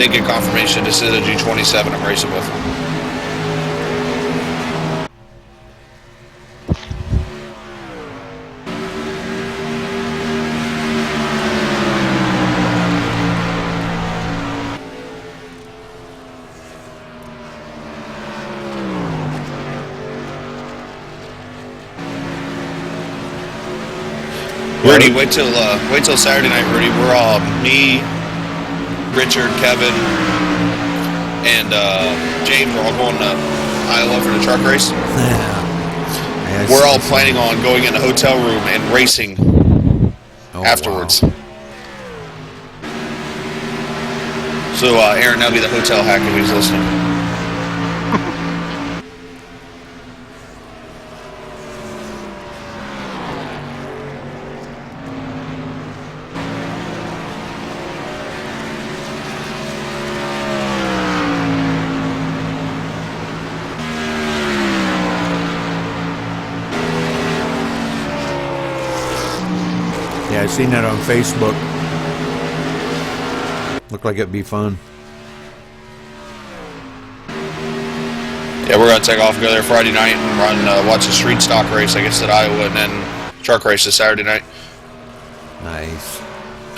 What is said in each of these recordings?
did get confirmation. This is a G27 I'm racing with. Rudy, wait till Saturday night, Rudy. We're all me, Richard, Kevin, and James are all going to Iowa for the truck race. Yeah, we're all planning on going in a hotel room and racing afterwards. Wow. So, Aaron, that'll be the hotel hack if he's listening. Yeah, I seen that on Facebook. Looked like it'd be fun. Yeah, we're going to take off and go there Friday night and watch a street stock race, I guess, at Iowa, and then truck race this Saturday night. Nice.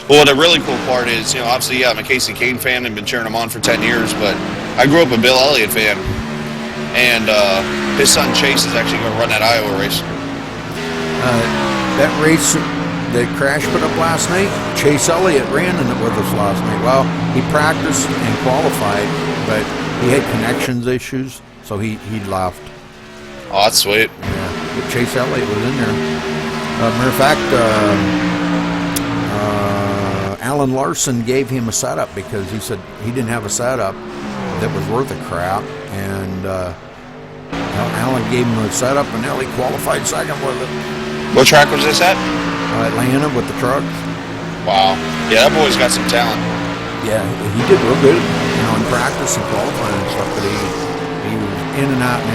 Well, the really cool part is, obviously, yeah, I'm a Casey Kane fan and been cheering him on for 10 years, but I grew up a Bill Elliott fan, and his son Chase is actually going to run that Iowa race. That race that Crash put up last night, Chase Elliott ran in it with us last night. Well, he practiced and qualified, but he had connections issues, so he left. Oh, that's sweet. Yeah, but Chase Elliott was in there. Matter of fact, Alan Larson gave him a setup because he said he didn't have a setup that was worth a crap, and Alan gave him a setup, and Ellie qualified second with it. What track was this at? Atlanta with the truck. Wow. Yeah, that boy's got some talent. Yeah, he did real good, in practice and qualifying and stuff, but he was in and out, so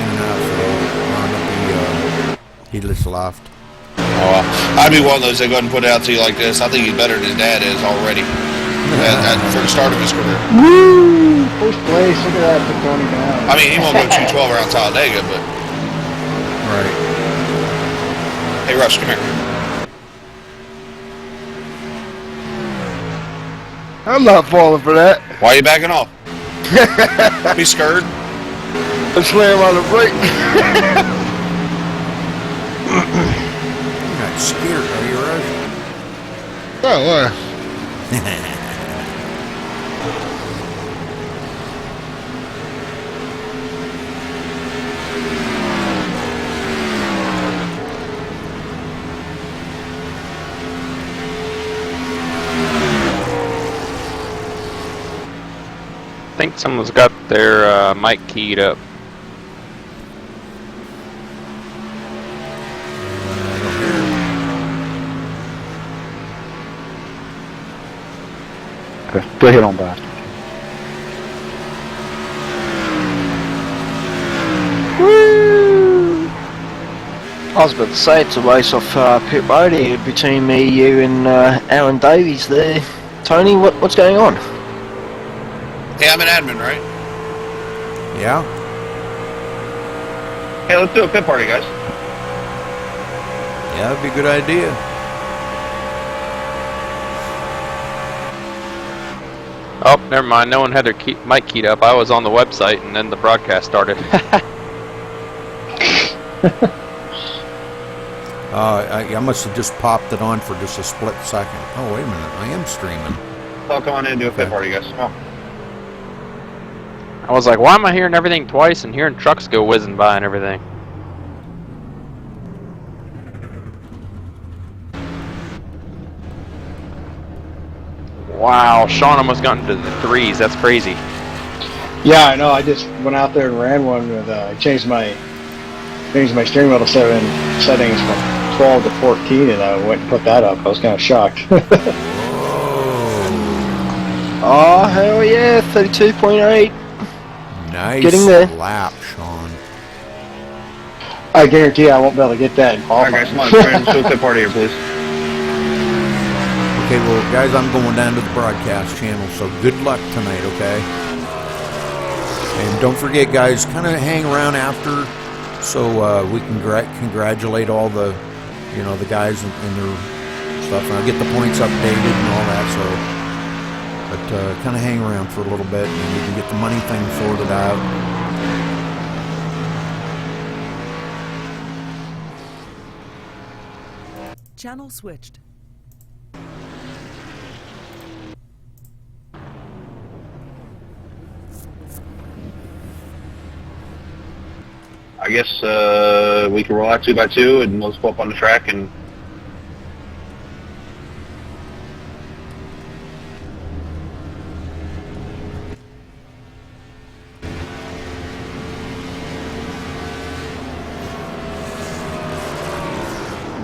he just left. Oh, well. I'd be one of those that go ahead and put it out to you like this. I think he's better than his dad is already for the start of his career. Woo! First place, look at that for Tony Brown. I mean, he won't go 212 around Talladega, but... Right. Hey, Rush, come here. I'm not falling for that. Why are you backing off? Be scared? I'm slamming on the brake. You're not scared, are you, Rush? Oh, what? I think someone's got their mic keyed up. Okay, go ahead on by. Woo! I was about to say it's a race off pit road here between me, you, and Aaron Davies there. Tony, what's going on? Hey, I'm an admin, right? Yeah? Hey, let's do a pit party, guys. Yeah, that'd be a good idea. Oh, never mind. No one had their mic keyed up. I was on the website, and then the broadcast started. I must have just popped it on for just a split second. Oh, wait a minute. I am streaming. Oh, come on in and do a pit party, guys. Come on. I was like, why am I hearing everything twice and hearing trucks go whizzing by and everything? Wow, Sean almost got into the threes. That's crazy. Yeah, I know. I just went out there and ran one with. Changed my steering wheel settings from 12 to 14, and I went and put that up. I was kind of shocked. Oh hell yeah, 32.8. Nice Getting there. lap, Sean. I guarantee I won't be able to get that in qualifying. Alright, guys, come on. Let's do a pit party here, please. Okay, well, guys, I'm going down to the broadcast channel, so good luck tonight, okay? And don't forget, guys, kind of hang around after so we can congratulate all the, you know, the guys and their stuff. And I'll get the points updated and all that, so. But kind of hang around for a little bit, and we can get the money thing sorted out. Channel switched. I guess we can roll out 2x2 and let's go up on the track and.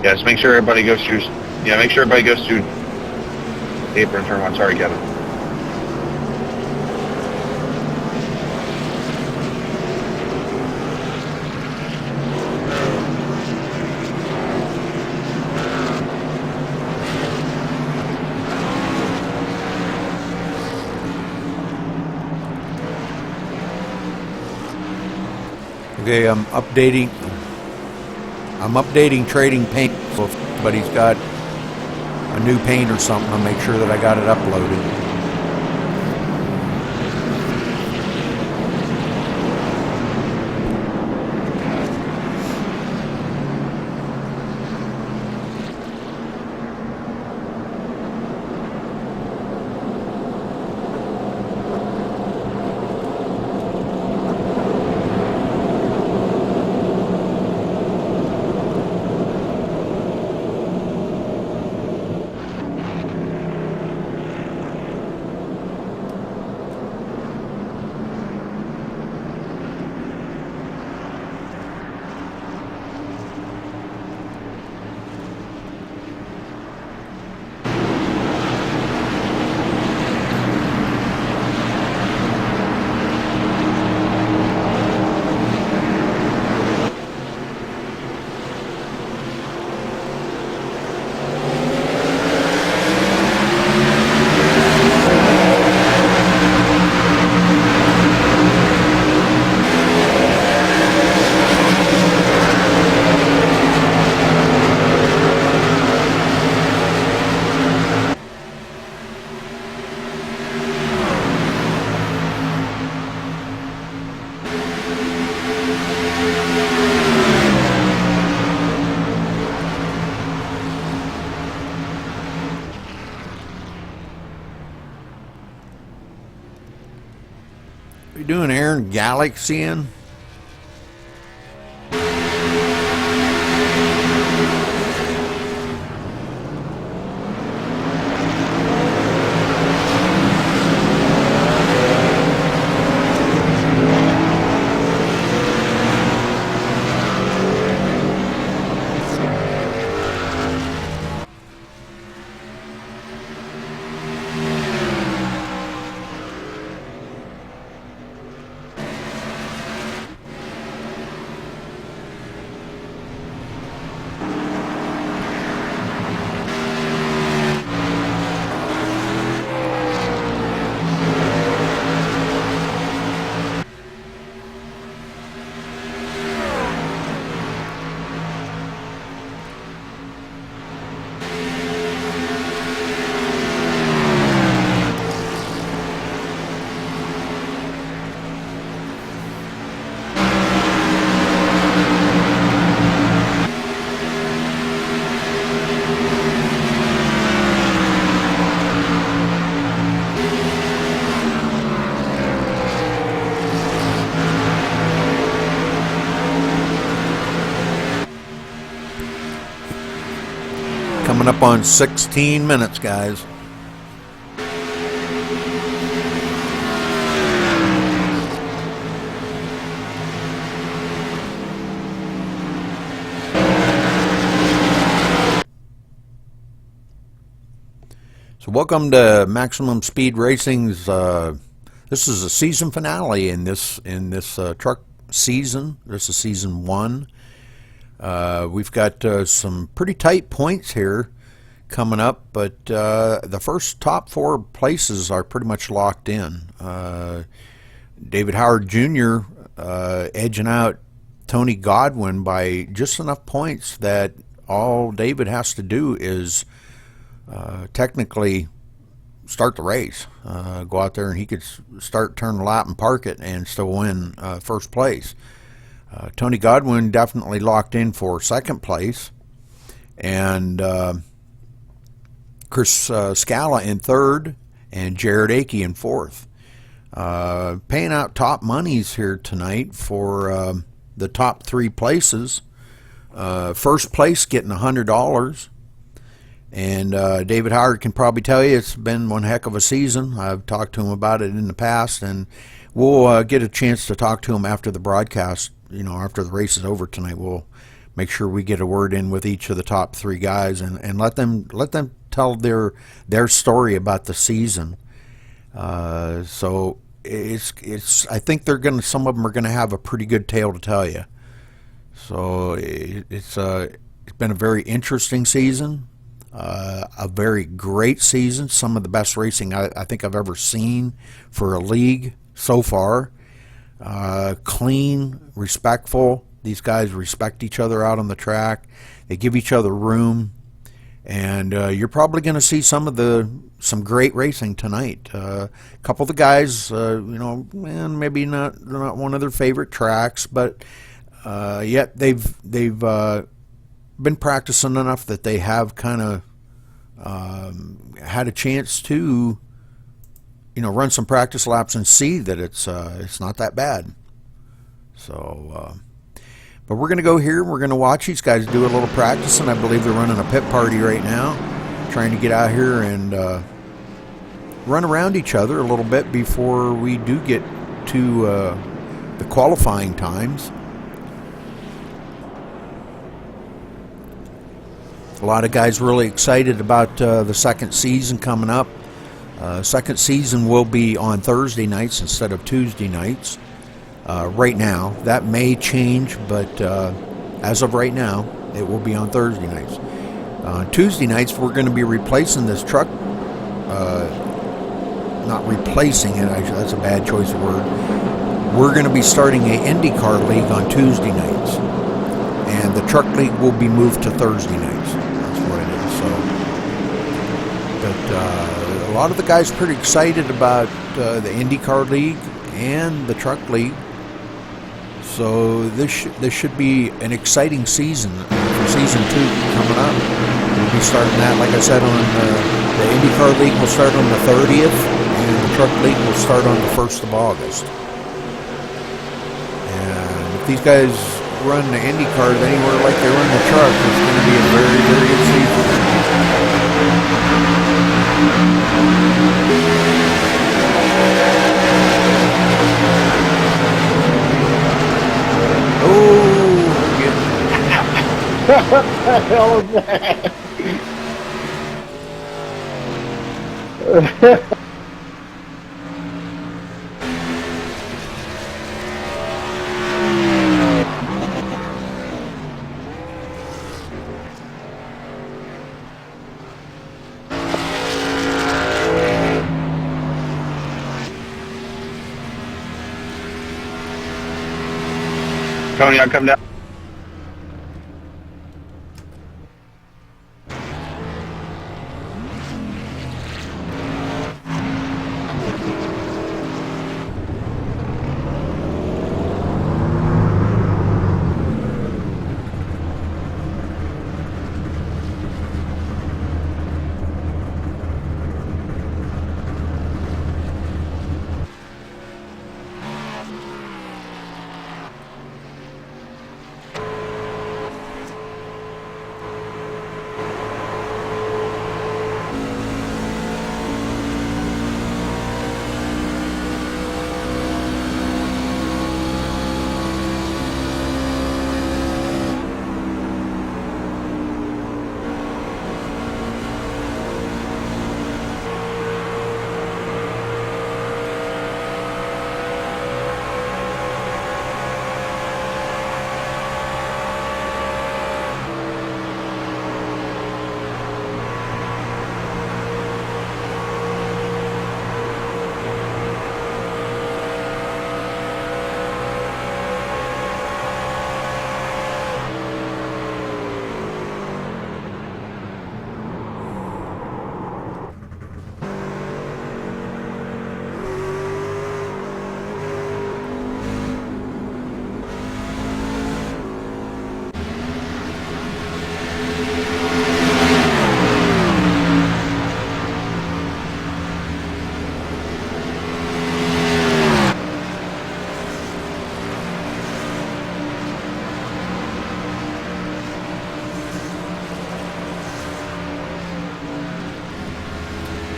Yeah, just make sure everybody goes through. Yeah, make sure everybody goes through apron turn one. Sorry, Kevin. Okay, I'm updating trading paint, so if anybody's got a new paint or something, I'll make sure that I got it uploaded. What are you doing, Aaron? Galaxying? Coming up on 16 minutes, guys. So welcome to Maximum Speed Racing's. This is a season finale in this truck season. This is season 1. We've got some pretty tight points here coming up, but the first top 4 places are pretty much locked in. David Howard Jr. Edging out Tony Godwin by just enough points that all David has to do is technically start the race. Go out there and he could start, turn the lap, and park it and still win first place. Tony Godwin definitely locked in for second place, and Chris Scala in third, and Jared Akey in fourth. Paying out top monies here tonight for the top 3 places. First place getting $100. And David Howard can probably tell you it's been one heck of a season. I've talked to him about it in the past, and we'll get a chance to talk to him after the broadcast. After the race is over tonight, we'll make sure we get a word in with each of the top 3 guys and let them tell their story about the season. So it's I think some of them are gonna have a pretty good tale to tell you. So it's been a very interesting season. A very great season. Some of the best racing I think I've ever seen for a league so far. Clean, respectful. These guys respect each other out on the track. They give each other room, and you're probably going to see some great racing tonight. A couple of the guys, maybe not one of their favorite tracks, but yet they've been practicing enough that they have kind of had a chance to run some practice laps and see that it's not that bad. So but we're going to go here and we're going to watch these guys do a little practice, and I believe they're running a pit party right now, trying to get out here and run around each other a little bit before we do get to the qualifying times. A lot of guys really excited about the second season coming up. Second season will be on Thursday nights instead of Tuesday nights. Right now, that may change, but as of right now, it will be on Thursday nights. Tuesday nights, we're going to be replacing this truck. Not replacing it, that's a bad choice of word. We're going to be starting a IndyCar league on Tuesday nights, and the truck league will be moved to Thursday nights. That's what it is. So, but a lot of the guys are pretty excited about the IndyCar league and the truck league. So this should be an exciting season for season 2 coming up. We'll be starting that, like I said, on the IndyCar league will start on the 30th, and the truck league will start on the 1st of August. And if these guys run the IndyCars anywhere like they run the truck, it's going to be a very, very good season. What the hell is that? Tony, I'll come down.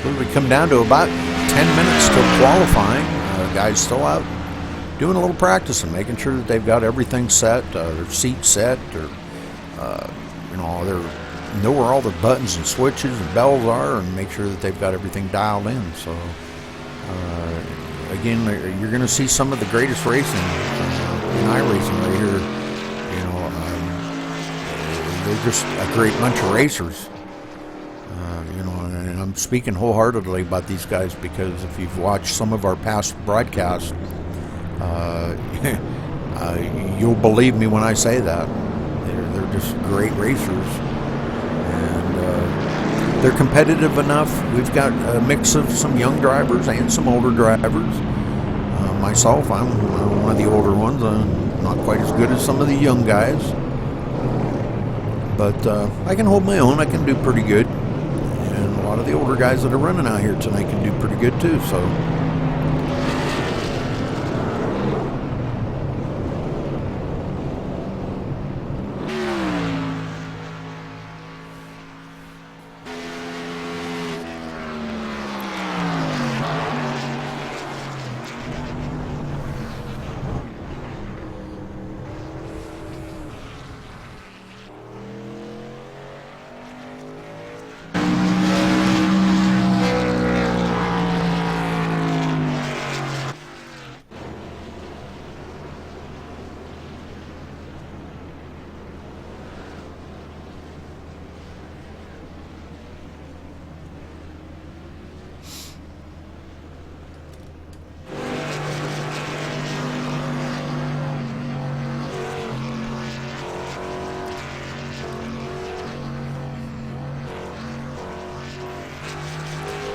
we come down to about 10 minutes till qualifying. Guys still out doing a little practicing, making sure that they've got everything set, their seat set, or you know, they know where all the buttons and switches and bells are, and make sure that they've got everything dialed in. So again, you're going to see some of the greatest racing in iRacing right here. You know, they're just a great bunch of racers. You know, and I'm speaking wholeheartedly about these guys because if you've watched some of our past broadcasts, you'll believe me when I say that. They're just great racers, and they're competitive enough. We've got a mix of some young drivers and some older drivers. Myself, I'm one of the older ones. Not quite as good as some of the young guys, but I can hold my own. I can do pretty good. And a lot of the older guys that are running out here tonight can do pretty good too. So.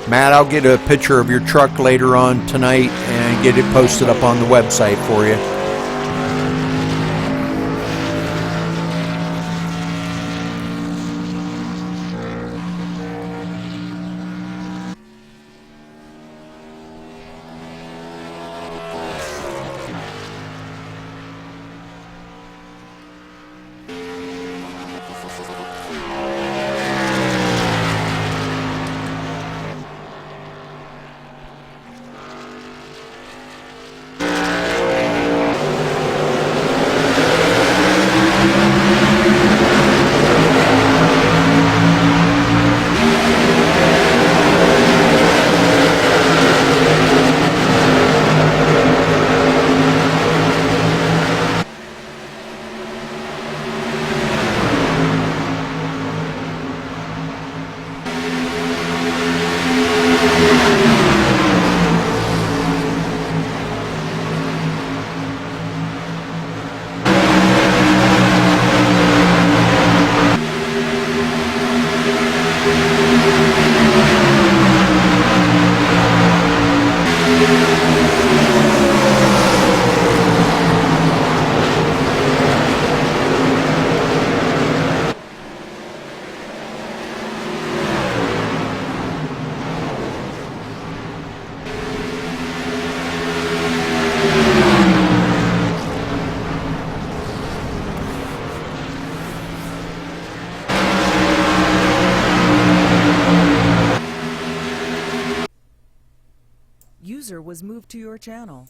Matt, I'll get a picture of your truck later on tonight and get it posted up on the website for you. User was moved to your channel.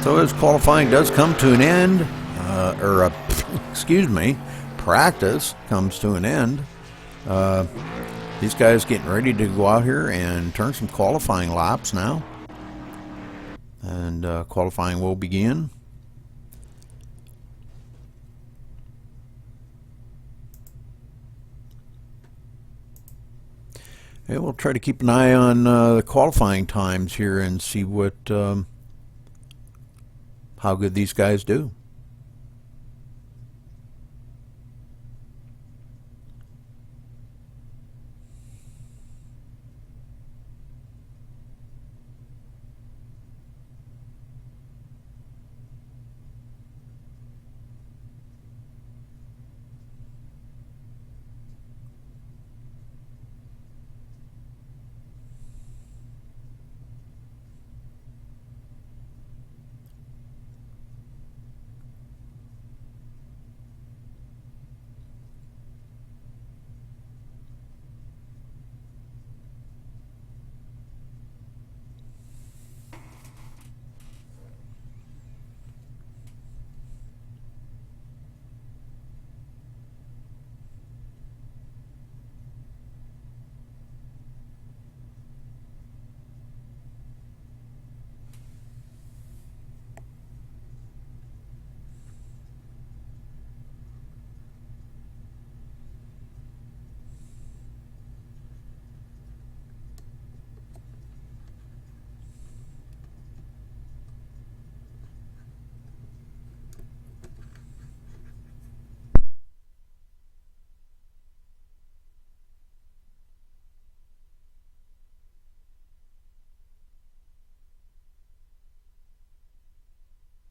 So as qualifying does come to an end, excuse me, practice comes to an end. These guys getting ready to go out here and turn some qualifying laps now. And qualifying will begin. And we'll try to keep an eye on the qualifying times here and see what how good these guys do.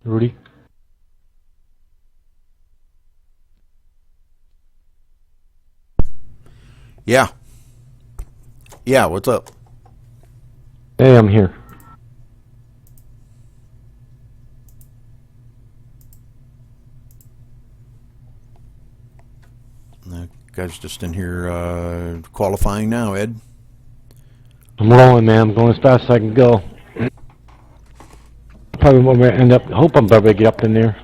Rudy? Yeah. Yeah, what's up? Hey, I'm here. The guy's just in here qualifying now, Ed. I'm rolling, man. I'm going as fast as I can go. Probably won't end up. Hope I'm probably get up in there.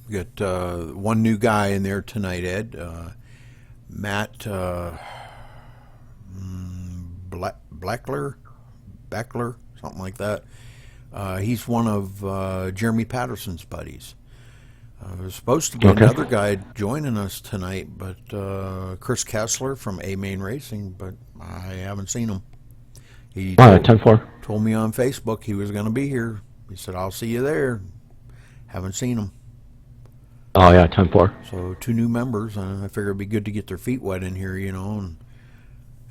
We got one new guy in there tonight, Ed. Matt Beckler, something like that. He's one of Jeremy Patterson's buddies. There's supposed to be another guy joining us tonight, but Chris Kessler from A Main Racing, but I haven't seen him. He told me on Facebook he was going to be here. He said, I'll see you there. Haven't seen him. Oh, yeah, 10-4. So 2 new members, and I figure it'd be good to get their feet wet in here, you know,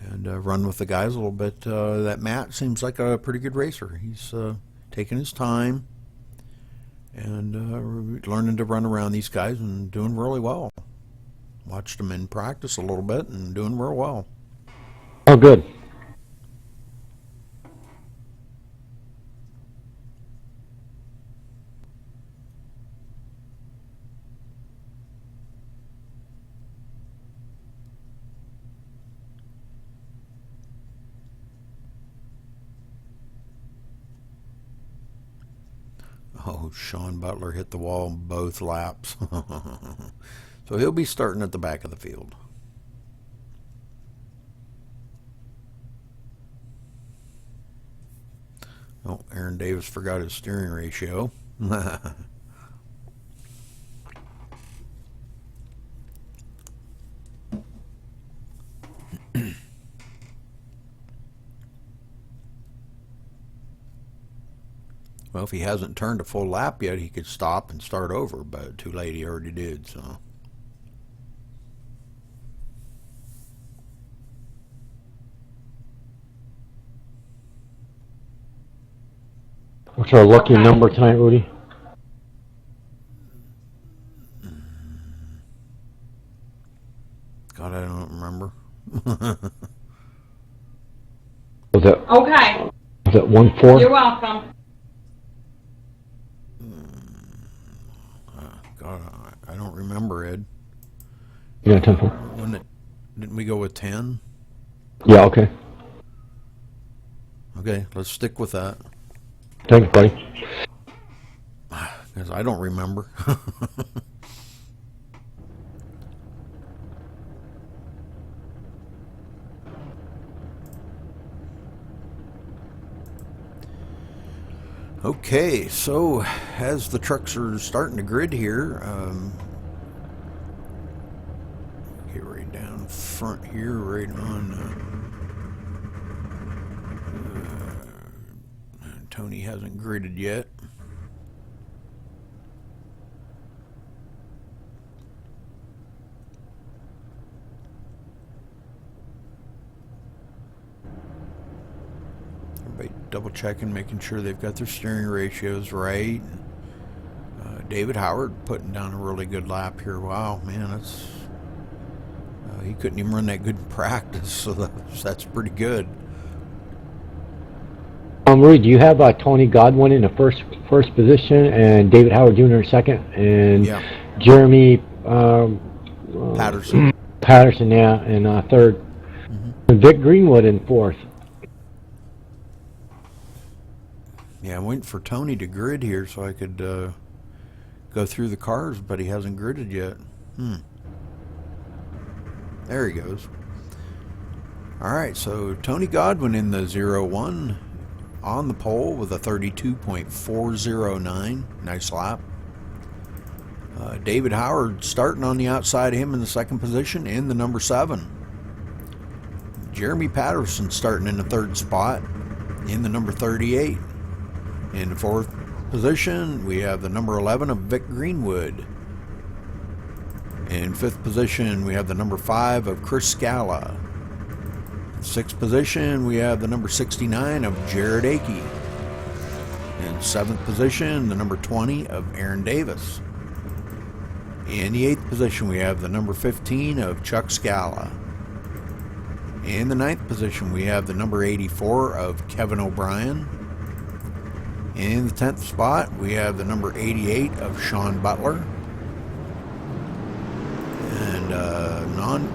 and run with the guys a little bit. That Matt seems like a pretty good racer. He's taking his time and learning to run around these guys and doing really well. Watched him in practice a little bit and doing real well. Oh, good. Oh, Sean Butler hit the wall both laps. So he'll be starting at the back of the field. Oh, Aaron Davis forgot his steering ratio. Well, if he hasn't turned a full lap yet, he could stop and start over, but too late, he already did, so. What's our lucky number tonight, Rudy? God, I don't remember. Was it it 1-4? You're welcome. God, I don't remember, Ed. Yeah, 10-4. Didn't we go with 10? Yeah, okay. Okay, let's stick with that. Thanks, buddy. Because I don't remember. Okay, so as the trucks are starting to grid here, get right down front here, right on. Tony hasn't gridded yet. Everybody double checking, making sure they've got their steering ratios right. David Howard putting down a really good lap here. Wow, man, that's he couldn't even run that good in practice, so that's pretty good. Reed, you have Tony Godwin in the first position, and David Howard Jr. in second, and Yeah. Jeremy Patterson. Patterson, yeah, in third, and Vic Greenwood in fourth. Yeah, I'm waiting for Tony to grid here so I could go through the cars, but he hasn't gridded yet. There he goes. All right, so Tony Godwin in the 0-1 on the pole with a 32.409. Nice lap. David Howard starting on the outside of him in the second position in the number 7. Jeremy Patterson starting in the third spot in the number 38. In the fourth position, we have the number 11 of Vic Greenwood. In fifth position, we have the number 5 of Chris Scala. In sixth position, we have the number 69 of Jared Akey. In seventh position, the number 20 of Aaron Davis. In the eighth position, we have the number 15 of Chuck Scala. In the ninth position, we have the number 84 of Kevin O'Brien. In the 10th spot, we have the number 88 of Sean Butler. And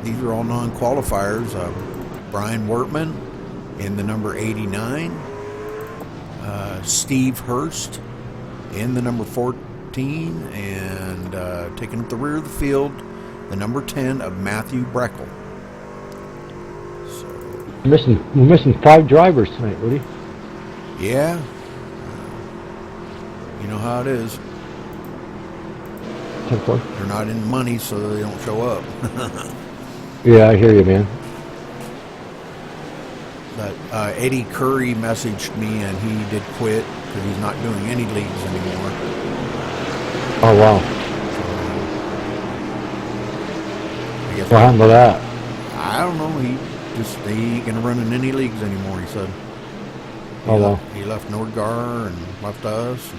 these are all non-qualifiers. Brian Wortman in the number 89. Steve Hurst in the number 14. And taking up the rear of the field, the number 10 of Matthew Breckel. So, We're missing 5 drivers tonight, Woody. yeah. You know how it is. 10-4. They're not in money, so they don't show up. Yeah, I hear you, man. But Eddie Curry messaged me, and he did quit because he's not doing any leagues anymore. Oh, wow. I guess What happened to that? I don't know. He ain't gonna run in any leagues anymore. He said. Oh, wow. He left Nordgar and left us.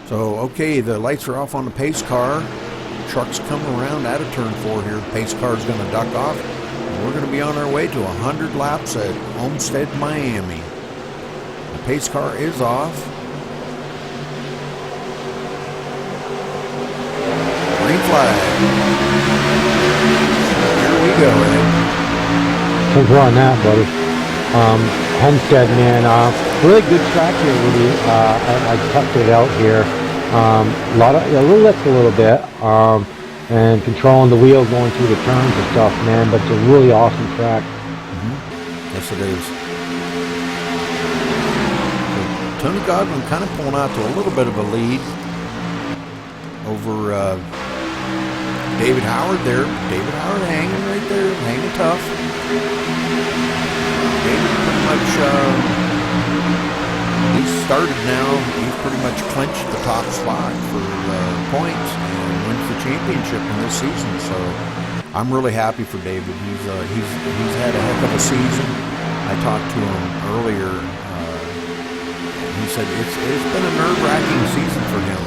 So, okay, the lights are off on the pace car. Truck's coming around out of turn 4 here. Pace car's going to duck off. And we're going to be on our way to 100 laps at Homestead, Miami. The pace car is off. Green flag. Here we go, Ed. Thanks for on that, buddy. Homestead, man, really good track here, Woody. I tucked it out here. A little lift a little bit, and controlling the wheel going through the turns and stuff, man. But it's a really awesome track. Yes, it is. So, Tony Godwin kind of pulling out to a little bit of a lead over David Howard there. David Howard hanging right there, hanging tough. David pretty much, he's started now. He's pretty much clinched the top spot for points and wins the championship in this season. So I'm really happy for David. He's had a heck of a season. I talked to him earlier. He said it's been a nerve-wracking season for him.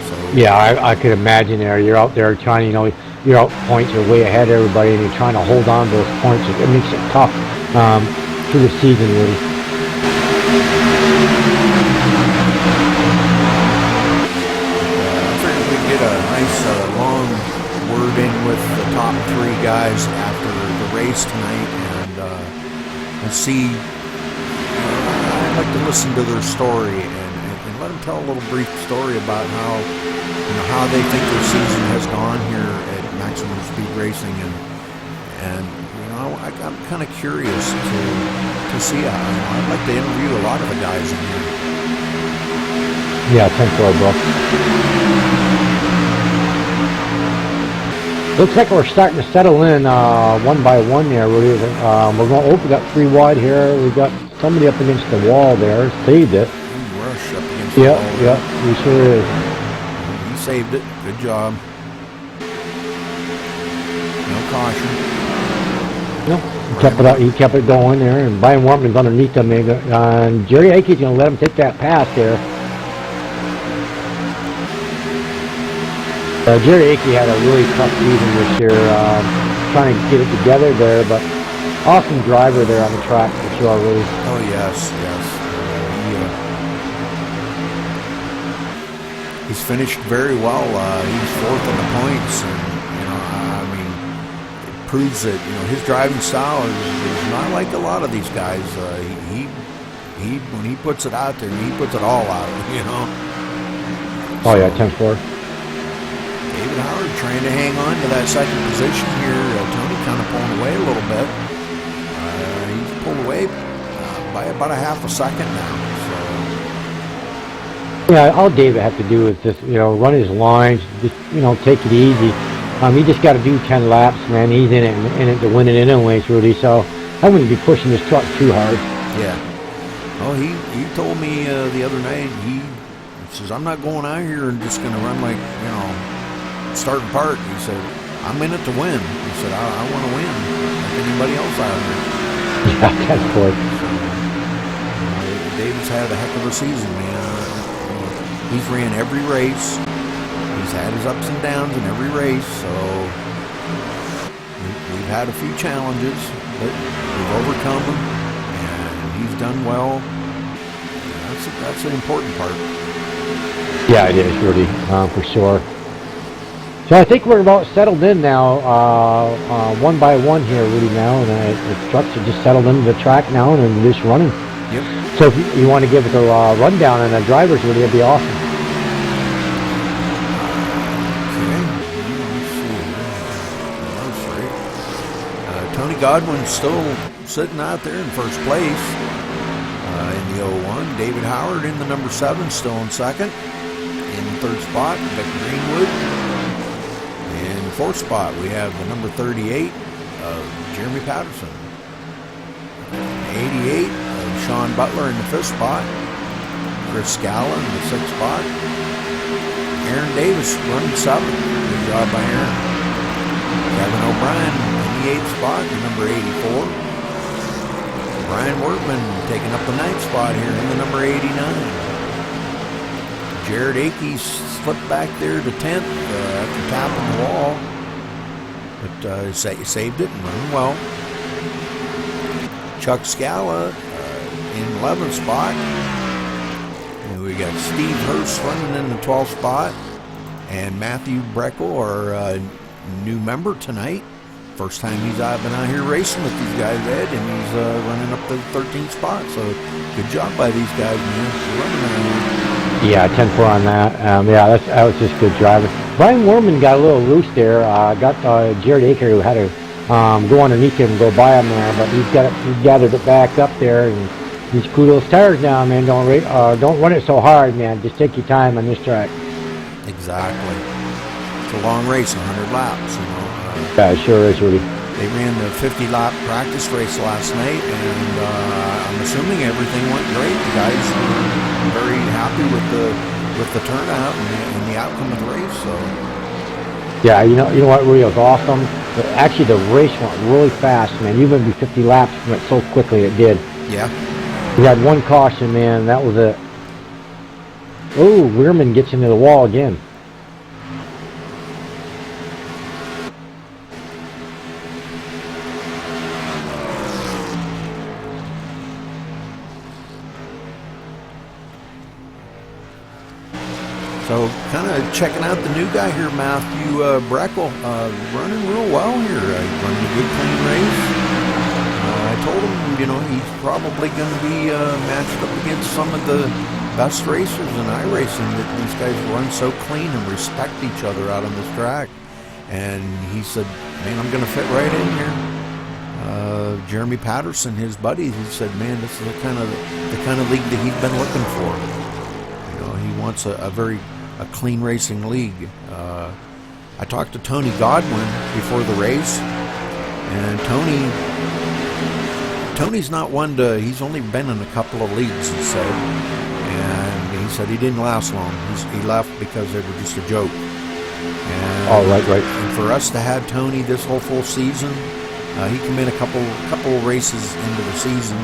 So Yeah, I could imagine there. You're out there trying, you're out points, you're way ahead of everybody, and you're trying to hold on to those points. It makes it tough. through the season, Woody. I figured we'd get a nice long word in with the top 3 guys after the race tonight, and see. I'd like to listen to their story and let them tell a little brief story about how they think their season has gone here at Maximum Speed Racing, and I'm kind of curious to see how. I'd like to interview a lot of the guys in here. Yeah, 10-4, bro. Looks like we're starting to settle in one by one there, Rudy. We're going to open up 3 wide here. We've got somebody up against the wall there. Saved it. Rush up against the wall. Yeah, he sure is. He saved it. Good job. No caution. No, he kept it going there, and Brian Wortman's underneath him. And Jerry Akey's going to let him take that pass there. Jerry Akey had a really tough season this year, trying to get it together there, but awesome driver there on the track for sure, really. Oh, yes. He's finished very well. He's 4th in the points, and it proves that his driving style is not like a lot of these guys. He when he puts it out there, he puts it all out. Oh yeah, 10-4. David Howard trying to hang on to that second position here. Tony kind of pulling away a little bit. He's pulled away by about a half a second now. So. Yeah, all David had to do is just run his lines, just take it easy. He just got to do 10 laps, man. He's in it to win it anyways, Rudy. So I wouldn't be pushing his truck too hard. Yeah. Oh, he told me the other night. He says, I'm not going out here and just going to run like start and part. He said, I'm in it to win. He said, I want to win like anybody else out here. Yeah, that's good. David's had a heck of a season, man. He's ran every race. He's had his ups and downs in every race, so we've had a few challenges, but we've overcome them, and he's done well. That's an important part. Yeah, it is, Rudy, for sure. So I think we're about settled in now, one by one here, Rudy, now, and the trucks are just settled into the track now, and they're just running. Yep. So if you want to give us a rundown on the drivers, Rudy, it'd be awesome. Okay. Tony Godwin's still sitting out there in first place in the 01. David Howard in the number 7, still in second. In the 3rd spot, Vic Greenwood. In the 4th spot, we have the number 38 of Jeremy Patterson. 88 of Sean Butler in the 5th spot. Chris Scala in the 6th spot. Aaron Davis running 7th. Good job by Aaron. Kevin O'Brien in the 8th spot, the number 84. Brian Workman taking up the 9th spot here in the number 89. Jared Akey slipped back there to 10th after tapping the wall, but saved it and running well. Chuck Scala in 11th spot. And we got Steve Hurst running in the 12th spot. And Matthew Breckel, our new member tonight. First time he's been out here racing with these guys, Ed, and he's running up the 13th spot. So good job by these guys, man. Running out here. Yeah, 10-4 on that. Yeah, that was just good driving. Brian Worman got a little loose there. Got Jared Aker, who had to go underneath him and go by him there, but he gathered it back up there, and he's screwed those tires down, man. Don't run it so hard, man. Just take your time on this track. Exactly. It's a long race, 100 laps, Yeah, it sure is, Rudy. They ran the 50-lap practice race last night, and I'm assuming everything went great. The guys were very happy with the turnout and the outcome of the race. So. Yeah, you know what, Rudy, was awesome. Actually, the race went really fast, man. Even be 50 laps went so quickly it did. Yeah. We had one caution, man. That was it. Oh, Weirman gets into the wall again. So kind of checking out the new guy here, Matthew Breckel, running real well here. He's running a good clean race. I told him, you know, he's probably going to be matched up against some of the best racers in iRacing, that these guys run so clean and respect each other out on this track. And he said, man, I'm going to fit right in here. Jeremy Patterson, his buddy, he said, man, this is the kind of league that he's been looking for. You know, he wants a clean racing league. I talked to Tony Godwin before the race, and Tony's not one to, he's only been in a couple of leagues, he said, and he said he didn't last long. He left because they were just a joke. And, right. And for us to have Tony this whole full season, he came in a couple races into the season,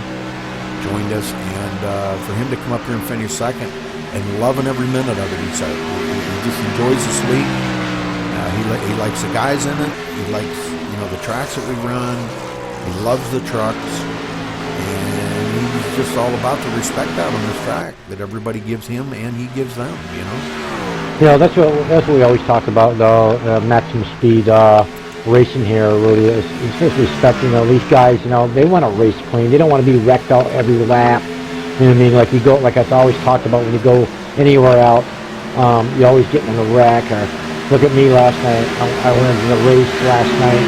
joined us, and for him to come up here and finish second and loving every minute of it, he said. He just enjoys this league. He likes the guys in it. He likes, you know, the tracks that we run. He loves the trucks, and he's just all about the respect out on this track that everybody gives him and he gives them. You know. You know, that's what we always talk about, though. Maximum speed racing here really is just respecting. You know, these guys, you know, they want to race clean. They don't want to be wrecked out every lap. You know what I mean? Like you go, like I've always talked about, when you go anywhere out, you always get in a wreck. Or look at me last night. I went in the race last night.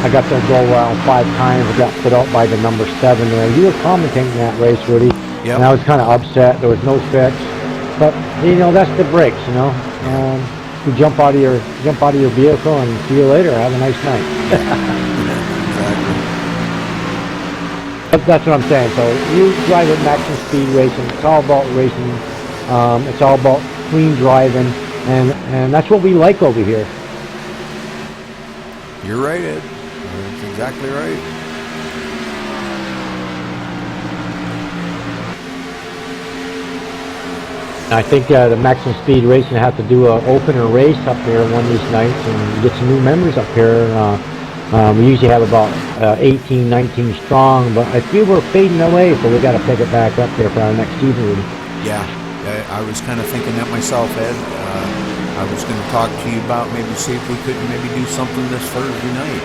I got to go around 5 times. I got put out by the number 7 there. You were commentating that race, Rudy. Yep. And I was kind of upset. There was no fix. But you know, that's the brakes. You know, you jump out of your vehicle and see you later. Have a nice night. Exactly. That's what I'm saying. So you drive at maximum speed racing. It's all about racing. It's all about clean driving, and that's what we like over here. You're right, Ed. That's exactly right. I think the maximum speed racing have to do an opener race up here one of these nights and get some new members up here. We usually have about 18, 19 strong, but I feel we're fading away, so we got to pick it back up here for our next season. Yeah, I was kind of thinking that myself, Ed. I was going to talk to you about maybe see if we couldn't maybe do something this Thursday night.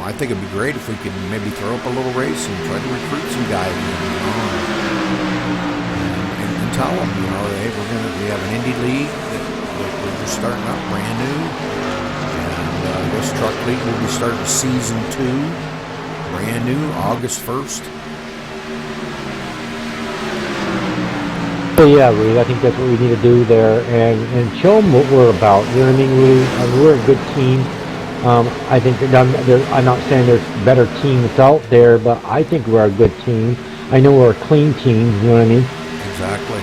I think it'd be great if we could maybe throw up a little race and try to recruit some guys, you know, and tell them, you know, hey, we have an indie league that we're just starting up brand new, and this truck league will be starting season 2, brand new, August 1st. So yeah, Rudy, I think that's what we need to do there, and show them what we're about. You know what I mean, Rudy? We're a good team. I think I'm not saying there's better teams out there, but I think we're a good team. I know we're a clean team. You know what I mean? Exactly.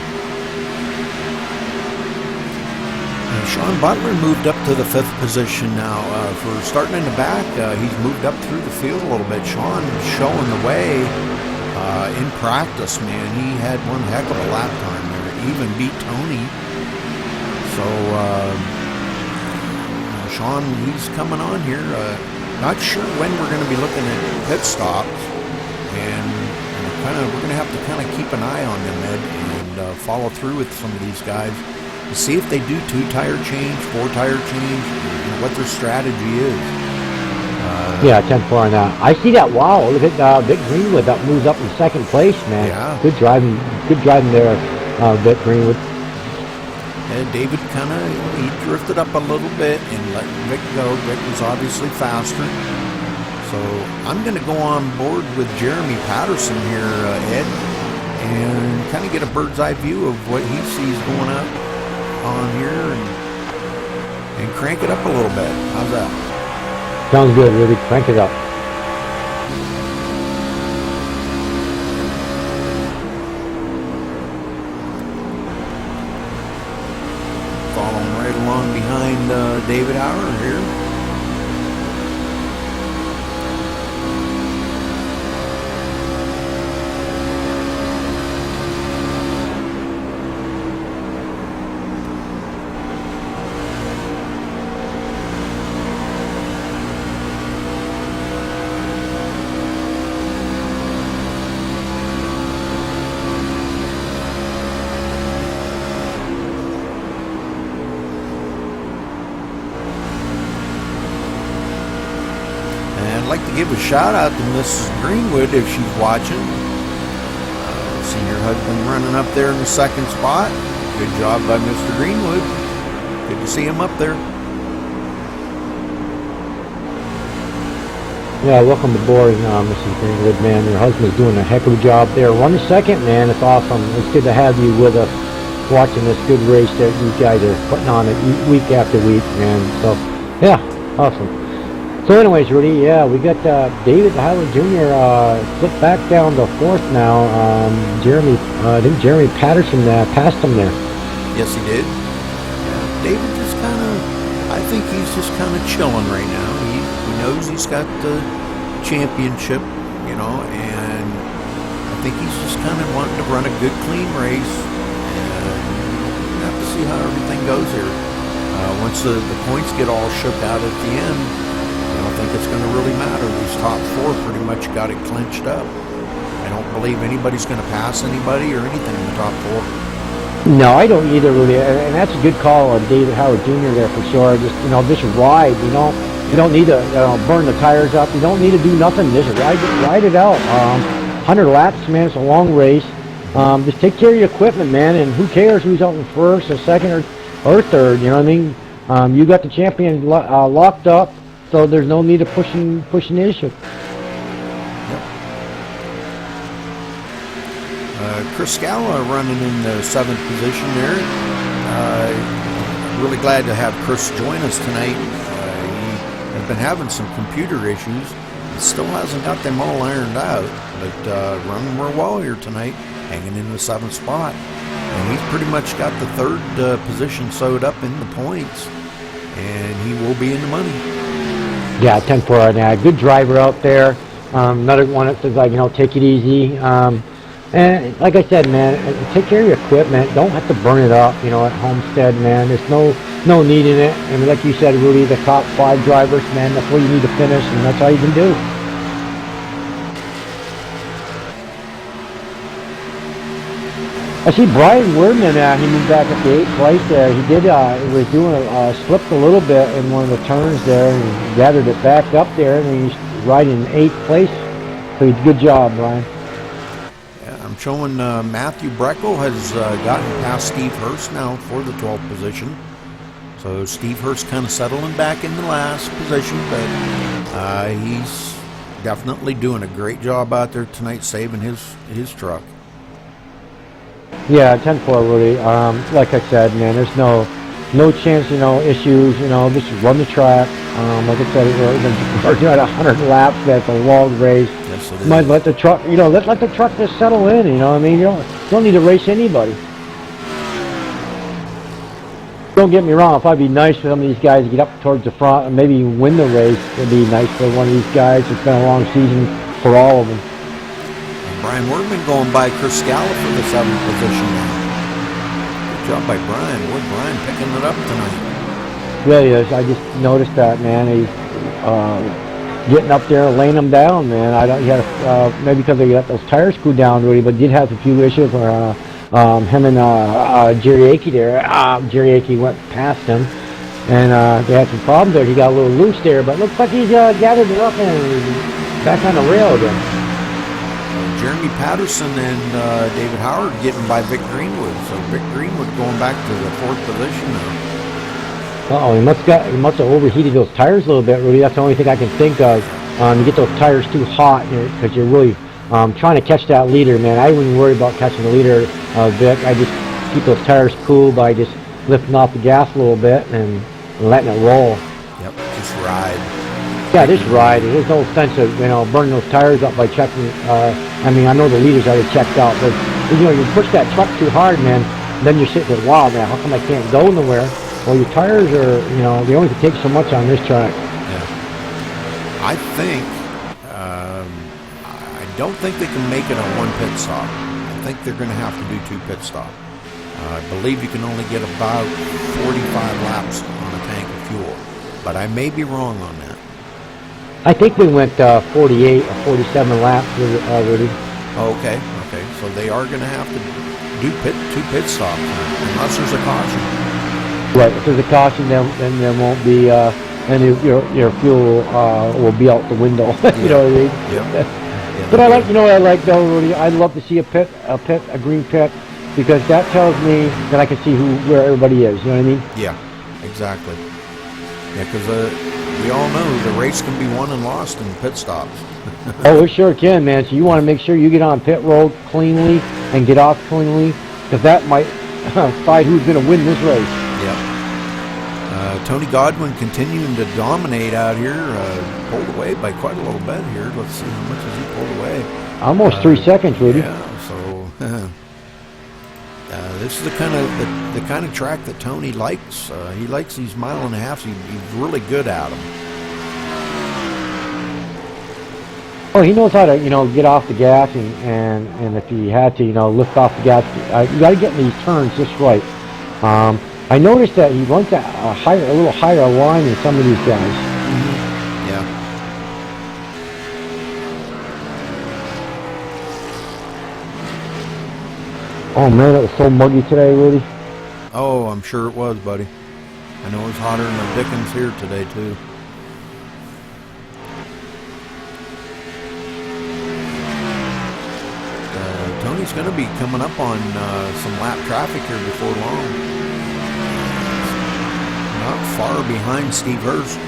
Sean Butler moved up to the 5th position now. For starting in the back, he's moved up through the field a little bit. Sean is showing the way in practice, man. He had one heck of a lap time there. Even beat Tony. So, Sean, he's coming on here. Not sure when we're going to be looking at pit stops. And we're going to have to kind of keep an eye on them, Ed, and follow through with some of these guys to see if they do 2-tire change, 4-tire change, and what their strategy is. Yeah, 10-4 on that. I see that. Wow, look at Vic Greenwood that moves up in 2nd place, man. Yeah. Good driving there, Vic Greenwood. And David he drifted up a little bit and let Vic go. Vic was obviously faster. So I'm going to go on board with Jeremy Patterson here, Ed, and kind of get a bird's eye view of what he sees going on here and crank it up a little bit. How's that? Sounds good, Rudy. Crank it up. Following right along behind David Hauer here. give a shout out to Mrs. Greenwood if she's watching. Seen her husband running up there in the second spot. Good job by Mr. Greenwood. Good to see him up there. Yeah, welcome aboard, Mrs. Greenwood, man. Your husband's doing a heck of a job there. Running second, man. It's awesome. It's good to have you with us, watching this good race that you guys are putting on it week after week, man. So, yeah, awesome. So anyways, Rudy, yeah, we got David Highland Jr. Slipped back down to fourth now. I think Jeremy Patterson passed him there. Yes, he did. David just kind of, I think he's just kind of chilling right now. He knows he's got the championship, you know, and I think he's just kind of wanting to run a good, clean race. And have to see how everything goes here. Once the points get all shook out at the end, I don't think it's going to really matter. These top four pretty much got it clinched up. I don't believe anybody's going to pass anybody or anything in the top four. No, I don't either, Rudy, and that's a good call on David Howard Jr. there for sure. Just, you know, just ride, you know. You don't need to burn the tires up. You don't need to do nothing. Just ride it out. 100 laps, man, it's a long race. Just take care of your equipment, man, and who cares who's out in first or second or third, you know what I mean? You got the champion locked up, so there's no need of pushing the issue. Chris Scala running in the 7th position there. Really glad to have Chris join us tonight. He has been having some computer issues. He still hasn't got them all ironed out, but running real well here tonight, hanging in the 7th spot. And he's pretty much got the 3rd position sewed up in the points, and he will be in the money. Yeah, 10-4 on that. Good driver out there. Another one that says, like, you know, take it easy. And like I said, man, take care of your equipment. Don't have to burn it up, you know, at Homestead, man. There's no need in it. I mean, like you said, Rudy, the top 5 drivers, man, that's where you need to finish, and that's all you can do. I see Brian Wordman, he moved back up to 8th place there. He did, was doing slipped a little bit in one of the turns there, and gathered it back up there, and he's riding in 8th place. So good job, Brian. I'm showing Matthew Breckel has gotten past Steve Hurst now for the 12th position. So Steve Hurst kind of settling back in the last position, but he's definitely doing a great job out there tonight, saving his truck. Yeah, 10-4, Rudy. Like I said, man, there's no chance, you know, issues, you know, just run the track. Like I said, we're doing 100 laps. That's a long race. Yes, it is. Might let the truck, you know, let the truck just settle in, you know what I mean? You don't need to race anybody. Don't get me wrong, if I'd be nice for some of these guys to get up towards the front and maybe win the race, it'd be nice for one of these guys. It's been a long season for all of them. And Brian Wordman going by Chris Scala for the 7th position now. Good job by Brian. Boy, Brian picking it up tonight. Really is. I just noticed that, man. He's getting up there, laying them down, man. He had maybe because they got those tires cooled down, really, but did have a few issues where him and Jerry Akey there. Jerry Akey went past him, and they had some problems there. He got a little loose there, but looks like he's gathered it up and back on the rail again. Jeremy Patterson and David Howard getting by Vic Greenwood. So Vic Greenwood going back to the 4th position now. He must have overheated those tires a little bit, Rudy. That's the only thing I can think of. You get those tires too hot because you're really trying to catch that leader, man. I wouldn't worry about catching the leader, Vic. I just keep those tires cool by just lifting off the gas a little bit and letting it roll. Yep, just ride. Yeah, just ride. There's no sense of, you know, burning those tires up by checking. I mean, I know the leader's already checked out, but you know, you push that truck too hard, man. Then you're sitting there, wow, man, how come I can't go nowhere? Well, your tires are, you know, they only can take so much on this track. Yeah. I think, I don't think they can make it on one pit stop. I think they're going to have to do 2 pit stops. I believe you can only get about 45 laps on a tank of fuel, but I may be wrong on that. I think we went 48 or 47 laps already. Okay. So they are going to have to do 2 pit stops unless there's a caution. Right, if there's a caution, then there won't be and your fuel will be out the window. You know what I mean? Yeah, But I like, you know what I like though, Rudy? I love to see a green pit, because that tells me that I can see where everybody is. You know what I mean? Yeah, exactly. Yeah, because we all know the race can be won and lost in pit stops. Oh, it sure can, man. So you want to make sure you get on pit road cleanly and get off cleanly, because that might decide who's going to win this race. Yep. Tony Godwin continuing to dominate out here, pulled away by quite a little bit here. Let's see how much has he pulled away. Almost 3 seconds, Rudy. Yeah, so this is the kind of track that Tony likes. He likes these mile and a halves. He's really good at them. Oh, he knows how to, get off the gas, and if he had to, lift off the gas. You got to get in these turns just right. I noticed that he runs a little higher line than some of these guys. Mm-hmm. Yeah. Oh man, it was so muggy today, Rudy. Oh, I'm sure it was, buddy. I know it was hotter than the dickens here today too. Tony's going to be coming up on some lap traffic here before long. Not far behind Steve Hurst.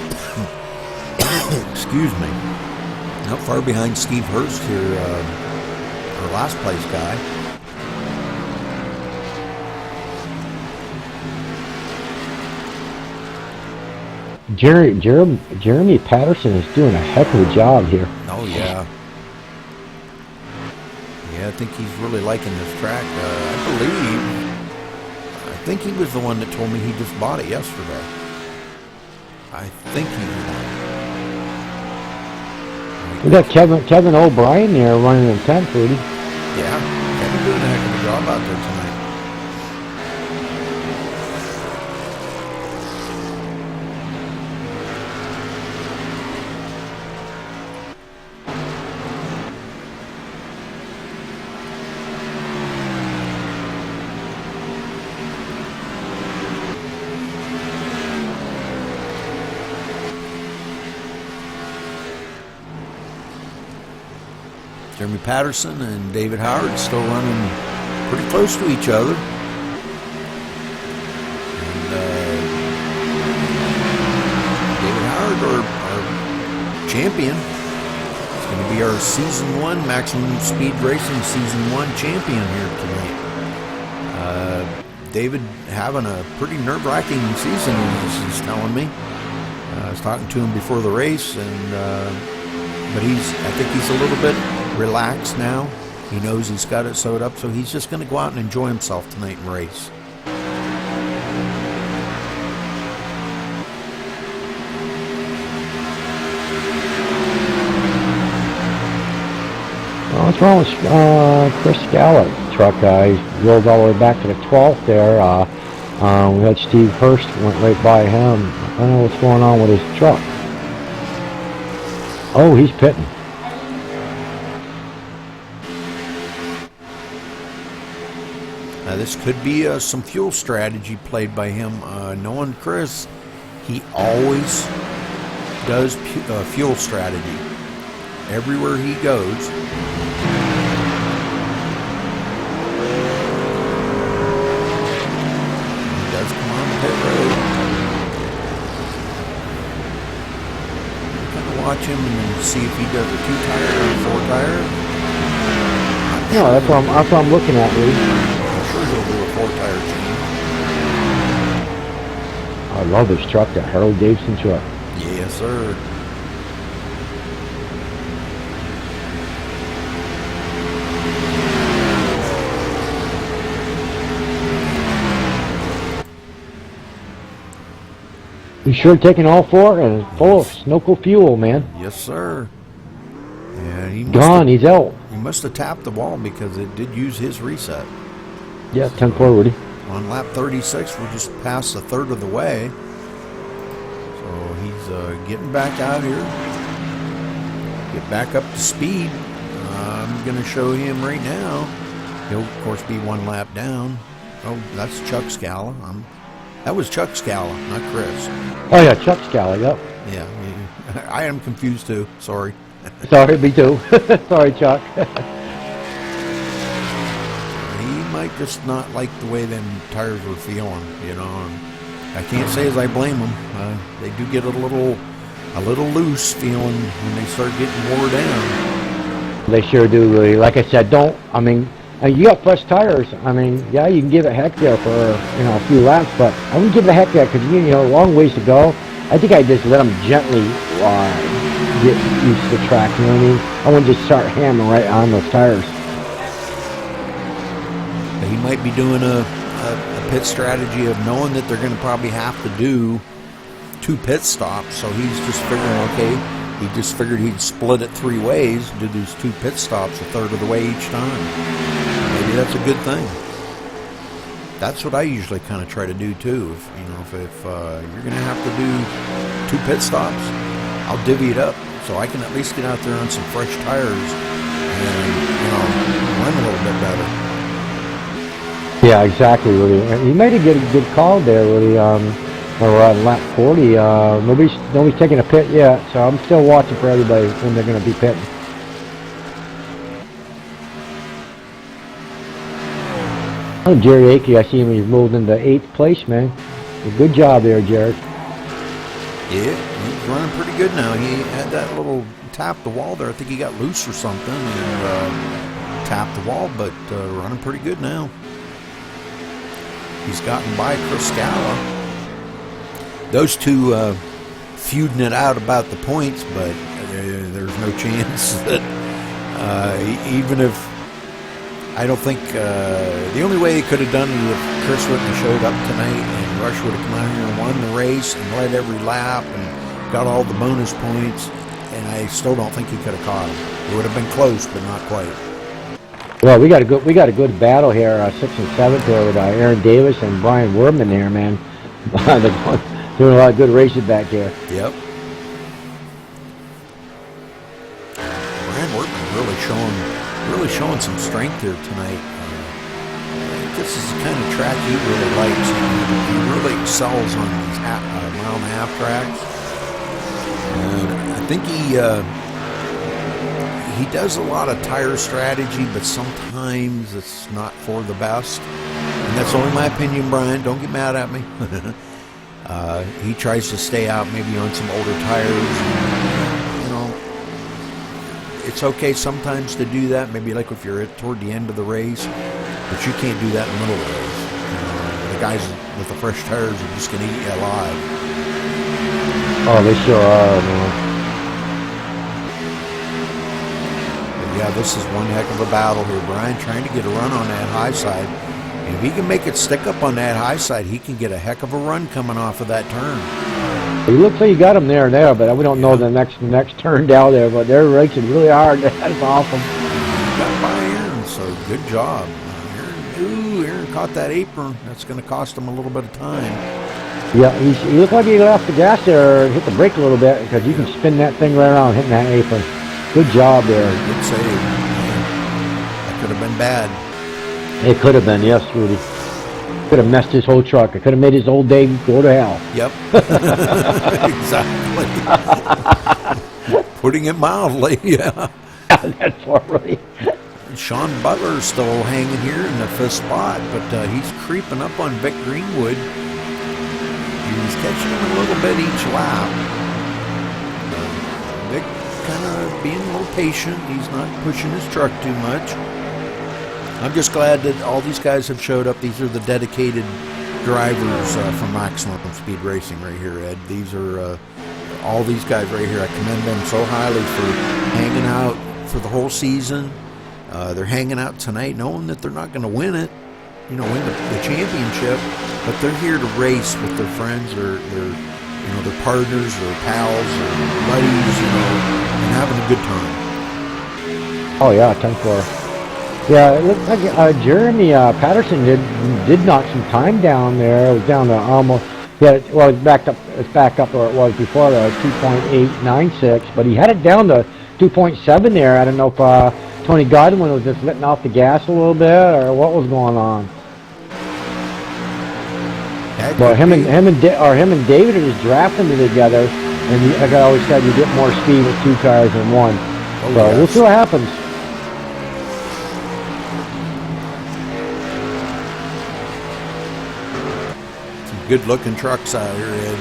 Excuse me. Not far behind Steve Hurst here, our last place guy. Jeremy Patterson is doing a heck of a job here. Oh yeah. Yeah, I think he's really liking this track. I think he was the one that told me he just bought it yesterday. I think he was. We got Kevin O'Brien there running in 10th, Rudy. Yeah, Kevin doing a heck of a job out there tonight. Jeremy Patterson and David Howard still running pretty close to each other. And David Howard, our champion, is going to be our Season 1 Maximum Speed Racing Season 1 champion here tonight. David having a pretty nerve-wracking season, he's telling me. I was talking to him before the race, and but I think he's a little bit relaxed now. He knows he's got it sewed up, so he's just going to go out and enjoy himself tonight and race. What's wrong with Chris Scallett truck? He rolled all the way back to the 12th there. We had Steve Hurst went right by him. I don't know what's going on with his truck. Oh, he's pitting. Now this could be some fuel strategy played by him. Knowing Chris, he always does fuel strategy everywhere he goes. He does come on the pit road. Kind of watch him and see if he does a 2-tire or a 4-tire. No, that's what I'm looking at, Lee. He'll do a 4-tire change. I love this truck, that Harley Davidson truck. Yes, sir. He's sure taking all four and full of Snoco fuel, man. Yes, sir. Yeah, he's out. He must have tapped the wall because it did use his reset. Yeah, 10 forward. On lap 36, we're just past a third of the way. So he's getting back out here. Get back up to speed. I'm going to show him right now. He'll, of course, be 1 lap down. Oh, that's Chuck Scala. That was Chuck Scala, not Chris. Oh yeah, Chuck Scala. Yep. Yeah, I am confused too. Sorry. Sorry, me too. Sorry, Chuck. He might just not like the way them tires were feeling, you know. And I can't say as I blame them. They do get a little loose feeling when they start getting wore down. They sure do, really. Like I said, you got fresh tires. I mean, yeah, you can give it heck there for, a few laps, but I wouldn't give it heck there because, a long ways to go. I think I just let them gently get used to the track, you know what I mean? I wouldn't just start hammering right on those tires. He might be doing a pit strategy of knowing that they're going to probably have to do 2 pit stops, so he's just figuring, okay, he just figured he'd split it 3 ways, do these 2 pit stops a third of the way each time. Maybe that's a good thing. That's what I usually kind of try to do too. If you're going to have to do 2 pit stops, I'll divvy it up so I can at least get out there on some fresh tires and run a little bit better. Yeah, exactly, Woody. You made a good call there, Woody. We're on lap 40. Nobody's taking a pit yet, so I'm still watching for everybody when they're going to be pitting. Oh, Jerry Akey, I see him. He's moved into 8th place, man. Good job there, Jared. Yeah, he's running pretty good now. He had that little tap the wall there. I think he got loose or something and tapped the wall, but running pretty good now. He's gotten by Chris Scala. Those two feuding it out about the points, but there's no chance that even if I don't think the only way he could have done it is if Chris wouldn't have showed up tonight and Rush would have come out here and won the race and led every lap and got all the bonus points, and I still don't think he could have caught him. It would have been close, but not quite. Well, we got a good battle here, 6th and 7th here with Aaron Davis and Brian Werman here, man. They're doing a lot of good races back here. Yep. Brian Werman really showing some strength here tonight. This is the kind of track he really likes. He really excels on these mile-and-a-half tracks. And I think he does a lot of tire strategy, but sometimes it's not for the best. And that's only my opinion, Brian. Don't get mad at me. He tries to stay out maybe on some older tires. And, it's okay sometimes to do that, maybe like if you're toward the end of the race, but you can't do that in the middle of the race. The guys with the fresh tires are just going to eat you alive. Oh, they sure are, man. Yeah, this is one heck of a battle here. Brian trying to get a run on that high side. And if he can make it stick up on that high side, he can get a heck of a run coming off of that turn. He looks like he got him there, but we don't know the next turn down there. But they're racing really hard. That's awesome. He got by Aaron, so good job. Aaron caught that apron. That's going to cost him a little bit of time. Yeah, he looked like he got off the gas there and hit the brake a little bit because you can spin that thing right around hitting that apron. Good job there. Good save. That could have been bad. It could have been, yes, Rudy. Could have messed his whole truck. It could have made his whole day go to hell. Yep. Exactly. Putting it mildly, yeah. That's all right. Sean Butler's still hanging here in the 5th spot, but he's creeping up on Vic Greenwood. He's catching him a little bit each lap. Vic kind of being a little patient. He's not pushing his truck too much. I'm just glad that all these guys have showed up. These are the dedicated drivers from Maximum Speed Racing right here, Ed. These are all these guys right here. I commend them so highly for hanging out for the whole season. They're hanging out tonight knowing that they're not going to win it, win the championship, but they're here to race with their friends or their partners or pals or buddies, and having a good time. Oh, yeah, 10-4. Yeah, it looks like Jeremy Patterson did knock some time down there. It was down to almost, it's back up where it was before, 2.896, but he had it down to 2.7 there. I don't know if Tony Godwin was just letting off the gas a little bit or what was going on. Had Well, him and David are just drafting it together, and like I always said, you get more speed with 2 cars than one. Oh, So yes. we'll see what happens. Some good-looking trucks out here, Ed.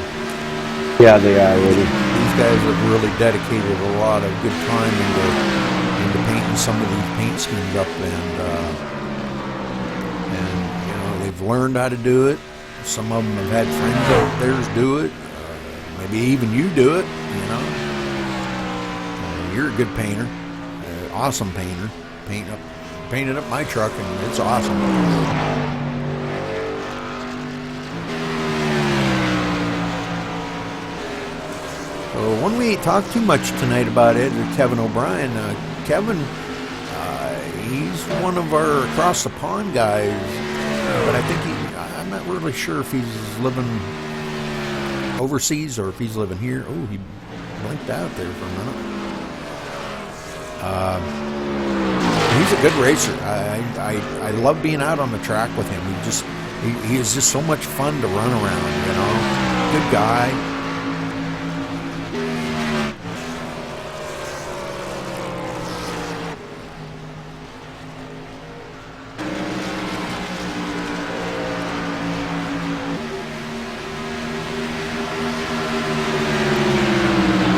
Yeah, they are really. These guys have really dedicated a lot of good time into painting some of these paint schemes up, and you know, they've learned how to do it. Some of them have had friends of theirs do it. Maybe even you do it. You know, you're a good painter, awesome painter. Painted up my truck, and it's awesome. So when we ain't talked too much tonight about it, Kevin O'Brien. Kevin, he's one of our across the pond guys, but I think I'm not really sure if he's living overseas or if he's living here. Oh, he blinked out there for a minute. He's a good racer. I love being out on the track with him. He is just so much fun to run around. You know, good guy.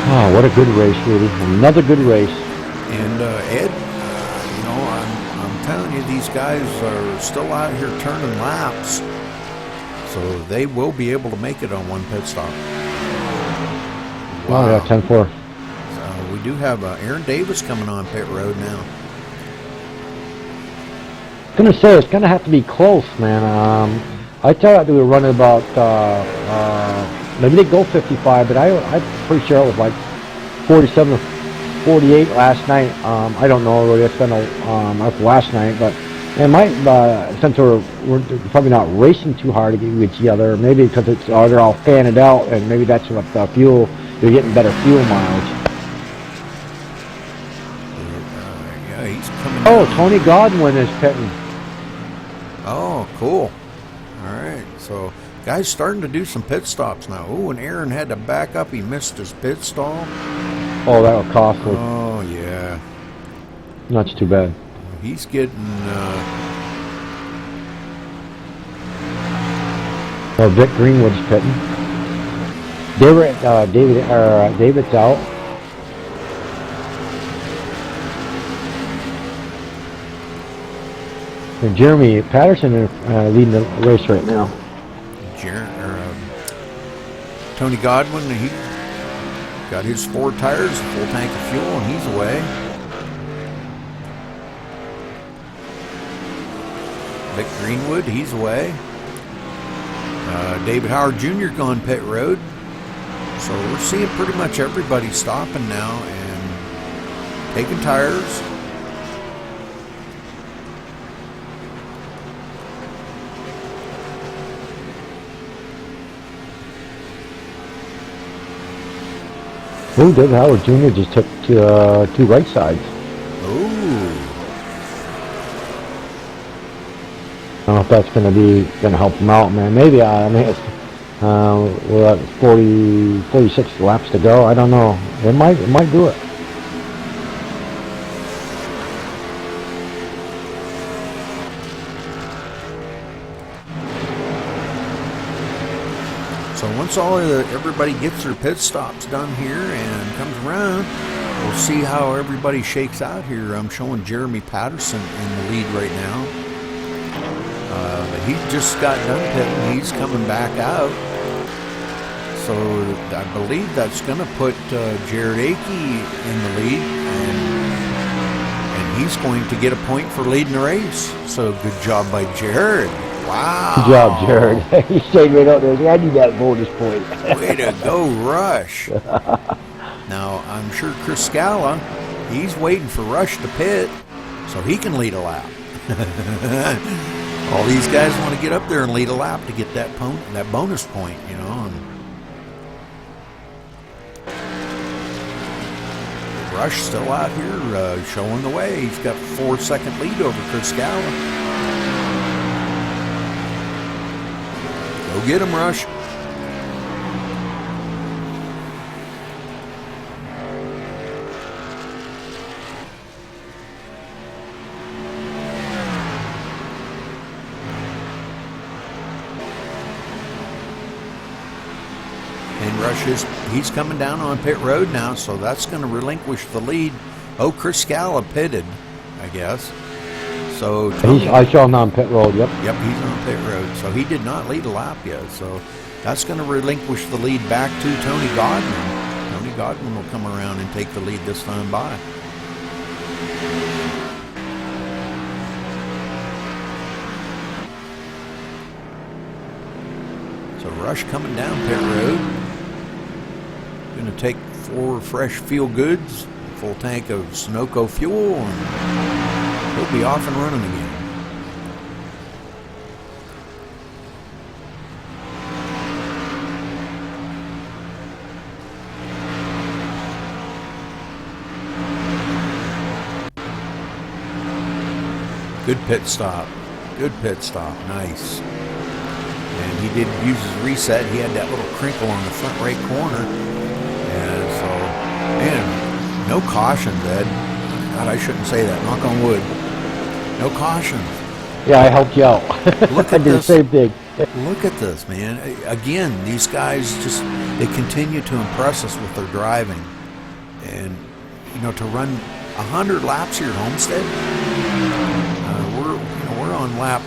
Oh, what a good race, Rudy. Another good race. And Ed, you know, I'm telling you, these guys are still out here turning laps, so they will be able to make it on one pit stop. Wow, yeah, 10-4. So we do have Aaron Davis coming on pit road now. I'm gonna say it's gonna have to be close, man. I thought they were running about maybe they go 55, but I'm pretty sure it was like 47 or 48 last night. I don't know really. It's been after last night, but it might since we're probably not racing too hard against each other. Maybe because they're all fanned out, and maybe that's what the fuel. You're getting better fuel mileage. Yeah, he's coming. Oh, Tony Godwin is pitting. Oh, cool. All right, so guys starting to do some pit stops now. Oh, and Aaron had to back up. He missed his pit stall. Oh, that'll cost me. Oh, yeah. That's too bad. He's getting... Well, Vic Greenwood's pitting. David's out. And Jeremy Patterson is leading the race right now. Tony Godwin, he got his 4 tires, a full tank of fuel, and he's away. Vic Greenwood, he's away. David Howard Jr. gone pit road. So we're seeing pretty much everybody stopping now and taking tires. Oh, David Howard Jr. just took 2 right sides. Ooh. I don't know if that's going to help him out, man. Maybe it's, we're at 46 laps to go. I don't know. It might do it. So once everybody gets their pit stops done here and comes around, we'll see how everybody shakes out here. I'm showing Jeremy Patterson in the lead right now. He just got done pitting. He's coming back out. So I believe that's going to put Jared Akey in the lead, and he's going to get a point for leading the race. So good job by Jared. Wow. Good job, Jared. He stayed right out there. I need that bonus point. Way to go, Rush. Now, I'm sure Chris Scala, he's waiting for Rush to pit so he can lead a lap. All these guys want to get up there and lead a lap to get that bonus point, you know. And Rush still out here showing the way. He's got 4-second lead over Chris Scala. Go Get him, Rush. And Rush he's coming down on pit road now, so that's going to relinquish the lead. Oh, Chris Scala pitted, I guess. So Tony, I saw him on pit road. Yep. Yep, he's on pit road. So he did not lead a lap yet. So that's going to relinquish the lead back to Tony Godwin. Tony Godwin will come around and take the lead this time by. So Rush coming down pit road. Going to take 4 fresh Feel Goods, a full tank of Sunoco fuel, and he'll be off and running again. Good pit stop. Good pit stop. Nice. And he did use his reset. He had that little crinkle on the front right corner. And so, man, no cautions, Ed. God, I shouldn't say that. Knock on wood. No cautions. Yeah, I helped you out. Look I at did the this. same thing. Look at this, man. Again, these guys just, they continue to impress us with their driving. And, you know, to run 100 laps here at Homestead, we're on lap,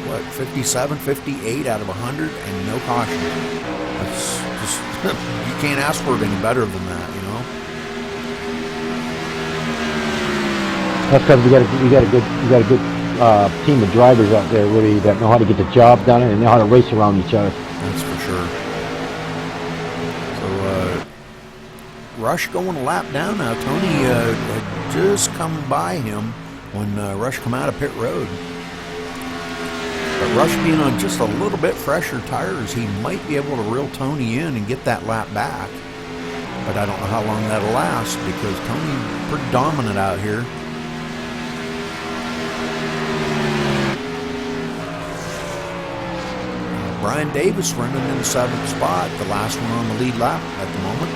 what, 57, 58 out of 100 and no caution. That's just, you can't ask for it any better than that, you know? That's because you got a good team of drivers out there really that know how to get the job done and know how to race around each other. That's for sure. So, Rush going a lap down now. Tony had just come by him when Rush come out of pit road. But Rush being on just a little bit fresher tires, he might be able to reel Tony in and get that lap back. But I don't know how long that'll last because Tony's pretty dominant out here. Brian Davis running in the 7th spot, the last one on the lead lap at the moment.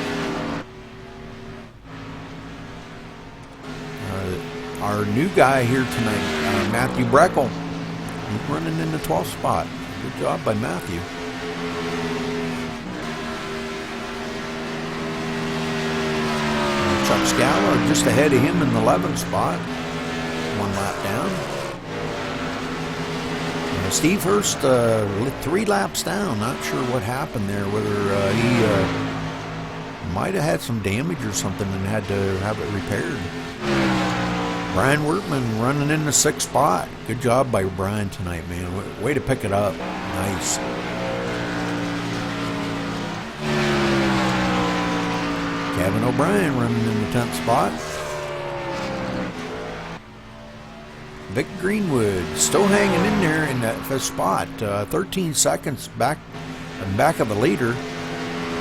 Our new guy here tonight, Matthew Breckel, he's running in the 12th spot. Good job by Matthew. Chuck Scala just ahead of him in the 11th spot, 1 lap down. Steve Hurst, 3 laps down. Not sure what happened there, whether he might have had some damage or something and had to have it repaired. Brian Workman running in the 6th spot. Good job by Brian tonight, man. Way to pick it up. Nice. Kevin O'Brien running in the 10th spot. Vic Greenwood still hanging in there in that 5th spot. 13 seconds back of the leader,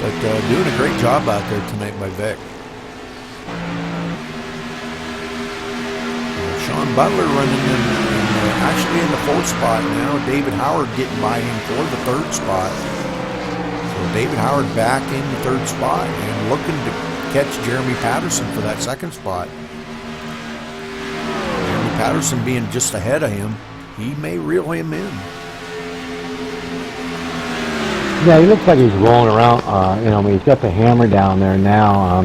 but doing a great job out there tonight by Vic. Sean Butler running actually in the 4th spot now. David Howard getting by him for the 3rd spot. So David Howard back in the 3rd spot and looking to catch Jeremy Patterson for that 2nd spot. Patterson being just ahead of him, he may reel him in. Yeah, he looks like he's rolling around. He's got the hammer down there now.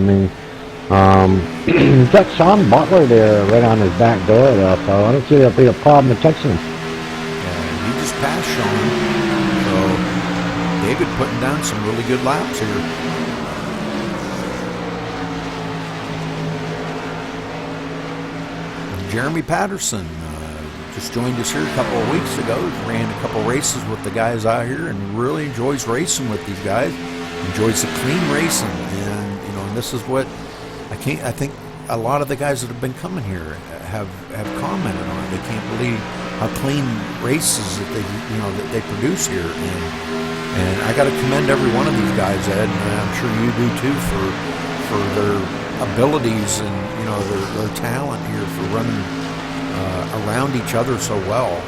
He's got Sean Butler there right on his back door, though, so I don't see that'll be a problem in catching him. Yeah, he just passed Sean. So David putting down some really good laps here. Jeremy Patterson just joined us here a couple of weeks ago. Ran a couple races with the guys out here and really enjoys racing with these guys. Enjoys the clean racing, and this is what I think a lot of the guys that have been coming here have commented on. They can't believe how clean races that they produce here, and I got to commend every one of these guys, Ed, and I'm sure you do too, for their abilities and their talent here for running around each other so well.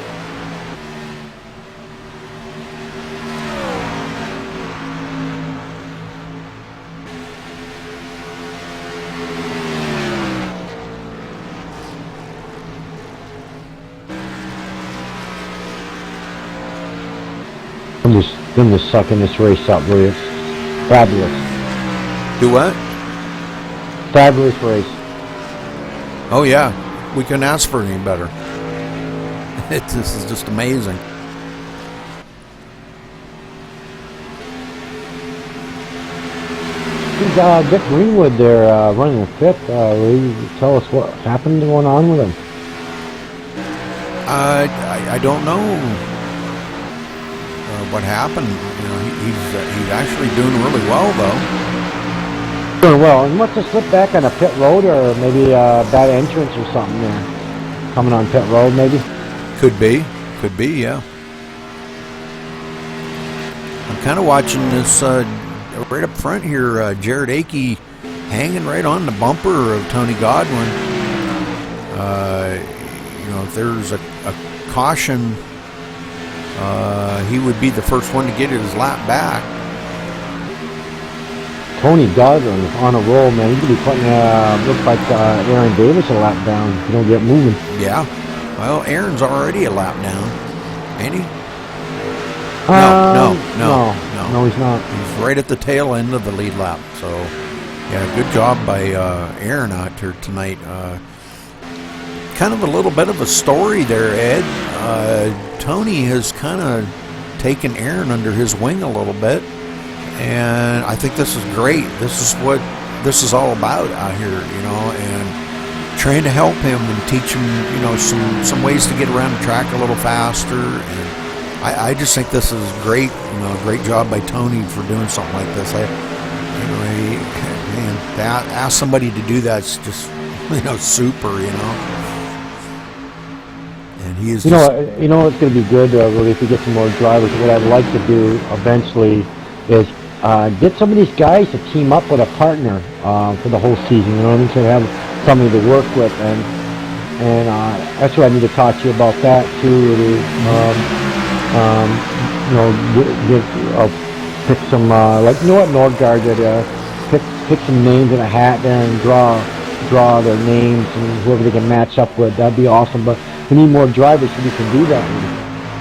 Them just sucking this race up, really. It's fabulous. Do what? Fabulous race. Oh yeah, we couldn't ask for any better. This is just amazing. Dick Greenwood there running the fifth. Will you tell us what happened going on with him? I don't know what happened. You know, he's actually doing really well though. Doing well. He must have slipped back on a pit road, or maybe a bad entrance or something there. Coming on pit road, maybe. Could be, yeah. I'm kind of watching this right up front here. Jared Akey hanging right on the bumper of Tony Godwin. You know, if there's a caution, he would be the first one to get his lap back. Tony Godwin on a roll, man. He could be putting, looks like Aaron Davis a lap down if you don't get moving. Yeah. Well, Aaron's already a lap down, ain't he? No, he's not. He's right at the tail end of the lead lap. So, yeah, good job by Aaron out here tonight. Kind of a little bit of a story there, Ed. Tony has kind of taken Aaron under his wing a little bit, and I think this is great. This is what this is all about out here, you know, and trying to help him and teach him, you know, some ways to get around the track a little faster. And I just think this is great, you know, great job by Tony for doing something like this. Man, to ask somebody to do that's just, you know, super, you know. And he is. You know, it's going to be good, really, if we get some more drivers. What I'd like to do eventually is get some of these guys to team up with a partner for the whole season. You know what I mean? So have somebody to work with, and that's what I need to talk to you about that too. You know, pick some like, you know what, Nordgaard did. Pick some names in a hat there and draw their names and whoever they can match up with. That'd be awesome. But we need more drivers so we can do that.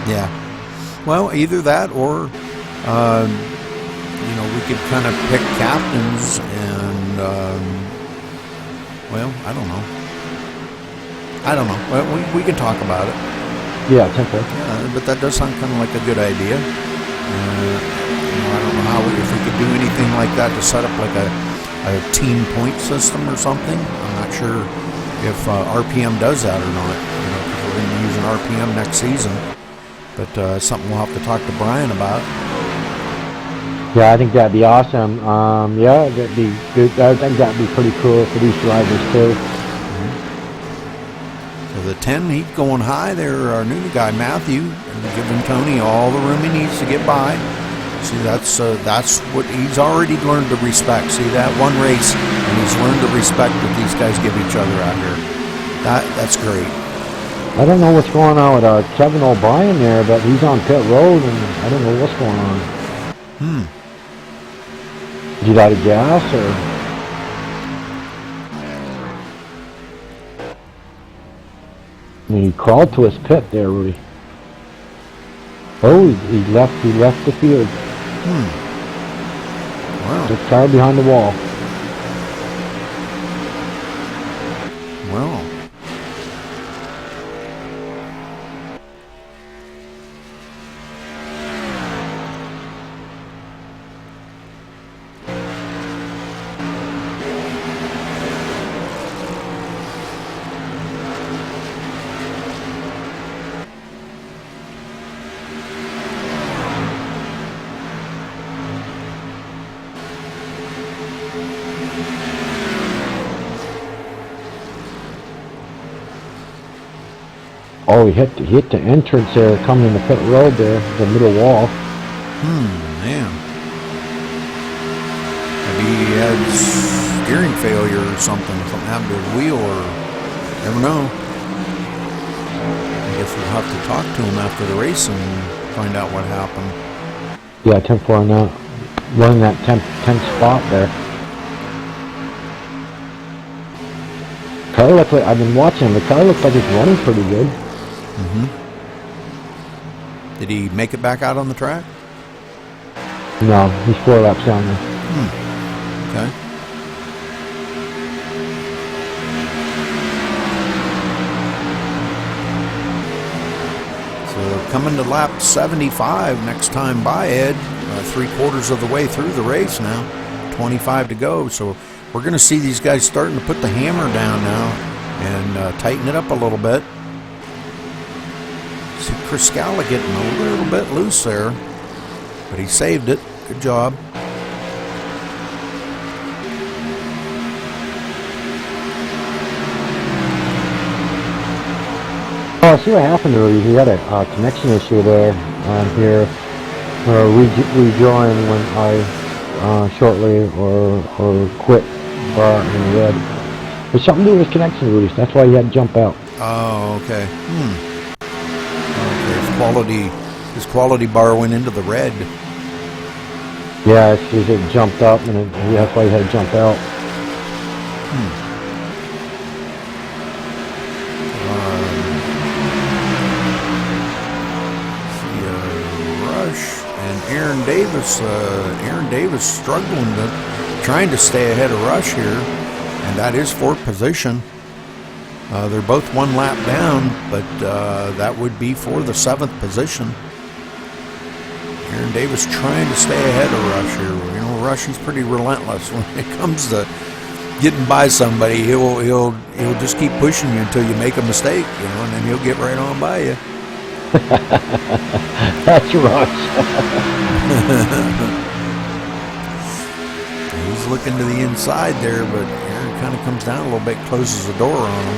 Yeah. Well, either that or, you know, we could kind of pick captains and, well, I don't know. Well, we can talk about it. Yeah, temporary. But that does sound kind of like a good idea. You know, I don't know how if we could do anything like that to set up like a team point system or something. I'm not sure if RPM does that or not. You know, 'cause we're going to be using RPM next season. But something we'll have to talk to Brian about. Yeah, I think that'd be awesome. Yeah, that'd be good. I think that'd be pretty cool for these drivers too. So the 10, he's going high there. Our new guy Matthew, and giving Tony all the room he needs to get by. See, that's what he's already learned to respect. See, that one race, and he's learned to respect that these guys give each other out here. That's great. I don't know what's going on with Kevin O'Brien there, but he's on pit road, and I don't know what's going on. Is he out of gas, or? I mean, he crawled to his pit there, Rudy. Oh, he left the field. Wow. Just car behind the wall. Well. Oh, he hit the entrance there, coming in the pit road there, the middle wall. Man. Maybe he had steering failure or something. Something happened to his wheel, or never know. I guess we'll have to talk to him after the race and find out what happened. Yeah, 10-4 now, running that 10th spot there. Car looked like, I've been watching him, the car looks like it's running pretty good. Did he make it back out on the track? No, he's 4 laps down there. Okay. So coming to lap 75 next time by, Ed. 3/4 of the way through the race now. 25 to go. So we're going to see these guys starting to put the hammer down now and tighten it up a little bit. See Chris Scala getting a little bit loose there, but he saved it. Good job. Oh, I see what happened earlier. He had a connection issue there here. Rejoin when I shortly or quit bar in red. There's something to do with connection, Rudy. That's why he had to jump out. Oh, okay. Okay, his quality bar went into the red. Yeah, it jumped up, and that's why he had to jump out. Rush and Aaron Davis struggling trying to stay ahead of Rush here, and that is 4th position. They're both 1 lap down, but that would be for the 7th position. Aaron Davis trying to stay ahead of Rush here. You know, Rush, he's pretty relentless when it comes to getting by somebody. He'll just keep pushing you until you make a mistake, you know, and then he'll get right on by you. That's Rush. He's looking to the inside there, but Aaron kind of comes down a little bit, closes the door on him.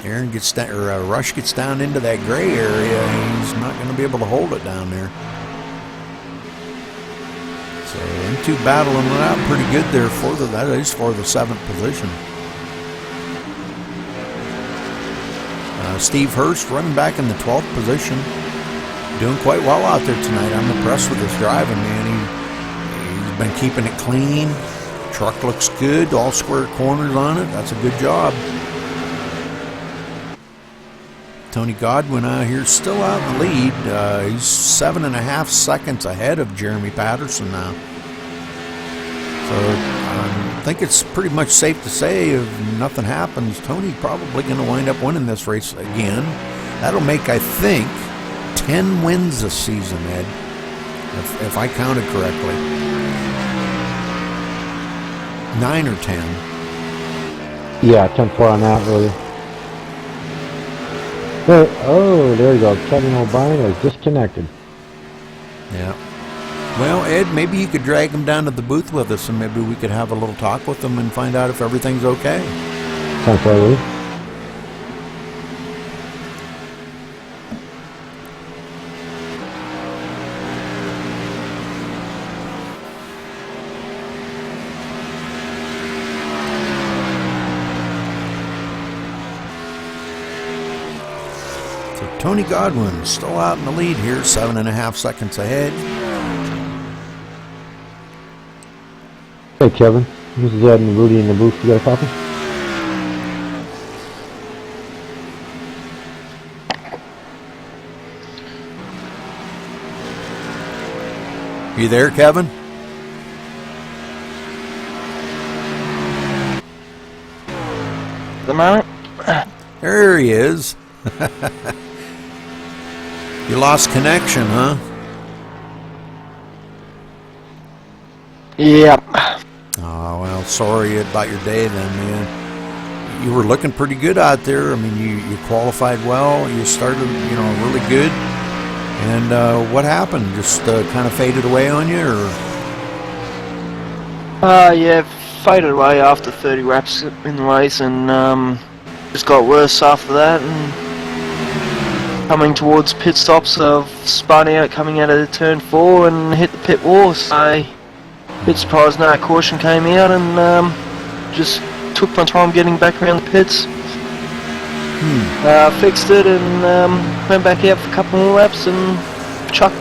Aaron gets down, or Rush gets down into that gray area. He's not going to be able to hold it down there. So them two battling it out pretty good there that is for the 7th position. Steve Hurst running back in the 12th position, doing quite well out there tonight. I'm impressed with his driving, man. He's been keeping it clean. Truck looks good, all square corners on it. That's a good job. Tony Godwin out here still out in the lead. He's 7.5 seconds ahead of Jeremy Patterson now. So I think it's pretty much safe to say if nothing happens, Tony's probably going to wind up winning this race again. That'll make, I think, 10 wins this season, Ed, if I counted correctly. 9 or 10. Yeah, 10-4 on that, really. There you go. Kevin O'Brien is disconnected. Yeah. Well, Ed, maybe you could drag him down to the booth with us, and maybe we could have a little talk with him and find out if everything's okay. Sounds right. So Tony Godwin still out in the lead here, 7.5 seconds ahead. Hey, Kevin. This is Ed and Rudy in the booth. You got a copy? You there, Kevin? The moment. There he is. You lost connection, huh? Yep. Oh, well, sorry about your day then, man. You were looking pretty good out there. I mean, you qualified well. You started, really good. And what happened? Just kind of faded away on you, or? Yeah, faded away after 30 laps in the race, and just got worse after that. And coming towards pit stops, I've spun out coming out of turn 4 and hit the pit wall. So, bit surprised no caution came out, and just took my time getting back around the pits. Fixed it and went back out for a couple more laps, and Chuck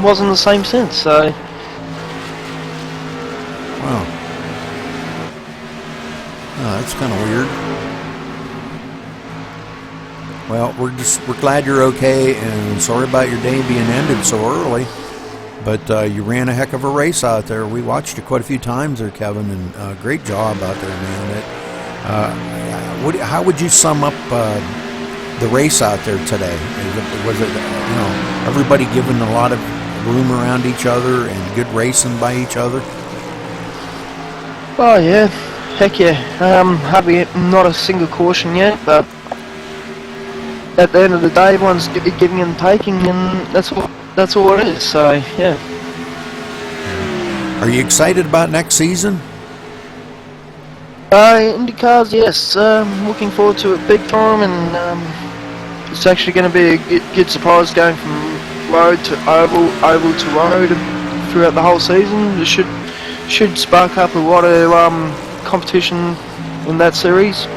wasn't the same since. So. Wow. Oh, that's kind of weird. Well, we're glad you're okay, and sorry about your day being ended so early. But you ran a heck of a race out there. We watched it quite a few times there, Kevin, and great job out there, man. How would you sum up the race out there today? Was it everybody giving a lot of room around each other and good racing by each other? Oh yeah, heck yeah. Hardly not a single caution yet, but at the end of the day, everyone's giving and taking, and that's all it is. So yeah. Are you excited about next season? IndyCars, yes. Looking forward to it big time, and it's actually going to be a good surprise going from road to oval, oval to road throughout the whole season. It should spark up a lot of competition in that series.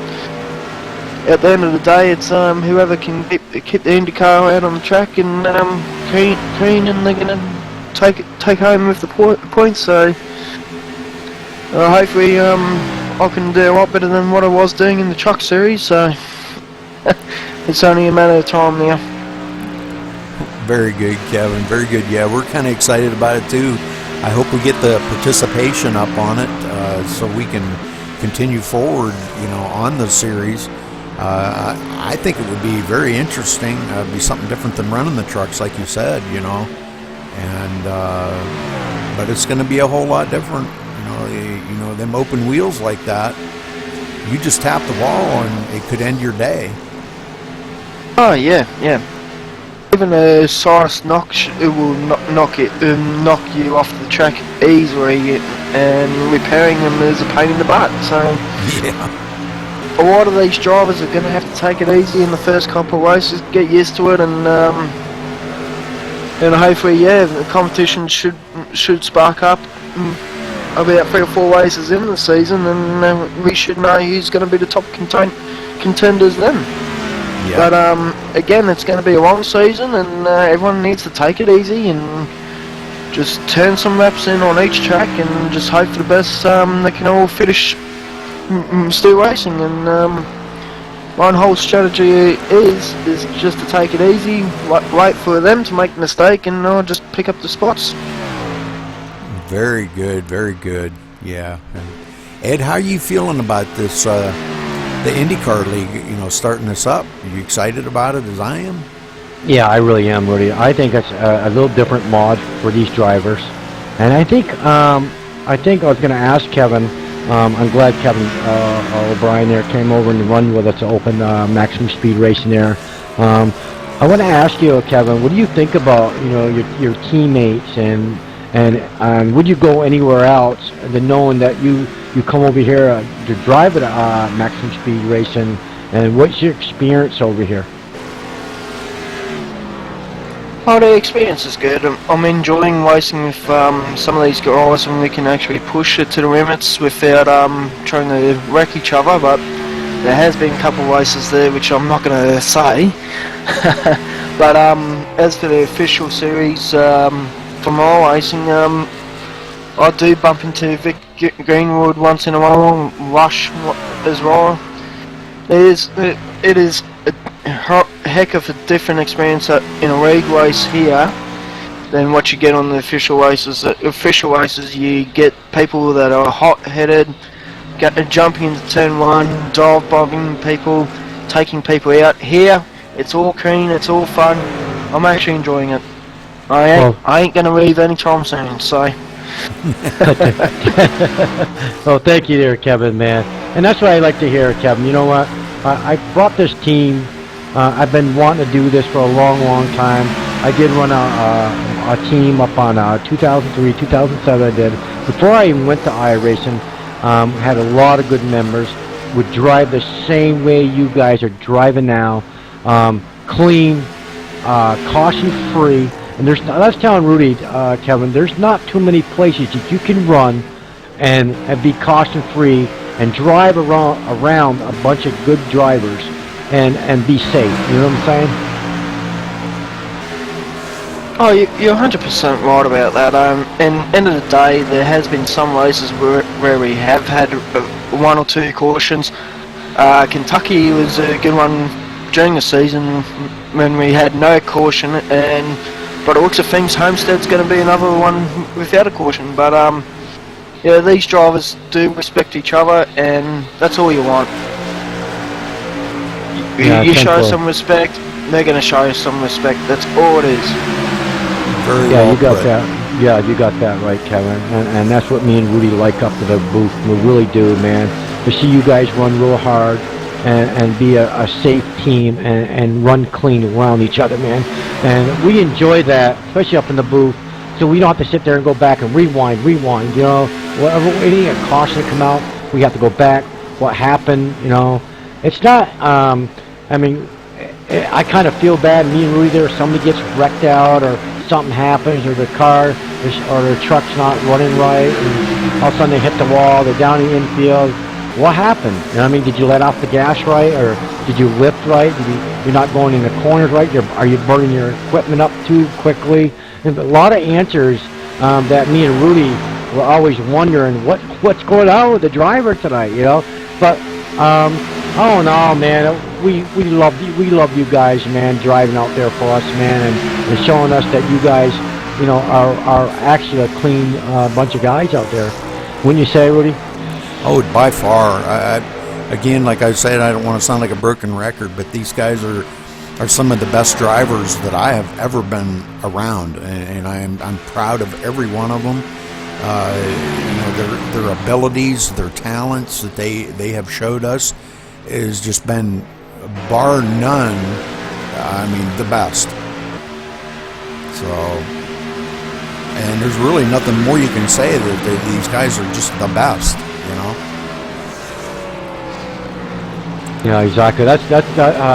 At the end of the day, it's whoever can keep the IndyCar out on the track and clean, and they're going to take home with the points. So hopefully I can do a lot better than what I was doing in the truck series. So it's only a matter of time now. Very good, Kevin. Very good. Yeah, we're kind of excited about it too. I hope we get the participation up on it so we can continue forward, on the series. I think it would be very interesting. It'd be something different than running the trucks, like you said, And but it's going to be a whole lot different. Them open wheels like that. You just tap the wall and it could end your day. Oh yeah. Even a Cyrus knock, it will knock you off the track easily, and repairing them is a pain in the butt. So yeah, a lot of these drivers are going to have to take it easy in the first couple of races, get used to it, and hopefully, the competition should spark up about 3 or 4 races in the season, and we should know who's going to be the top contenders then. Yeah. But again, it's going to be a long season, and everyone needs to take it easy and just turn some laps in on each track and just hope for the best. They can all finish still racing, and my whole strategy is just to take it easy, wait for them to make a mistake, and I'll just pick up the spots. Very good, very good. Yeah. Ed, how are you feeling about this? The IndyCar League, starting this up. Are you excited about it as I am? Yeah, I really am, Rudy. I think it's a little different mod for these drivers, and I think I was going to ask Kevin. I'm glad Kevin O'Brien there came over and run with us to open Maximum Speed Racing there. I want to ask you, Kevin, what do you think about your teammates and would you go anywhere else than knowing that you come over here to drive at Maximum Speed Racing, and what's your experience over here? Oh, the experience is good. I'm enjoying racing with some of these guys, and we can actually push it to the limits without trying to wreck each other, but there has been a couple of races there which I'm not going to say. But as for the official series, for my racing, I do bump into Vic Greenwood once in a while, Rush as well. It is a heck of a different experience in a league race here than what you get on the official races. Official races, you get people that are hot-headed, jumping into turn 1, dive bombing people, taking people out. Here, it's all clean, it's all fun. I'm actually enjoying it. I ain't gonna leave anytime soon, so. Well, thank you there, Kevin, man. And that's what I like to hear, Kevin. You know what? I brought this team. I've been wanting to do this for a long, long time. I did run a team up on 2003, 2007. I did. Before I even went to iRacing, had a lot of good members. Would drive the same way you guys are driving now. Clean, caution-free. And I was telling Rudy, Kevin, there's not too many places that you can run and be caution-free and drive around a bunch of good drivers and be safe. You know what I'm saying? Oh, you're 100% right about that. And end of the day, there has been some races where we have had 1 or 2 cautions. Kentucky was a good one during the season when we had no caution, and by the looks of things, Homestead's going to be another one without a caution. But yeah, these drivers do respect each other, and that's all you want. You show some respect, they're going to show you some respect. That's all it is. Very Yeah, well you got put. that. Yeah, you got that right, Kevin. And that's what me and Rudy like up to the booth. We really do, man. To see you guys run real hard and be a safe team and run clean around each other, man. And we enjoy that, especially up in the booth. So we don't have to sit there and go back and rewind. You know, whatever any caution to come out, we have to go back. What happened? You know, it's not. I mean, I kind of feel bad. Me and Rudy, there, somebody gets wrecked out, or something happens, or the car or the truck's not running right, and all of a sudden they hit the wall. They're down in the infield. What happened? You know what I mean? Did you let off the gas right, or did you lift right? You're not going in the corners right? Are you burning your equipment up too quickly? And a lot of answers that me and Rudy were always wondering what's going on with the driver tonight, you know. But oh no, man, we love you guys, man, driving out there for us, man, and showing us that you guys, you know, are actually a clean bunch of guys out there. Wouldn't you say, Rudy? Oh, by far. Again, like I said, I don't want to sound like a broken record, but these guys are some of the best drivers that I have ever been around, and I'm proud of every one of them. You know, their abilities, their talents that they have showed us has just been, bar none, I mean, the best. So, and there's really nothing more you can say that these guys are just the best. You know. Yeah, exactly. That's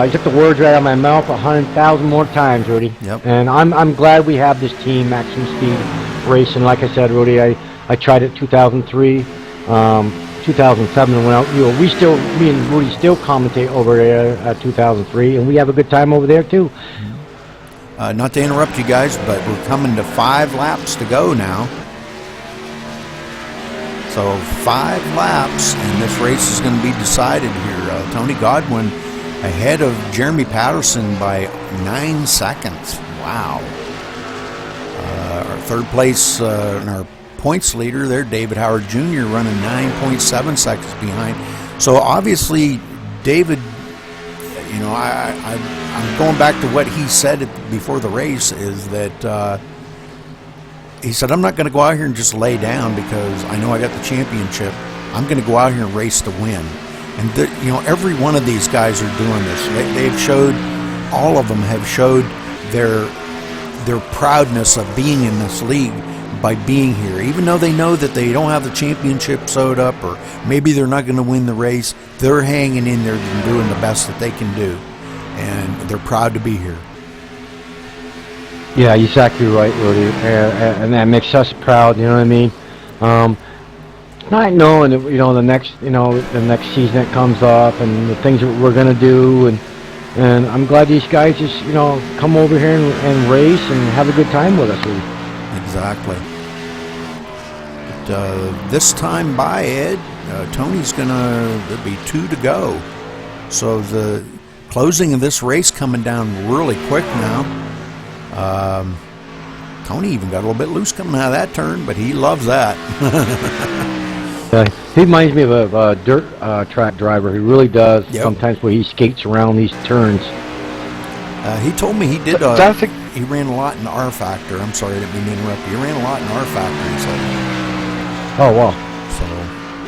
you took the words right out of my mouth 100,000 more times, Rudy. Yep. And I'm glad we have this team, Maximum Speed Racing. Like I said, Rudy, I tried it 2003, 2007 went out. You know, me and Rudy still commentate over there at 2003, and we have a good time over there too. Not to interrupt you guys, but we're coming to 5 laps to go now. So 5 laps, and this race is going to be decided here. Tony Godwin ahead of Jeremy Patterson by 9 seconds. Wow. Our third place and our points leader there, David Howard Jr., running 9.7 seconds behind. So obviously, David, you know, I'm going back to what he said before the race, is that he said, I'm not going to go out here and just lay down because I know I got the championship. I'm going to go out here and race to win. And, you know, every one of these guys are doing this. They've showed, all of them have showed their proudness of being in this league by being here. Even though they know that they don't have the championship sewed up, or maybe they're not going to win the race, they're hanging in there and doing the best that they can do. And they're proud to be here. Yeah, exactly right, Rudy, and that makes us proud. You know what I mean? Not knowing that, you know, the next season that comes up and the things that we're gonna do, and I'm glad these guys just, you know, come over here and race and have a good time with us, Rudy. Exactly. But, this time by, Ed, there'll be 2 to go. So the closing of this race coming down really quick now. Tony even got a little bit loose coming out of that turn, but he loves that. He reminds me of a dirt track driver. He really does. Yep. Sometimes where he skates around these turns. He told me he did. He ran a lot in R Factor. I'm sorry, I didn't mean to interrupt you. He ran a lot in R Factor, he said. Oh wow. So.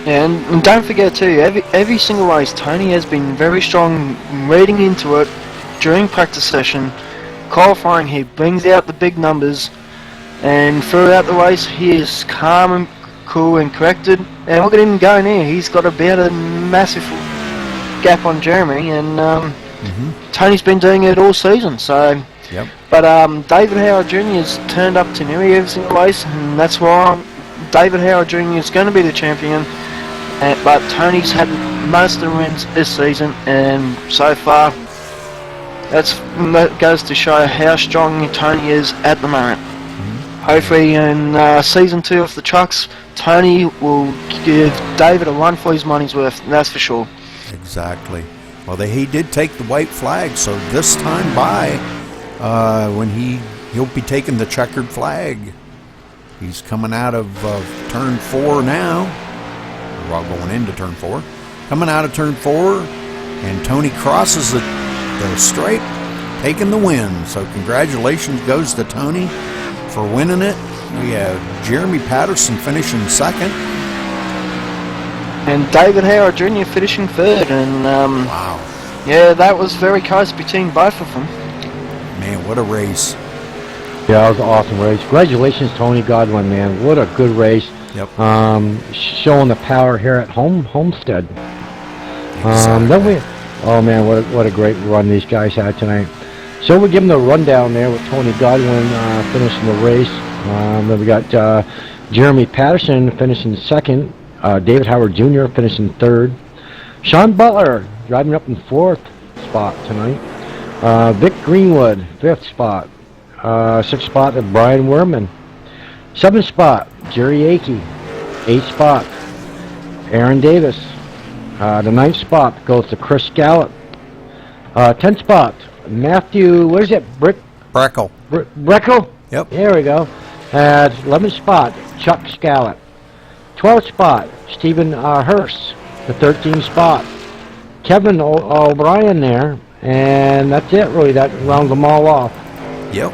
And don't forget too, every single race, Tony has been very strong leading into it during practice session. Qualifying, he brings out the big numbers, and throughout the race he is calm and cool and corrected. And look at him going here, he's got about a massive gap on Jeremy, and Tony's been doing it all season. So, yep. But David Howard Jr. has turned up to nearly every single race, and that's why David Howard Jr. is going to be the champion. But Tony's had most of the wins this season, and so far that goes to show how strong Tony is at the moment. Hopefully in season 2 of the trucks, Tony will give David a run for his money's worth, that's for sure. Exactly. Well, he did take the white flag, so this time by, when he he'll be taking the checkered flag. He's coming out of turn 4 now. Well, going into turn 4. Coming out of turn 4, and Tony crosses the stripe, taking the win. So congratulations goes to Tony for winning it. We have Jeremy Patterson finishing second. And David Howard Jr. finishing third. And Wow. yeah, that was very close between both of them. Man, what a race. Yeah, it was an awesome race. Congratulations, Tony Godwin, man. What a good race. Yep. Showing the power here at Homestead. Exactly. Then we, oh man, what a great run these guys had tonight. So we'll give them the rundown there with Tony Godwin finishing the race. Then we got Jeremy Patterson finishing second. David Howard Jr. finishing third. Sean Butler driving up in fourth spot tonight. Vic Greenwood, fifth spot. Sixth spot of Brian Werman. Seventh spot, Jerry Akey. Eighth spot, Aaron Davis. The ninth spot goes to Chris Gallop. 10th spot, Matthew, what is it? Breckle. Breckle? Yep. There we go. 11th spot, Chuck Scallett. 12th spot, Stephen Hurst. The 13th spot, Kevin O'Brien there. And that's it, really. That rounds them all off. Yep.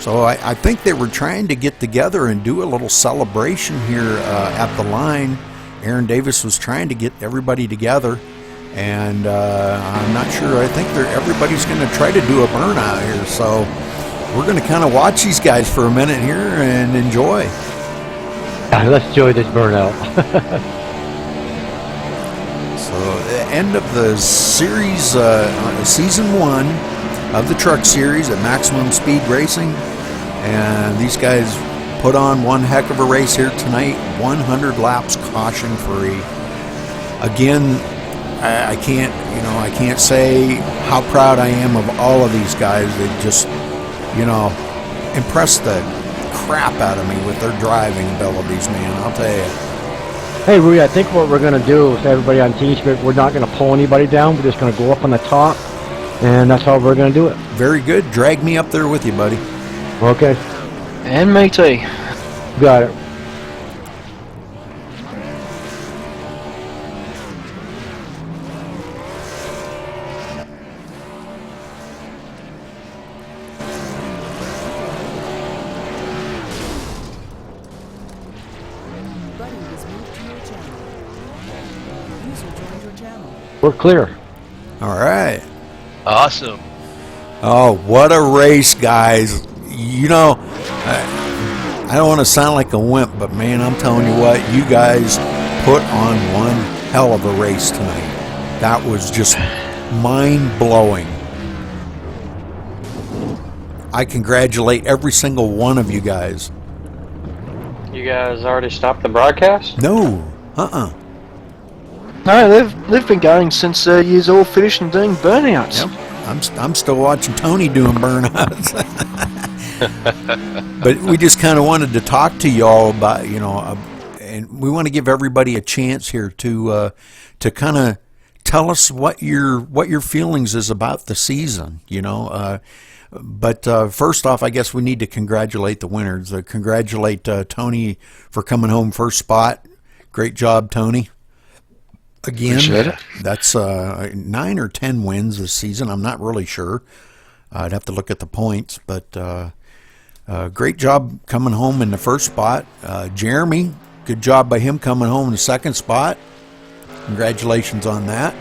So I think they were trying to get together and do a little celebration here at the line. Aaron Davis was trying to get everybody together, and I'm not sure. I think everybody's going to try to do a burnout here. So we're going to kind of watch these guys for a minute here and enjoy. Let's enjoy this burnout. So the end of the series, season 1 of the truck series at Maximum Speed Racing, and these guys put on one heck of a race here tonight. 100 laps caution free. Again, I can't say how proud I am of all of these guys. They just, impressed the crap out of me with their driving abilities, man. I'll tell you. Hey, Rui, I think what we're going to do with everybody on Team Spirit, we're not going to pull anybody down. We're just going to go up on the top, and that's how we're going to do it. Very good. Drag me up there with you, buddy. Okay. And me too. Got it. Buddy was moved to your channel. User joined your channel. We're clear. All right. Awesome. Oh, what a race, guys. I don't want to sound like a wimp, but man, I'm telling you what, you guys put on one hell of a race tonight. That was just mind-blowing. I congratulate every single one of you guys. You guys already stopped the broadcast? No. No, they've been going since years all finished and doing burnouts. Yep. I'm still watching Tony doing burnouts. But we just kind of wanted to talk to y'all about, and we want to give everybody a chance here to kind of tell us what your feelings is about the season, But first off, I guess we need to congratulate the winners. Congratulate Tony for coming home first spot. Great job, Tony. Again, that's 9 or 10 wins this season. I'm not really sure. I'd have to look at the points, but great job coming home in the first spot. Jeremy, good job by him coming home in the second spot. Congratulations on that.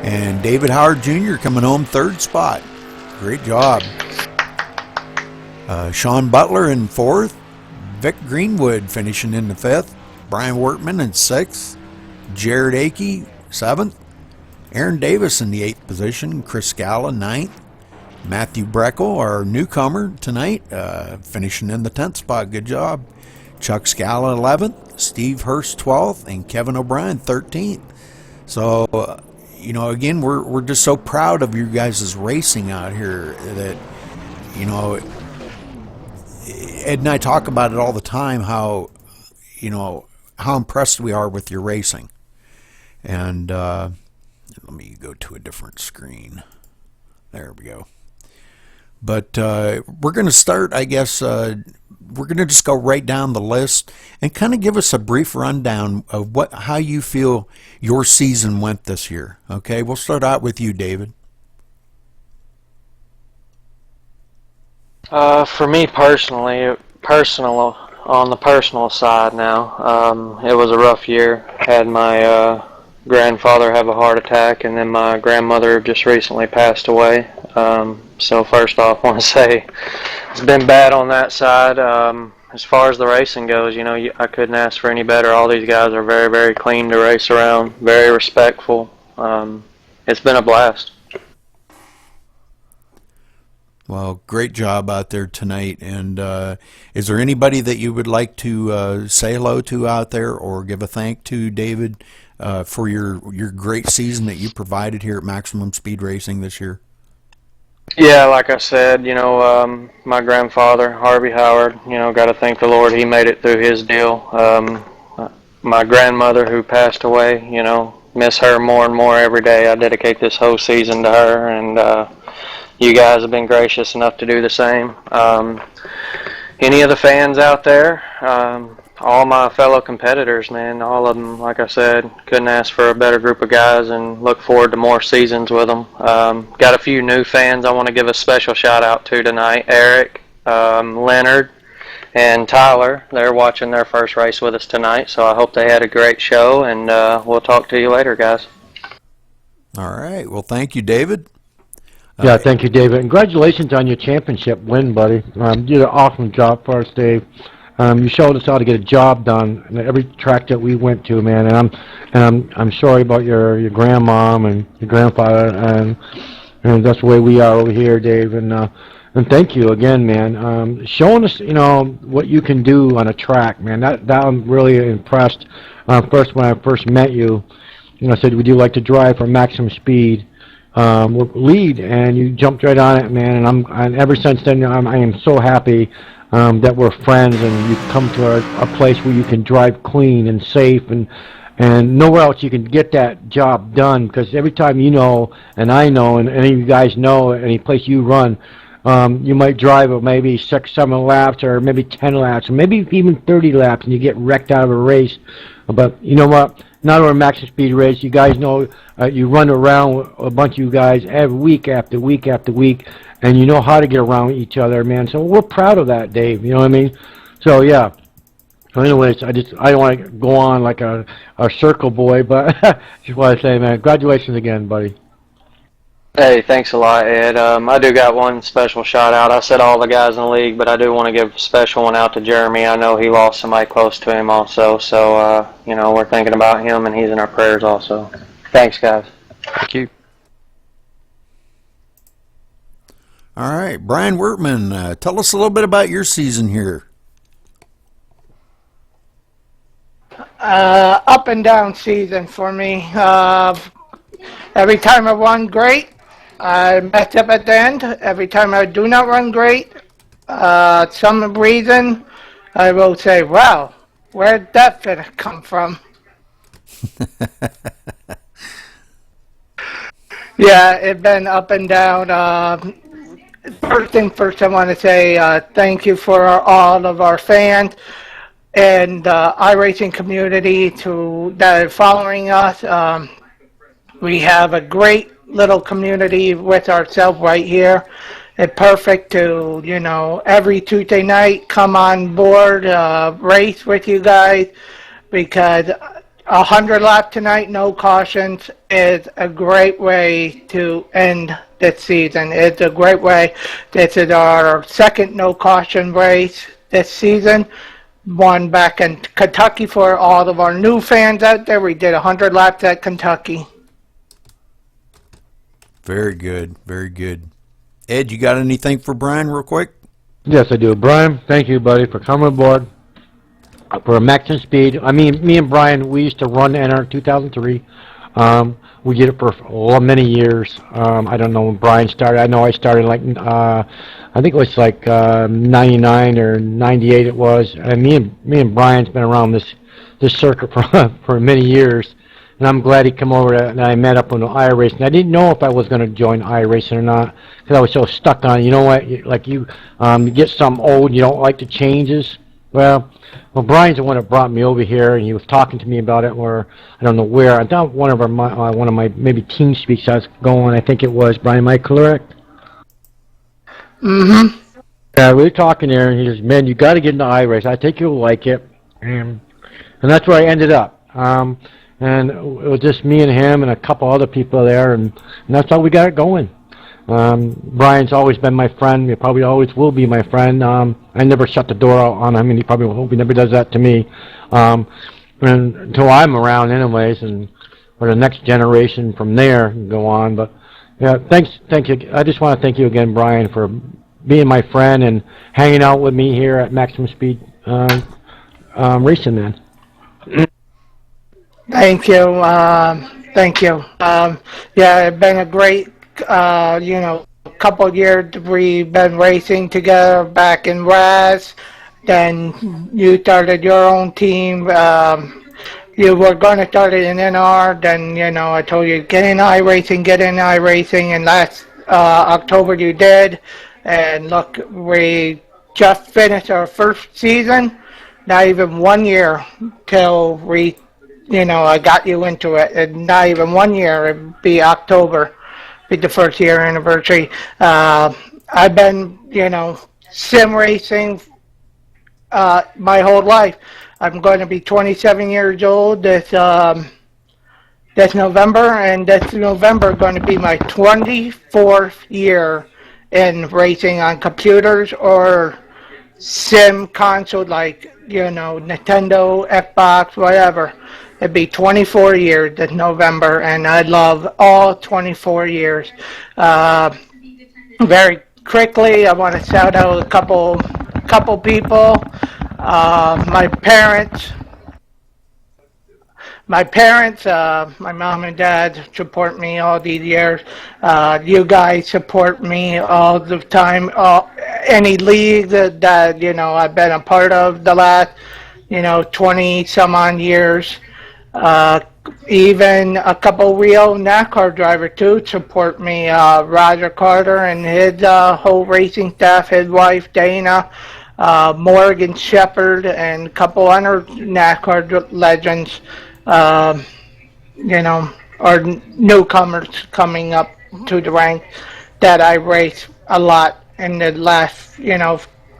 And David Howard Jr. coming home third spot. Great job. Sean Butler in fourth. Vic Greenwood finishing in the fifth. Brian Wortman in sixth. Jared Akey, 7th. Aaron Davis in the 8th position. Chris Scala, 9th. Matthew Breckle, our newcomer tonight, finishing in the 10th spot. Good job. Chuck Scala, 11th. Steve Hurst, 12th. And Kevin O'Brien, 13th. So, again, we're just so proud of you guys' racing out here that, Ed and I talk about it all the time, how impressed we are with your racing. And let me go to a different screen. There we go. But we're going to start, I guess, we're going to just go right down the list and kind of give us a brief rundown of how you feel your season went this year. Okay, we'll start out with you, David. For me personally, on the personal side now, it was a rough year. Had my grandfather have a heart attack, and then my grandmother just recently passed away. So first off, I want to say it's been bad on that side. As far as the racing goes, you know, I couldn't ask for any better. All these guys are very, very clean to race around, very respectful. It's been a blast. Well, great job out there tonight. And is there anybody that you would like to say hello to out there or give a thank to, David, for your great season that you provided here at Maximum Speed Racing this year? Yeah, like I said, you know, my grandfather, Harvey Howard, you know, got to thank the Lord. He made it through his deal. My grandmother, who passed away, you know, miss her more and more every day. I dedicate this whole season to her, and you guys have been gracious enough to do the same. Any of the fans out there, all my fellow competitors, man, all of them, like I said, couldn't ask for a better group of guys and look forward to more seasons with them. Got a few new fans I want to give a special shout out to tonight. Eric, Leonard, and Tyler. They're watching their first race with us tonight, so I hope they had a great show, and we'll talk to you later, guys. All right. Well, thank you, David. Yeah, thank you, David. Congratulations on your championship win, buddy. You did an awesome job for us, Dave. You showed us how to get a job done at every track that we went to, man. And I'm sorry about your grandmom and your grandfather, and that's the way we are over here, Dave. And thank you again, man. Showing us, you know, what you can do on a track, man. That I'm really impressed. First, when I first met you, I said, would you like to drive for maximum speed? Lead, and you jumped right on it, man. And ever since then, I am so happy that we're friends, and you've come to a place where you can drive clean and safe, and nowhere else you can get that job done. Because every time you know, and I know, and any of you guys know, any place you run, you might drive maybe 6, 7 laps, or maybe 10 laps, or maybe even 30 laps, and you get wrecked out of a race. But you know what? Not over a Maximum Speed race. You guys know you run around with a bunch of you guys every week after week after week, and you know how to get around each other, man. So we're proud of that, Dave. You know what I mean? So yeah. So anyways, I don't want to go on like a circle boy, but just want to say, man, congratulations again, buddy. Hey, thanks a lot, Ed. I do got one special shout out. I said all the guys in the league, but I do want to give a special one out to Jeremy. I know he lost somebody close to him also, so you know, we're thinking about him, and he's in our prayers also. Thanks, guys. Thank you. All right, Brian Wertman, tell us a little bit about your season here. Up and down season for me. Every time I run great, I mess up at the end. Every time I do not run great, some reason, I will say, wow, where'd that fit come from? Yeah, it's been up and down. First thing first, I want to say thank you for all of our fans and iRacing community that are following us. We have a great little community with ourselves right here. It's perfect to, you know, every Tuesday night come on board, race with you guys, because 100 laps tonight, no cautions, is a great way to end this season. It's a great way. This is our second no caution race this season. One back in Kentucky for all of our new fans out there. We did 100 laps at Kentucky. Very good, very good. Ed, you got anything for Brian real quick? Yes, I do. Brian, thank you, buddy, for coming aboard for a Maximum Speed. I mean, me and Brian, we used to run NR 2003. We did it for many years. I don't know when Brian started. I know I started like, I think it was like 99 or 98 it was. And me and Brian's been around this circuit for many years. and I'm glad he come over and I met up on the iRacing. I didn't know if I was going to join iRacing or not because I was so stuck on, you know what, you get something old, you don't like the changes. Well, Brian's the one that brought me over here, and he was talking to me about it. Or I don't know where. I thought one of my maybe team speaks I was going. I think it was Brian. Am I correct? Mm-hmm. Yeah, we were talking there, and he says, "Man, you got to get into iRace. I think you'll like it." And that's where I ended up. And it was just me and him and a couple other people there, and that's how we got it going. Brian's always been my friend. He probably always will be my friend. I never shut the door out on him, and he probably hope he never does that to me. And until I'm around, anyways, and for the next generation from there and go on. But yeah, thank you. I just want to thank you again, Brian, for being my friend and hanging out with me here at Maximum Speed Racing, man. Thank you. Thank you. Yeah, it's been a great, couple years we've been racing together back in Raz. Then you started your own team. You were going to start it in NR. Then, I told you, get in iRacing, and last October you did. And look, we just finished our first season. Not even 1 year till I got you into it. And not even 1 year. It'd be October, be the first year anniversary. I've been, sim racing my whole life. I'm going to be 27 years old this November, and this November going to be my 24th year in racing on computers or sim console like, Nintendo, Xbox, whatever. It'd be 24 years this November, and I love all 24 years. Very quickly, I want to shout out a couple people. My parents, my mom and dad support me all these years. You guys support me all the time. Any league that I've been a part of the last 20 some odd years. Even a couple real NASCAR drivers too support me. Roger Carter and his whole racing staff, his wife Dana, Morgan Shepherd, and a couple other NASCAR legends, or newcomers coming up to the rank that I race a lot in the last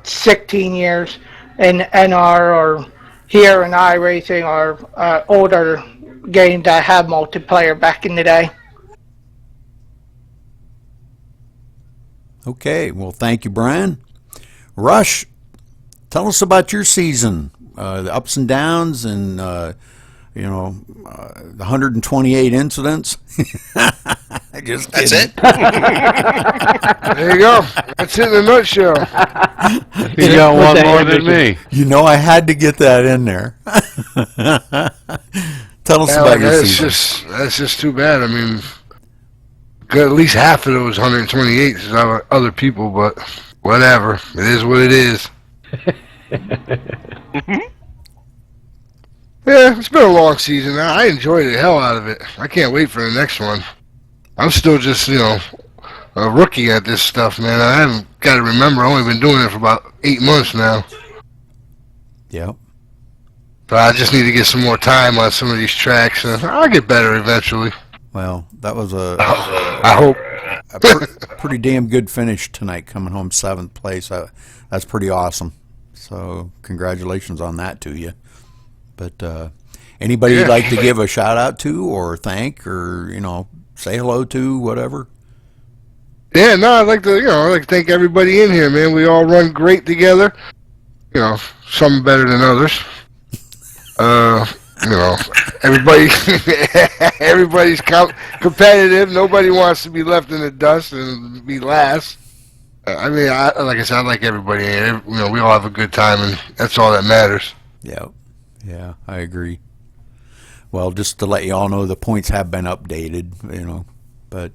16 years in NR or here in iRacing or older games that have multiplayer back in the day. Okay, well, thank you, Brian. Rush, tell us about your season, the ups and downs, and the 128 incidents. That's it. There you go. That's it in a nutshell. You got one more than me. I had to get that in there. Tell us about your season. That's just too bad. I mean, at least half of those 128 is other people, but whatever. It is what it is. Yeah, it's been a long season. I enjoyed the hell out of it. I can't wait for the next one. I'm still just, a rookie at this stuff, man. I haven't got to remember. I've only been doing it for about 8 months now. Yep. But I just need to get some more time on some of these tracks, and I'll get better eventually. Well, that was I hope. a pretty damn good finish tonight, coming home 7th place. That's pretty awesome. So congratulations on that to you. But anybody you'd like to give a shout out to or thank or, say hello to, whatever? Yeah, no, I'd like to thank everybody in here, man. We all run great together. Some better than others. Everybody's competitive. Nobody wants to be left in the dust and be last. Like I said, I like everybody in here. We all have a good time, and that's all that matters. Yeah, I agree. Well, just to let you all know, the points have been updated, but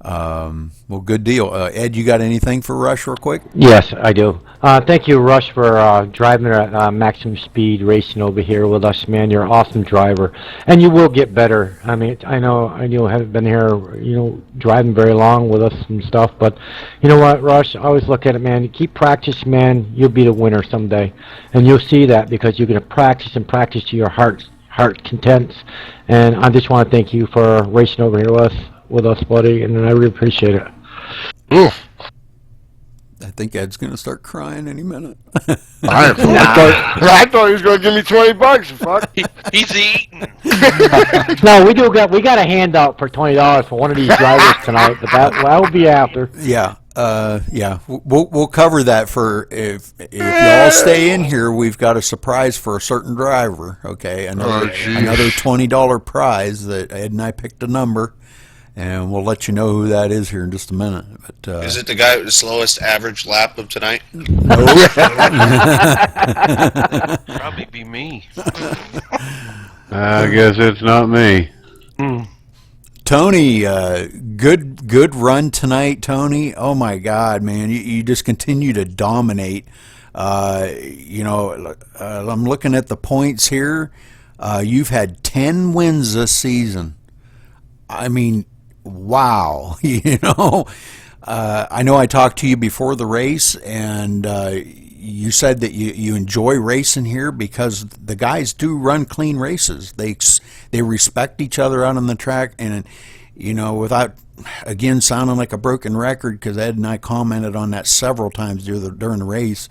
Well, good deal. Ed, you got anything for Rush real quick? Yes, I do. Thank you, Rush, for driving at maximum speed racing over here with us, man. You're an awesome driver, and you will get better. I mean, I know you haven't been here, driving very long with us and stuff, but you know what, Rush? I always look at it, man. You keep practicing, man. You'll be the winner someday, and you'll see that because you're going to practice and practice to your heart contents. And I just want to thank you for racing over here with us, buddy, and I really appreciate it. Ooh. I think Ed's going to start crying any minute. I thought he was going to give me $20. Fuck. He's eating. No, we got a handout for $20 for one of these drivers tonight, but that will be after. Yeah. We'll cover that for if y'all stay in here. We've got a surprise for a certain driver. Okay, another $20 prize that Ed and I picked a number, and we'll let you know who that is here in just a minute. But is it the guy with the slowest average lap of tonight? No. Probably be me. I guess it's not me. Tony, good run tonight, Tony. Oh my God, man, you just continue to dominate. I'm looking at the points here. You've had 10 wins this season. I mean, wow. I know I talked to you before the race, and you said that you enjoy racing here because the guys do run clean races. They respect each other out on the track, and without again sounding like a broken record, because Ed and I commented on that several times during the race.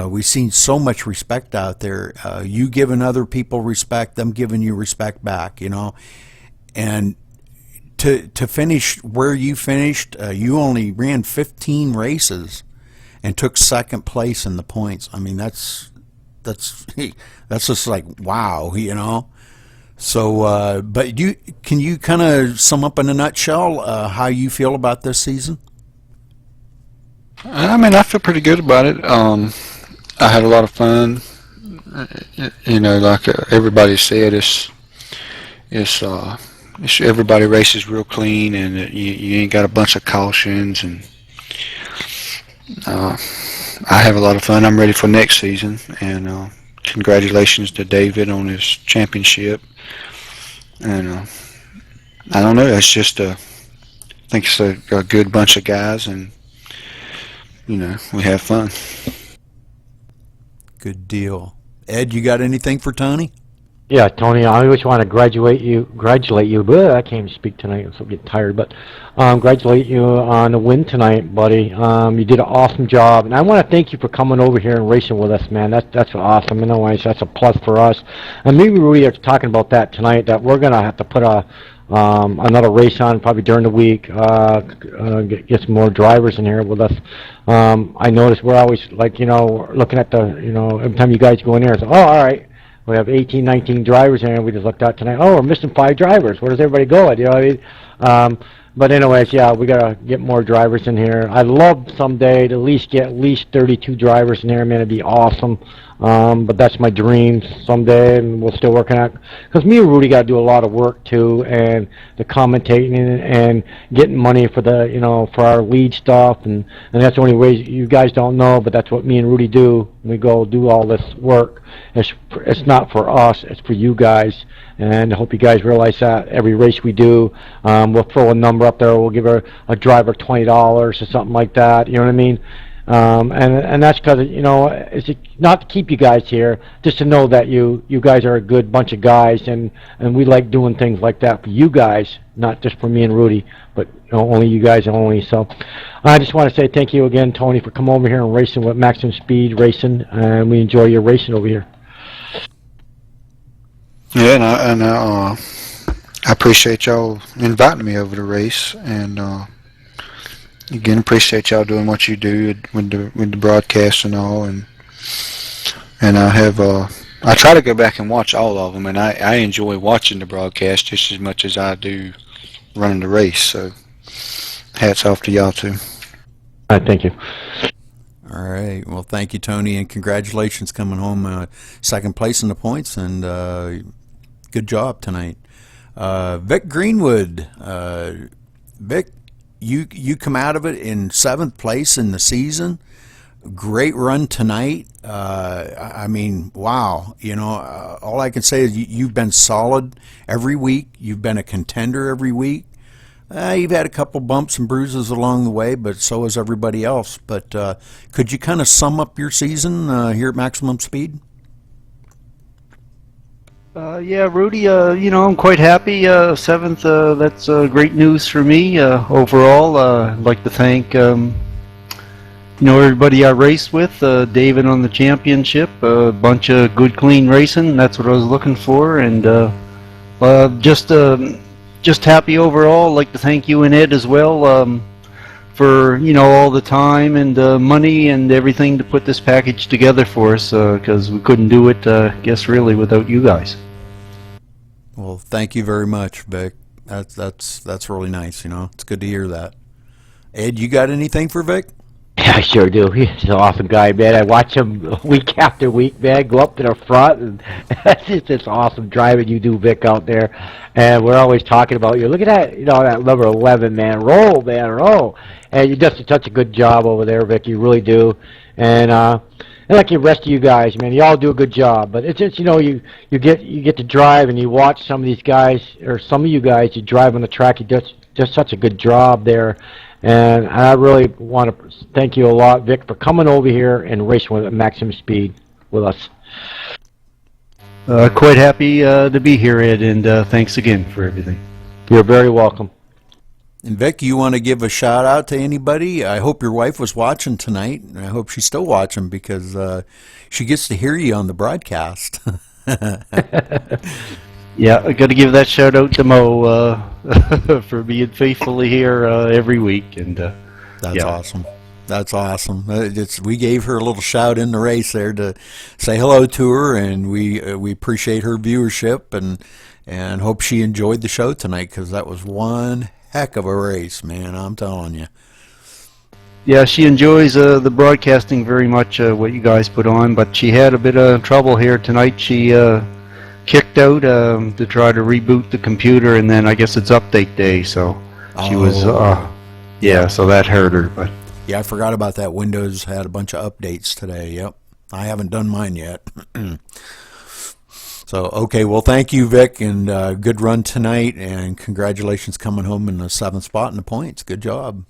We've seen so much respect out there. You giving other people respect, them giving you respect back. And to finish where you finished, you only ran 15 races and took second place in the points. I mean, that's just like wow, So, but can you kind of sum up in a nutshell how you feel about this season? I mean, I feel pretty good about it. I had a lot of fun. Like everybody said, it's everybody races real clean, and you ain't got a bunch of cautions, and I have a lot of fun. I'm ready for next season, and congratulations to David on his championship. And I don't know, it's just I think it's a good bunch of guys, and we have fun. Good deal. Ed, you got anything for Tony? Yeah, Tony, I always want to congratulate you. But I can't even speak tonight. I'm so getting tired. But congratulate you on the win tonight, buddy. You did an awesome job, and I want to thank you for coming over here and racing with us, man. That's awesome. Anyways, that's a plus for us. And maybe we are talking about that tonight. That we're gonna have to put another race on probably during the week. Get some more drivers in here with us. I noticed we're always looking at the every time you guys go in there, it's oh, all right. We have 18, 19 drivers in here, and we just looked out tonight. Oh, we're missing 5 drivers. Where does everybody go? But anyways, yeah, we got to get more drivers in here. I'd love someday to get at least 32 drivers in here, man. It'd be awesome. But that's my dream someday, and we're still working on it. Because me and Rudy got to do a lot of work, too, and the commentating and getting money for for our lead stuff. And that's the only way you guys don't know, but that's what me and Rudy do. We go do all this work. It's not for us, it's for you guys. And I hope you guys realize that every race we do, we'll throw a number up there. We'll give a driver $20 or something like that. You know what I mean? And that's because it's not to keep you guys here, just to know that you guys are a good bunch of guys, and we like doing things like that for you guys, not just for me and Rudy, but only you guys only. So I just want to say thank you again, Tony, for coming over here and racing with Maximum Speed Racing, and we enjoy your racing over here. Yeah, and I appreciate y'all inviting me over to race, and again, appreciate y'all doing what you do with the broadcast and all, and I try to go back and watch all of them, and I enjoy watching the broadcast just as much as I do running the race. So, hats off to y'all too. All right, thank you. All right. Well, thank you, Tony, and congratulations coming home second place in the points, and good job tonight. Vic Greenwood. Vic, you come out of it in 7th place in the season. Great run tonight. I mean, wow. You know, all I can say is you've been solid every week. You've been a contender every week. You've had a couple bumps and bruises along the way, but so has everybody else. But could you kind of sum up your season here at Maximum Speed? Yeah, Rudy, you know, I'm quite happy. 7th, that's great news for me overall. I'd like to thank, you know, everybody I raced with, David on the championship, a bunch of good, clean racing. That's what I was looking for, and just happy overall. I'd like to thank you and Ed as well for, you know, all the time and money and everything to put this package together for us, because we couldn't do it, I guess, really without you guys. Well, thank you very much, Vic. That's really nice. You know, it's good to hear that. Ed, you got anything for Vic? Yeah, I sure do. He's an awesome guy, man. I watch him week after week, man, go up to the front, and it's just awesome driving you do, Vic, out there. And we're always talking about you. Look at that, you know, that number 11, man. Roll, man, roll. And you just do such a good job over there, Vic. You really do. And like the rest of you guys, man, you all do a good job. But it's just, you know, you get to drive and you watch some of these guys, or some of you guys, you drive on the track. You just such a good job there. And I really want to thank you a lot, Vic, for coming over here and racing with Maximum Speed with us. Quite happy to be here, Ed, and thanks again for everything. You're very welcome. And Vic, you want to give a shout out to anybody? I hope your wife was watching tonight, and I hope she's still watching because she gets to hear you on the broadcast. Yeah, I got to give that shout out to Mo for being faithfully here every week, and that's yeah. Awesome. That's awesome. We gave her a little shout in the race there to say hello to her, and we appreciate her viewership and hope she enjoyed the show tonight because that was one heck of a race, man. I'm telling you. Yeah, she enjoys the broadcasting very much, what you guys put on, but she had a bit of trouble here tonight. She kicked out to try to reboot the computer, and then I guess it's update day, so she was yeah, so that hurt her. But yeah, I forgot about that. Windows had a bunch of updates today. Yep, I haven't done mine yet. So okay, well, thank you, Vic, and good run tonight, and congratulations coming home in the 7th spot in the points. Good job.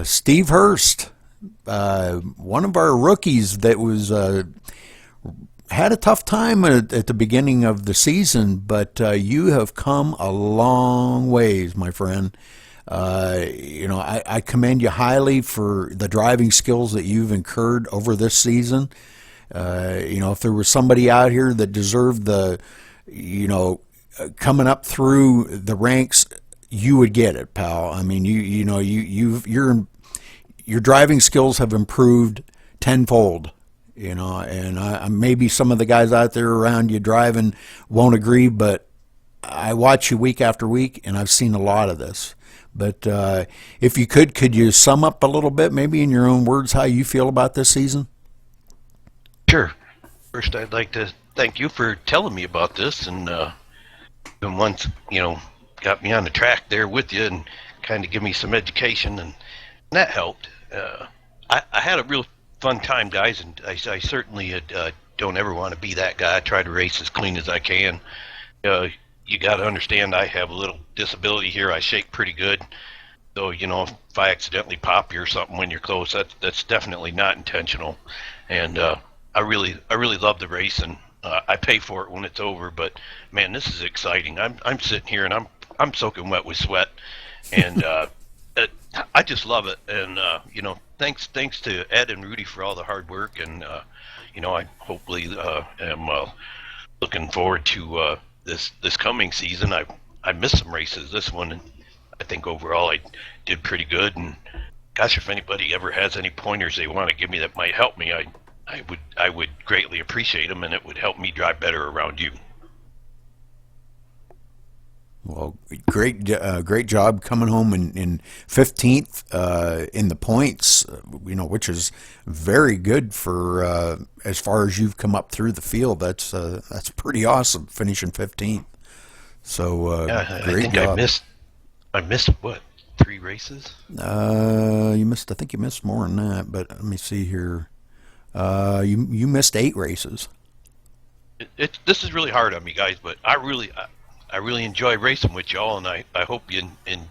Steve Hurst, one of our rookies that was had a tough time at the beginning of the season, but you have come a long ways, my friend. You know, I commend you highly for the driving skills that you've incurred over this season. You know, if there was somebody out here that deserved the, you know, coming up through the ranks, you would get it, pal. I mean, your driving skills have improved tenfold. You know, and maybe some of the guys out there around you driving won't agree, but I watch you week after week, and I've seen a lot of this. But if you could you sum up a little bit, maybe in your own words, how you feel about this season? Sure. First, I'd like to thank you for telling me about this, and once, you know, got me on the track there with you and kind of give me some education, and that helped. I had a real fun time, guys, and I certainly don't ever want to be that guy. I try to race as clean as I can. You got to understand I have a little disability here. I shake pretty good, so you know, if I accidentally pop you or something when you're close, that's definitely not intentional. And I really love the race, and I pay for it when it's over. But man, this is exciting. I'm sitting here and I'm soaking wet with sweat, and I just love it. And you know, thanks to Ed and Rudy for all the hard work, and you know, I hopefully am looking forward to this coming season. I missed some races. This one, and I think overall I did pretty good. And gosh, if anybody ever has any pointers they want to give me that might help me, I would greatly appreciate them, and it would help me drive better around you. Well, great job coming home in 15th in the points, you know, which is very good for as far as you've come up through the field. That's pretty awesome, finishing 15th. So yeah, great I think job. I missed what, 3 races? You missed. I think you missed more than that. But let me see here. You missed 8 races. This is really hard on me, guys, but I really enjoy racing with y'all, and I hope you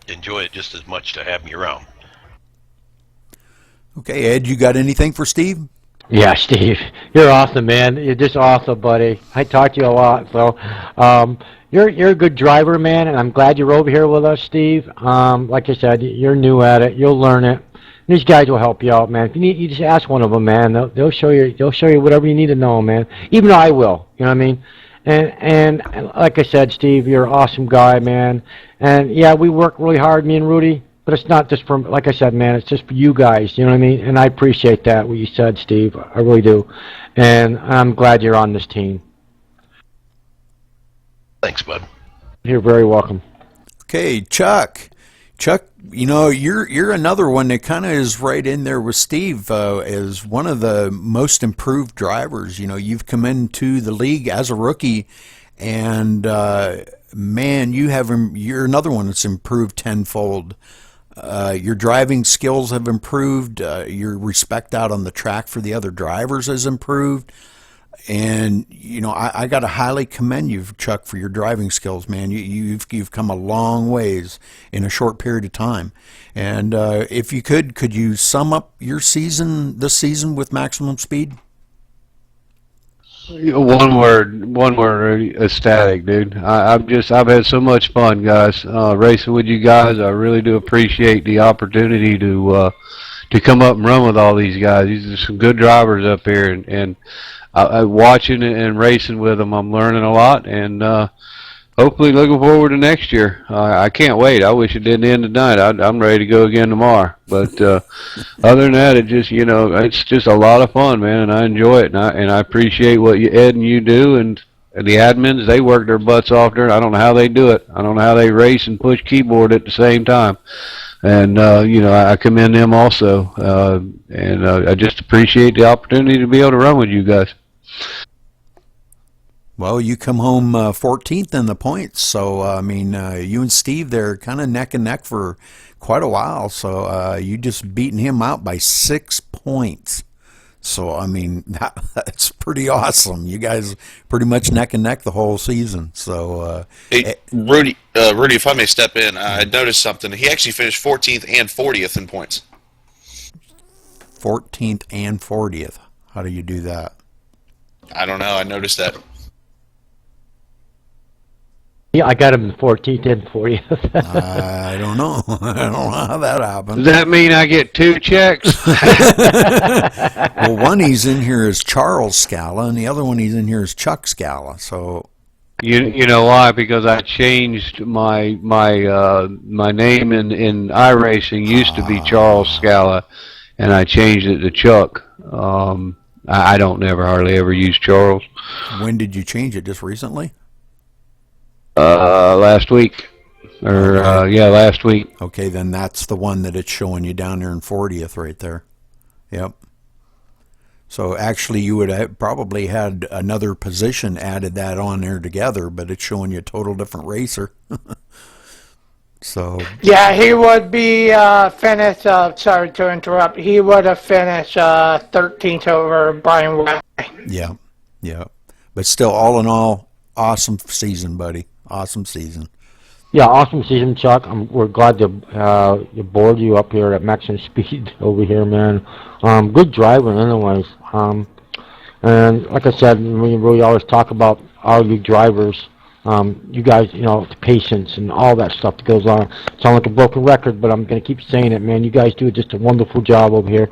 enjoy it just as much to have me around. Okay, Ed, you got anything for Steve? Yeah, Steve, you're awesome, man. You're just awesome, buddy. I talk to you a lot, so you're a good driver, man, and I'm glad you're over here with us, Steve. Like I said, you're new at it. You'll learn it. These guys will help you out, man. If you need, you just ask one of them, man. They'll show you. They'll show you whatever you need to know, man. Even I will. You know what I mean? And like I said, Steve, you're an awesome guy, man. And yeah, we work really hard, me and Rudy. But it's not just for, like I said, man. It's just for you guys. You know what I mean? And I appreciate that what you said, Steve. I really do. And I'm glad you're on this team. Thanks, bud. You're very welcome. Okay, Chuck. Chuck, you know, you're another one that kind of is right in there with Steve as one of the most improved drivers. You know, you've come into the league as a rookie, and man, you're another one that's improved tenfold. Your driving skills have improved. Your respect out on the track for the other drivers has improved. And you know, I got to highly commend you, Chuck, for your driving skills, man. You've come a long ways in a short period of time. And if you could you sum up your this season with maximum speed? One word, ecstatic, dude. I've had so much fun, guys, racing with you guys. I really do appreciate the opportunity to come up and run with all these guys. These are some good drivers up here, and watching and racing with them, I'm learning a lot, and hopefully looking forward to next year. I can't wait. I wish it didn't end tonight. I'm ready to go again tomorrow. But other than that, it's just a lot of fun, man, and I enjoy it, and I appreciate what Ed and you do, and the admins. They work their butts off there. I don't know how they do it. I don't know how they race and push keyboard at the same time. And I commend them also, and I just appreciate the opportunity to be able to run with you guys. Well, you come home 14th in the points, so I mean, you and Steve, they're kind of neck and neck for quite a while. So you just beating him out by 6 points. So I mean, that's pretty awesome. You guys pretty much neck and neck the whole season. So hey, Rudy, if I may step in, I noticed something. He actually finished 14th and 40th in points. 14th and 40th. How do you do that? I don't know. I noticed that. Yeah, I got him 14th and 40th. I don't know. I don't know how that happened. Does that mean I get 2 checks? Well, one he's in here is Charles Scala, and the other one he's in here is Chuck Scala. So, you know why? Because I changed my name in iRacing. Used to be Charles Scala, and I changed it to Chuck. I don't hardly ever use Charles. When did you change it? Just recently? Last week. Last week. Okay, then that's the one that it's showing you down there in 40th right there. Yep. So actually you would have probably had another position added that on there together, but it's showing you a total different racer. So yeah, he would be finished. Sorry to interrupt. He would have finished 13th over Brian White. Yeah. But still, all in all, awesome season, buddy. Awesome season. Yeah, awesome season, Chuck. We're glad to board you up here at Maximum Speed over here, man. Good driver, anyways. And like I said, we really always talk about all you drivers. You guys, the patience and all that stuff that goes on. Sound like a broken record, but I'm going to keep saying it, man. You guys do just a wonderful job over here.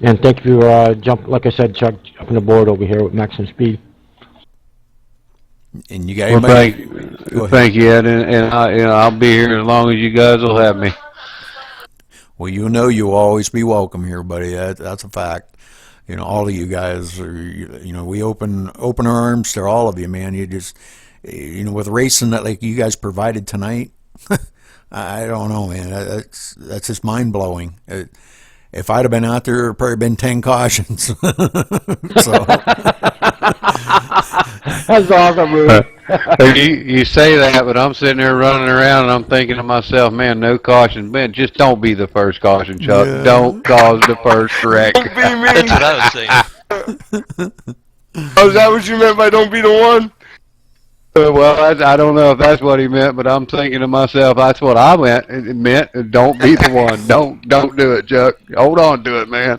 And thank you for like I said, Chuck, jumping the board over here with Maximum Speed. And you got anybody? Thank you, Ed, and I'll be here as long as you guys will have me. Well, you'll always be welcome here, buddy. That's a fact. All of you guys are, we open our arms to all of you, man. You just, with racing that like you guys provided tonight, I don't know, man. That's just mind blowing. If I'd have been out there, it'd probably been 10 cautions. So, That's awesome, Rudy. You say that, but I'm sitting there running around and I'm thinking to myself, man, no caution. Man, just don't be the first caution, Chuck. Yeah. Don't cause the first wreck. Don't be me. That's what I was saying. Oh, is that what you meant by don't be the one? Well, I don't know if that's what he meant, but I'm thinking to myself, that's what I meant. It meant don't be the one. Don't do it, Chuck. Hold on to it, man.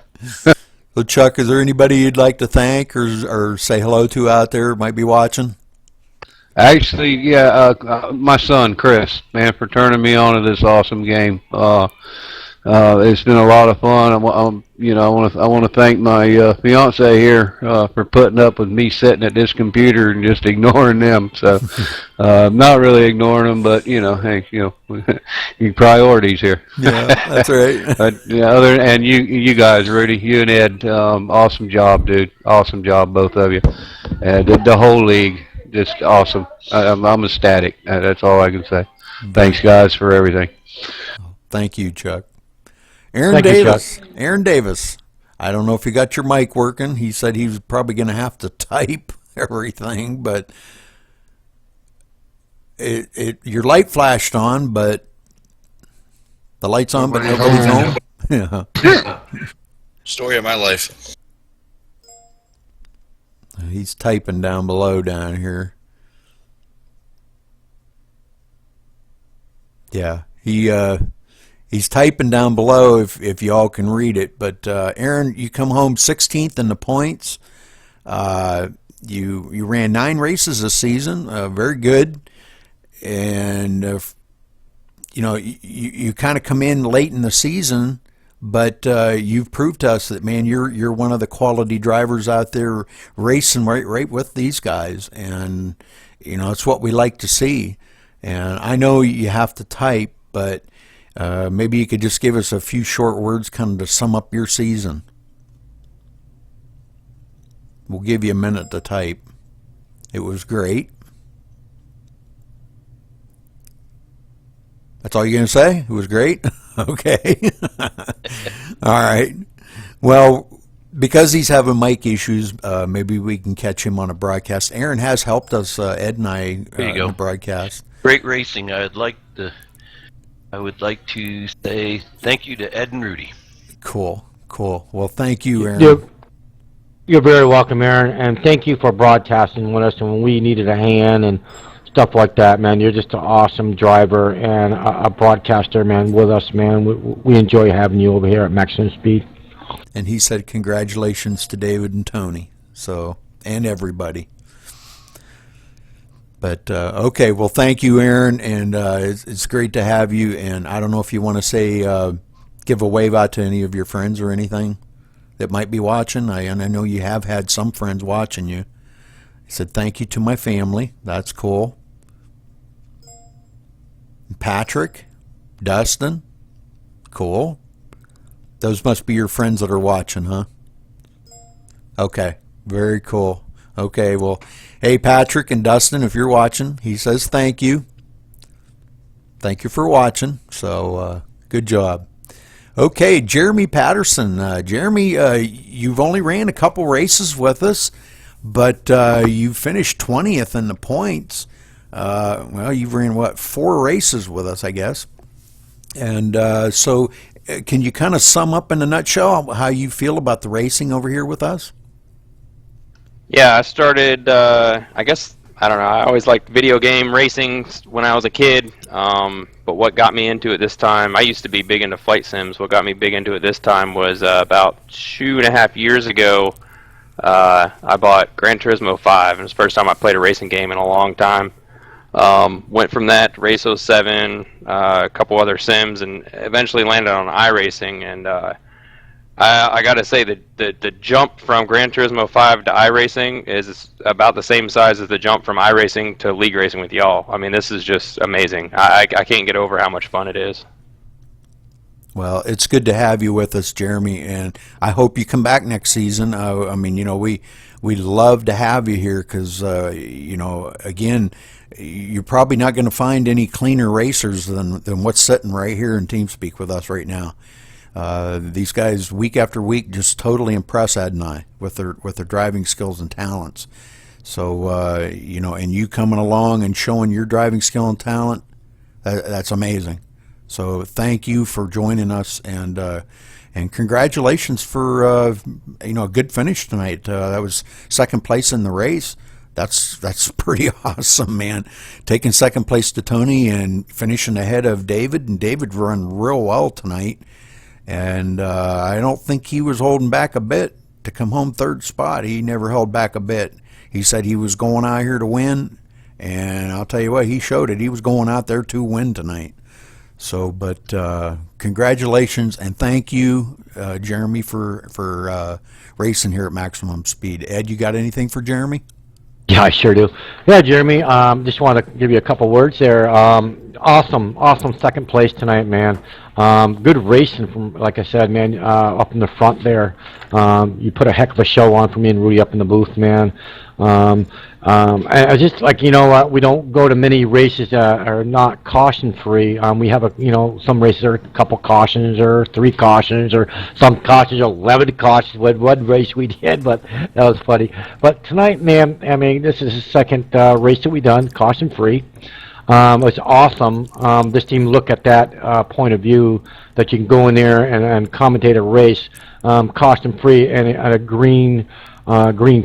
So, Chuck, is there anybody you'd like to thank or say hello to out there who might be watching? Actually, yeah, my son Chris, man, for turning me on to this awesome game. It's been a lot of fun. I want to thank my fiance here for putting up with me sitting at this computer and just ignoring them. So, not really ignoring them, but hey, your priorities here. Yeah, that's right. And you guys, Rudy, you and Ed, awesome job, dude. Awesome job, both of you. The whole league, just awesome. I'm ecstatic. That's all I can say. Thanks, guys, for everything. Thank you, Chuck. Aaron Davis. Aaron Davis. I don't know if you got your mic working. He said he was probably going to have to type everything, but your light flashed on, but the light's on, but nobody's home. Yeah. Story of my life. He's typing down below down here. Yeah, he's typing down below if y'all can read it. But Aaron, you come home 16th in the points. You ran 9 races this season, very good. And you kind of come in late in the season, but you've proved to us that, man, you're one of the quality drivers out there racing right with these guys, and it's what we like to see. And I know you have to type, but maybe you could just give us a few short words kind of to sum up your season. We'll give you a minute to type. It was great. That's all you're going to say? It was great? Okay. All right. Well, because he's having mic issues, maybe we can catch him on a broadcast. Aaron has helped us, Ed and I, in the broadcast. Great racing. I would like to say thank you to Ed and Rudy. Cool. Well, thank you, Aaron. You're very welcome, Aaron, and thank you for broadcasting with us and when we needed a hand and stuff like that, man. You're just an awesome driver and a broadcaster, man, with us, man. We enjoy having you over here at Maximum Speed. And he said congratulations to David and Tony, and everybody. But, okay, well, thank you, Aaron, and it's great to have you. And I don't know if you want to say, give a wave out to any of your friends or anything that might be watching. I know you have had some friends watching you. He said, thank you to my family. That's cool. Patrick, Dustin, cool. Those must be your friends that are watching, huh? Okay, very cool. Okay, well, hey, Patrick and Dustin, if you're watching, he says thank you. Thank you for watching. So, good job. Okay, Jeremy Patterson. Jeremy, you've only ran a couple races with us, but you finished 20th in the points. Well, you've ran, 4 races with us, I guess. And so can you kind of sum up in a nutshell how you feel about the racing over here with us? Yeah, I started, I guess, I don't know, I always liked video game racing when I was a kid, but what got me into it this time, I used to be big into flight sims. What got me big into it this time was about 2.5 years ago, I bought Gran Turismo 5, and it was the first time I played a racing game in a long time. Went from that to Race 07, a couple other sims, and eventually landed on iRacing. And I got to say that the jump from Gran Turismo 5 to iRacing is about the same size as the jump from iRacing to league racing with y'all. I mean, this is just amazing. I can't get over how much fun it is. Well, it's good to have you with us, Jeremy, and I hope you come back next season. I mean, we love to have you here because, again, you're probably not going to find any cleaner racers than what's sitting right here in TeamSpeak with us right now. These guys, week after week, just totally impress Ed and I with their driving skills and talents. So, you know, and you coming along and showing your driving skill and talent, that's amazing. So thank you for joining us, and congratulations for, you know, a good finish tonight. That was second place in the race. That's pretty awesome, man. Taking second place to Tony and finishing ahead of David, and David run real well tonight. And I don't think he was holding back a bit to come home third spot. He never held back a bit. He said he was going out here to win, and I'll tell you what, he showed it. He was going out there to win tonight. So, but congratulations, and thank you, Jeremy, for racing here at Maximum Speed. Ed, you got anything for Jeremy? Yeah, I sure do. Yeah, Jeremy, just want to give you a couple words there. Awesome second place tonight, man. Good racing from, like I said, man, up in the front there. You put a heck of a show on for me and Rudy up in the booth, man. I just, like, you know what, we don't go to many races that are not caution free. We have some races are a couple cautions or 3 cautions, or some cautions, 11 cautions with one race we did, but that was funny. But tonight, man, I mean, this is the second race that we done caution free. It's awesome. This team look at that point of view, that you can go in there and commentate a race caution free and a green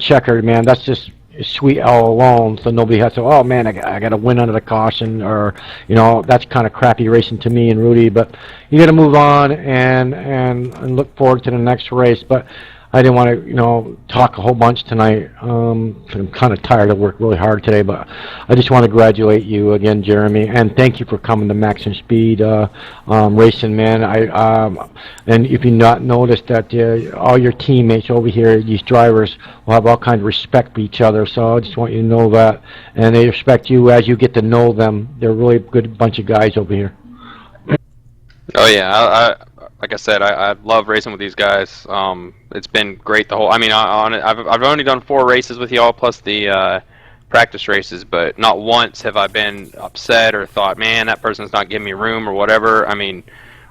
checker, man. That's just sweet all alone. So nobody has to, oh man, I got to win under the caution, or that's kind of crappy racing to me and Rudy. But you got to move on and look forward to the next race. But I didn't want to, talk a whole bunch tonight. I'm kind of tired. I worked really hard today, but I just want to congratulate you again, Jeremy, and thank you for coming to Maximum Speed Racing, man. And if you not noticed that all your teammates over here, these drivers, will have all kinds of respect for each other. So I just want you to know that, and they respect you as you get to know them. They're a really good bunch of guys over here. Oh yeah, like I said, I love racing with these guys. It's been great the whole. I mean, I've only done 4 races with y'all plus the practice races, but not once have I been upset or thought, man, that person's not giving me room or whatever. I mean,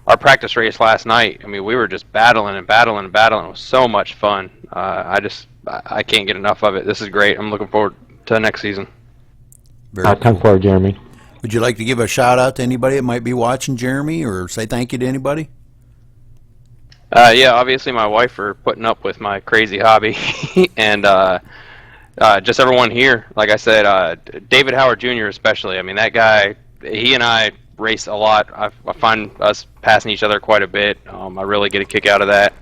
our practice race last night, I mean, we were just battling and battling and battling. It was so much fun. I can't get enough of it. This is great. I'm looking forward to the next season. Come forward, Jeremy. Would you like to give a shout out to anybody that might be watching, Jeremy, or say thank you to anybody? Yeah, obviously my wife for putting up with my crazy hobby, and just everyone here. Like I said, David Howard Jr. especially. I mean, that guy, he and I race a lot. I find us passing each other quite a bit. I really get a kick out of that.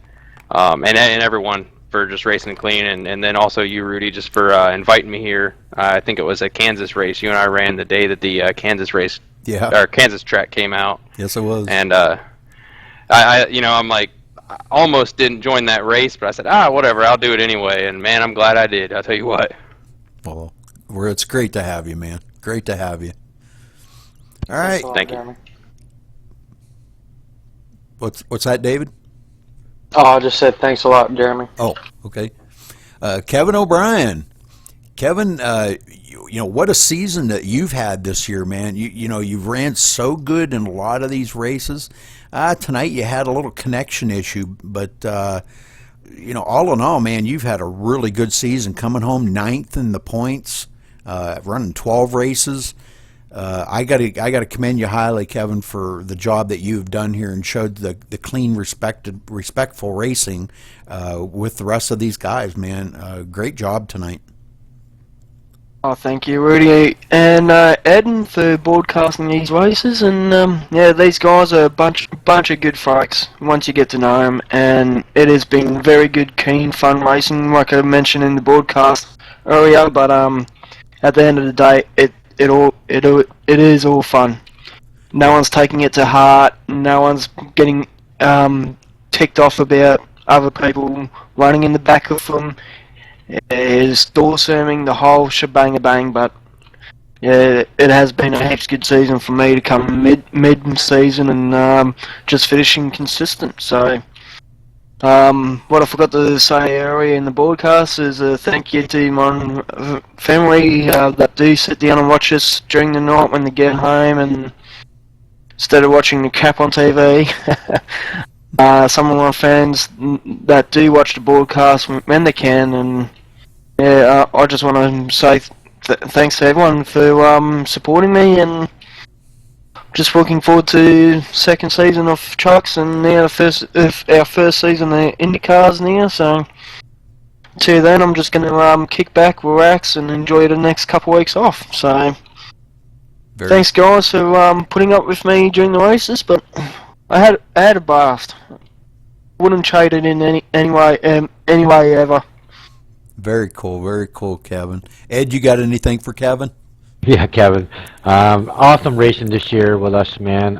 And everyone for just racing clean, and then also you, Rudy, just for inviting me here. I think it was a Kansas race. You and I ran the day that the Kansas race, or Kansas track came out. Yes, it was. And I'm like, I almost didn't join that race, but I said, whatever, I'll do it anyway. And man, I'm glad I did. I'll tell you what. Well, it's great to have you, man. Great to have you. All right. Thank you. What's that, David? Oh, I just said thanks a lot, Jeremy. Oh, okay. Kevin O'Brien. Kevin, what a season that you've had this year, man. You've ran so good in a lot of these races. Tonight you had a little connection issue, but all in all, man, you've had a really good season. Coming home 9th in the points, running 12 races. I gotta commend you highly, Kevin, for the job that you've done here and showed the clean, respectful racing with the rest of these guys, man. Great job tonight. Oh, thank you, Rudy and Eden, for broadcasting these races. And these guys are a bunch of good folks once you get to know them. And it has been very good, keen, fun racing, like I mentioned in the broadcast earlier. But at the end of the day, it is all fun. No one's taking it to heart. No one's getting ticked off about other people running in the back of them. Is door serving the whole shebang-a-bang, but yeah, it has been a heaps good season for me to come mid-season and just finishing consistent. So, what I forgot to say earlier in the broadcast is a thank you to my family that do sit down and watch us during the night when they get home, and instead of watching the crap on TV. Some of my fans that do watch the broadcast when they can, and Yeah, I just want to say thanks to everyone for supporting me, and just looking forward to second season of trucks and now our first season of IndyCars now. So till then, I'm just going to kick back, relax, and enjoy the next couple of weeks off. So thanks guys for putting up with me during the races, but I had a blast. Wouldn't trade it in any way ever. Very cool, Kevin. Ed, you got anything for Kevin? Yeah, Kevin. Awesome racing this year with us, man.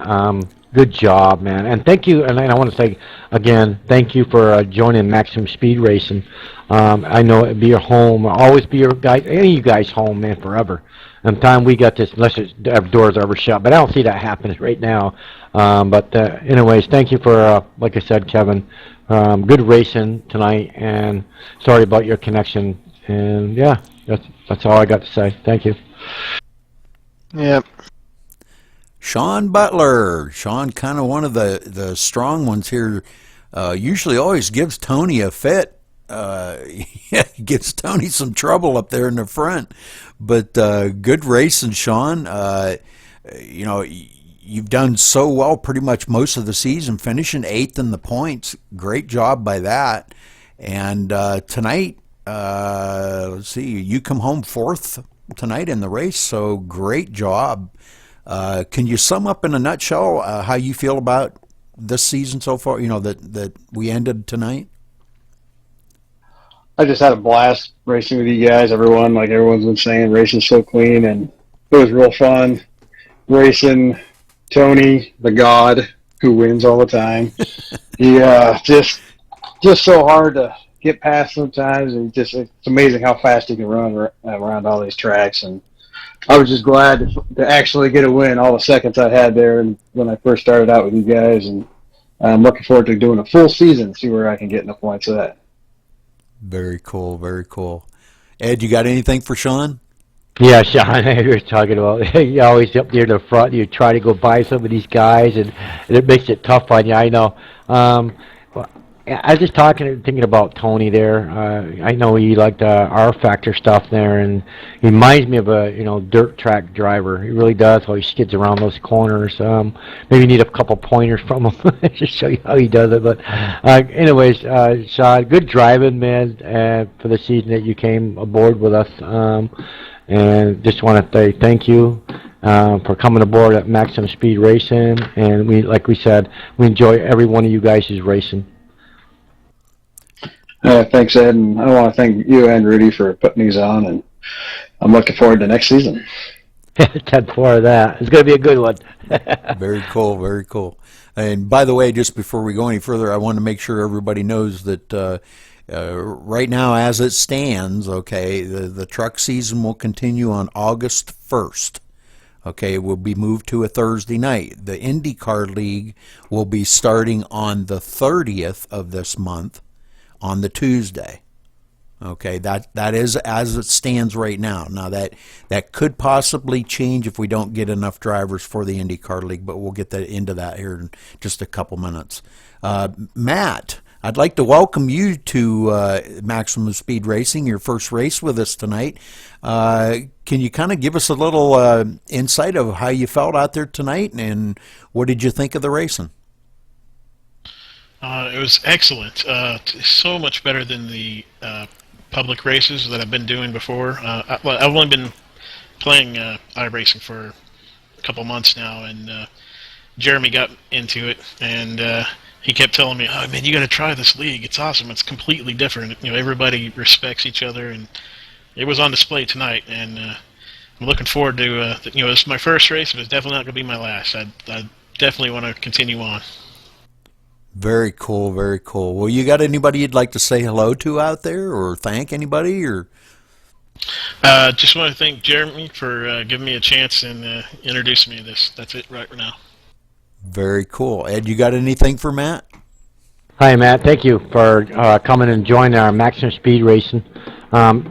Good job, man. And thank you. And I want to say again, thank you for joining Maximum Speed Racing. I know it'd be your home, always be your guys, any of you guys' home, man, forever. And the time we got this, unless our doors are ever shut, but I don't see that happening right now. But anyways, thank you for, like I said, Kevin. Good racing tonight, and sorry about your connection. And yeah, that's all I got to say. Thank you. Yeah. Sean Butler. Sean, kind of one of the strong ones here. Usually always gives Tony a fit. He gives Tony some trouble up there in the front. But good racing, Sean. You know, you've done so well pretty much most of the season, finishing 8th in the points. Great job by that. And tonight, let's see, you come home 4th tonight in the race, so great job. Can you sum up in a nutshell how you feel about this season so far, you know, that we ended tonight? I just had a blast racing with you guys, everyone. Like everyone's been saying, racing's so clean, and it was real fun racing Tony, the God, who wins all the time. He just so hard to get past sometimes, and it's amazing how fast he can run around all these tracks. And I was just glad to actually get a win all the seconds I had there, and when I first started out with you guys, and I'm looking forward to doing a full season, see where I can get in the points of that. Very cool, very cool. Ed, you got anything for Sean? Yeah, Sean, you were talking about, you're always up near the front, you try to go by some of these guys, and it makes it tough on you, I know. I was just thinking about Tony there. I know he liked R Factor stuff there, and he reminds me of a dirt track driver. He really does. How he skids around those corners. Maybe you need a couple pointers from him to show you how he does it. But anyways, Sean, good driving, man, for the season that you came aboard with us. And just want to say thank you for coming aboard at Maximum Speed Racing. And like we said, we enjoy every one of you guys' racing. Thanks, Ed, and I want to thank you and Rudy for putting these on, and I'm looking forward to next season. 10-4 of that. It's going to be a good one. Very cool, very cool. And by the way, just before we go any further, I want to make sure everybody knows that right now, as it stands, okay, the truck season will continue on August 1st. Okay, it will be moved to a Thursday night. The IndyCar League will be starting on the 30th of this month, on the Tuesday. Okay, that is as it stands right now. Now that could possibly change if we don't get enough drivers for the IndyCar League, but we'll get into that here in just a couple minutes. Matt, I'd like to welcome you to Maximum Speed Racing, your first race with us tonight. Can you kind of give us a little insight of how you felt out there tonight, and what did you think of the racing? It was excellent. So much better than the public races that I've been doing before. I've only been playing iRacing for a couple months now, and Jeremy got into it, and he kept telling me, "Oh man, you got to try this league. It's awesome. It's completely different. Everybody respects each other," and it was on display tonight. And I'm looking forward to this is my first race, but it's definitely not going to be my last. I definitely want to continue on. Very cool, very cool. Well, you got anybody you'd like to say hello to out there, or thank anybody, or? Just want to thank Jeremy for giving me a chance and introducing me to this. That's it right now. Very cool. Ed, you got anything for Matt? Hi, Matt. Thank you for coming and joining our Maximum Speed Racing.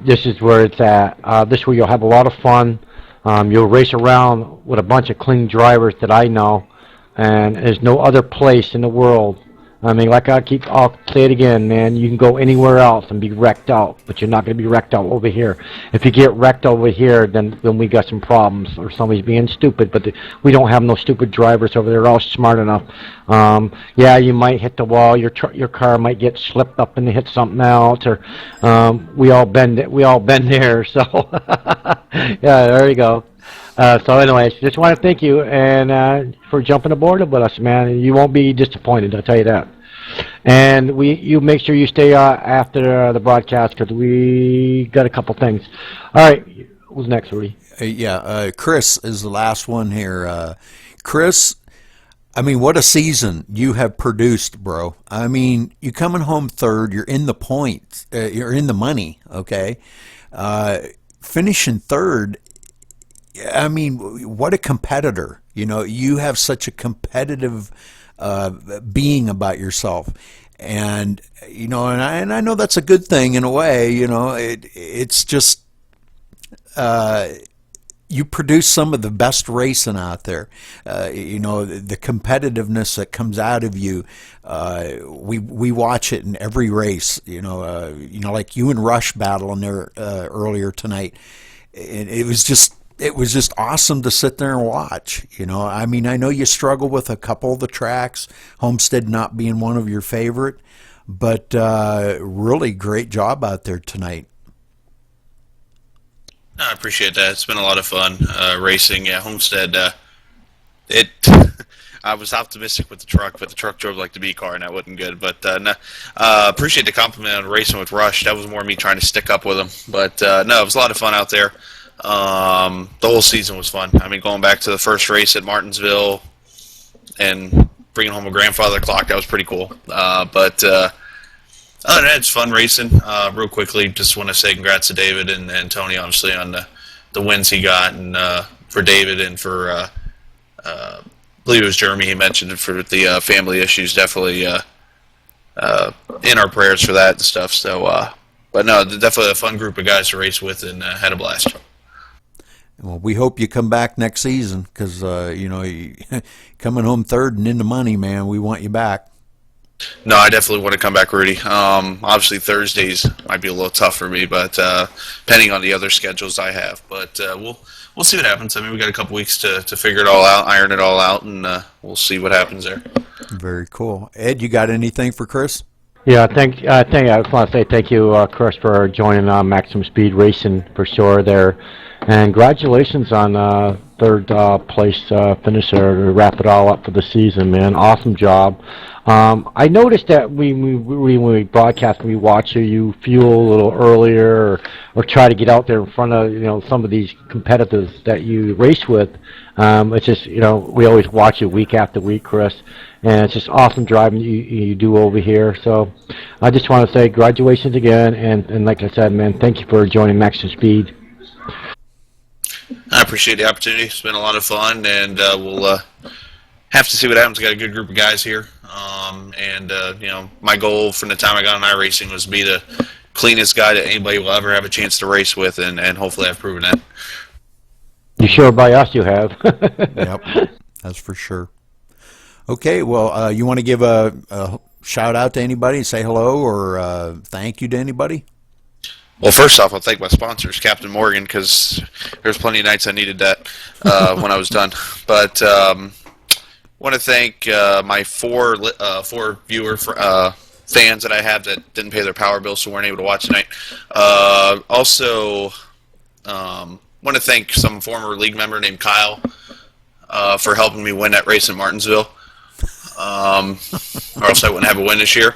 This is where it's at. This is where you'll have a lot of fun. You'll race around with a bunch of clean drivers that I know, and there's no other place in the world I mean, like I'll say it again, man. You can go anywhere else and be wrecked out, but you're not going to be wrecked out over here. If you get wrecked over here, then we got some problems, or somebody's being stupid. But we don't have no stupid drivers over there. They're all smart enough. Yeah, you might hit the wall. Your car might get slipped up and hit something else, or we all been there. So yeah, there you go. So anyways, just want to thank you and for jumping aboard with us, man. You won't be disappointed, I'll tell you that. And you make sure you stay after the broadcast because we got a couple things. All right, who's next, Rudy? Chris is the last one here. Chris, I mean, what a season you have produced, bro. I mean, you coming home third, you're in the points, you're in the money, okay? Finishing third. I mean, what a competitor. You know, you have such a competitive being about yourself. And, you know, and I know that's a good thing in a way, you know, it's just, you produce some of the best racing out there. You know, the competitiveness that comes out of you, we watch it in every race, you know, like you and Rush battling there earlier tonight. It was just awesome to sit there and watch. You know, I mean, I know you struggle with a couple of the tracks, Homestead not being one of your favorite, but really great job out there tonight. I appreciate that. It's been a lot of fun racing. Yeah, Homestead. I was optimistic with the truck, but the truck drove like the B car, and that wasn't good. But appreciate the compliment on racing with Rush. That was more me trying to stick up with him. But no, it was a lot of fun out there. The whole season was fun. I mean, going back to the first race at Martinsville and bringing home a grandfather clock, that was pretty cool. But other than that, it's fun racing. Real quickly, just want to say congrats to David and Tony, obviously, on the wins he got, and for David and for I believe it was Jeremy he mentioned it, for the family issues. Definitely in our prayers for that and stuff. So, but no, definitely a fun group of guys to race with, and had a blast. Well, we hope you come back next season because, you know, coming home third and in the money, man, we want you back. No, I definitely want to come back, Rudy. Obviously, Thursdays might be a little tough for me, but depending on the other schedules I have. But we'll see what happens. I mean, we got a couple weeks to figure it all out, iron it all out, and we'll see what happens there. Very cool. Ed, you got anything for Chris? Yeah, I just want to say thank you, Chris, for joining Maximum Speed Racing for sure there. And congratulations on third place finisher to wrap it all up for the season, man. Awesome job. I noticed that when we broadcast and we watch you fuel a little earlier or try to get out there in front of, you know, some of these competitors that you race with. It's just, you know, we always watch you week after week, Chris, and it's just awesome driving you do over here. So I just want to say congratulations again, and like I said, man, thank you for joining Maximum Speed. I appreciate the opportunity. It's been a lot of fun, and we'll have to see what happens. We got a good group of guys here, and you know, my goal from the time I got on iRacing was to be the cleanest guy that anybody will ever have a chance to race with, and hopefully I've proven that. You sure by us you have. Yep, that's for sure. Okay, well, you want to give a shout out to anybody, say hello, or thank you to anybody? Well, first off, I'll thank my sponsors, Captain Morgan, because there's plenty of nights I needed that when I was done. But want to thank my four viewer fans that I have that didn't pay their power bill, so weren't able to watch tonight. Also, want to thank some former league member named Kyle for helping me win that race in Martinsville. Or else I wouldn't have a win this year.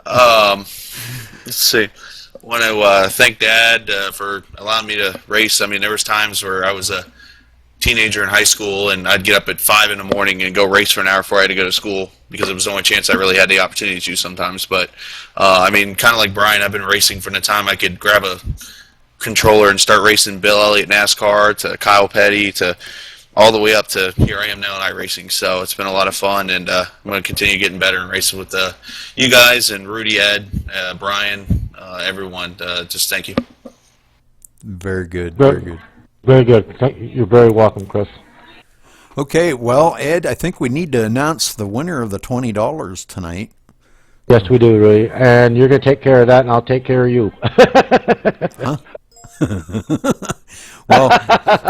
Let's see. I want to thank Dad for allowing me to race. I mean, there was times where I was a teenager in high school, and I'd get up at 5 in the morning and go race for an hour before I had to go to school because it was the only chance I really had the opportunity to sometimes. But, I mean, kind of like Brian, I've been racing from the time I could grab a controller and start racing Bill Elliott NASCAR to Kyle Petty to all the way up to here I am now in iRacing. So it's been a lot of fun, and I'm going to continue getting better and racing with you guys and Rudy, Ed, Brian, everyone. Just thank you. Very good. Very good. Very good. You're very welcome, Chris. Okay, well, Ed, I think we need to announce the winner of the $20 tonight. Yes, we do, really. And you're going to take care of that, and I'll take care of you. Huh? Well,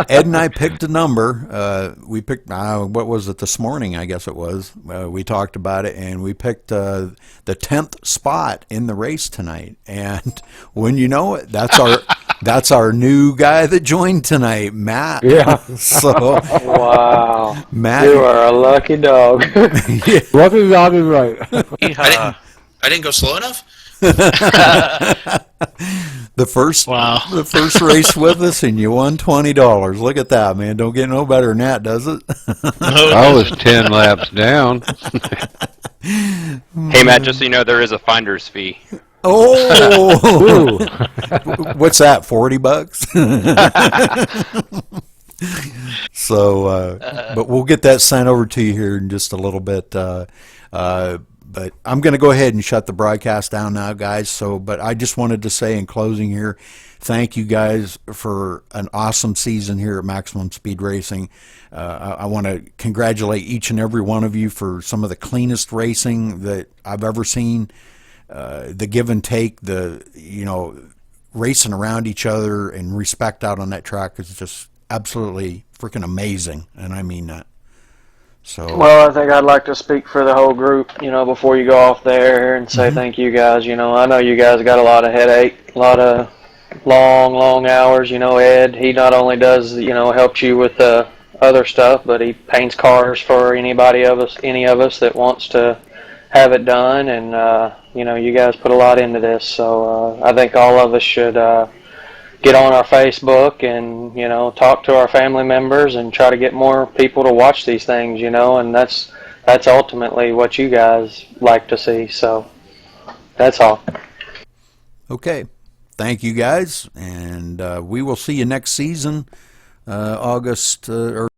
Ed and I picked a number. We picked, what was it, this morning, I guess it was. We talked about it, and we picked the 10th spot in the race tonight. And when you know it, that's our new guy that joined tonight, Matt. Yeah. So, Wow. Matt, You are a lucky dog. Yeah. Lucky dog is right. I didn't go slow enough? The first race with us, and you won $20. Look at that, man! Don't get no better than that, does it? I was 10 laps down. Hey, Matt, just so you know, there is a finder's fee. Oh, what's that? $40? So, but we'll get that sent over to you here in just a little bit. But I'm going to go ahead and shut the broadcast down now, guys. So, but I just wanted to say in closing here, thank you guys for an awesome season here at Maximum Speed Racing. I want to congratulate each and every one of you for some of the cleanest racing that I've ever seen. The give and take, racing around each other and respect out on that track is just absolutely freaking amazing, and I mean that. So. Well, I think I'd like to speak for the whole group, before you go off there and say thank you guys. I know you guys got a lot of headache, a lot of long hours. Ed, he not only does, helps you with the other stuff, but he paints cars for any of us that wants to have it done. And, you guys put a lot into this. So I think all of us should get on our Facebook and, talk to our family members and try to get more people to watch these things, and that's ultimately what you guys like to see. So that's all. Okay. Thank you guys, and we will see you next season, August or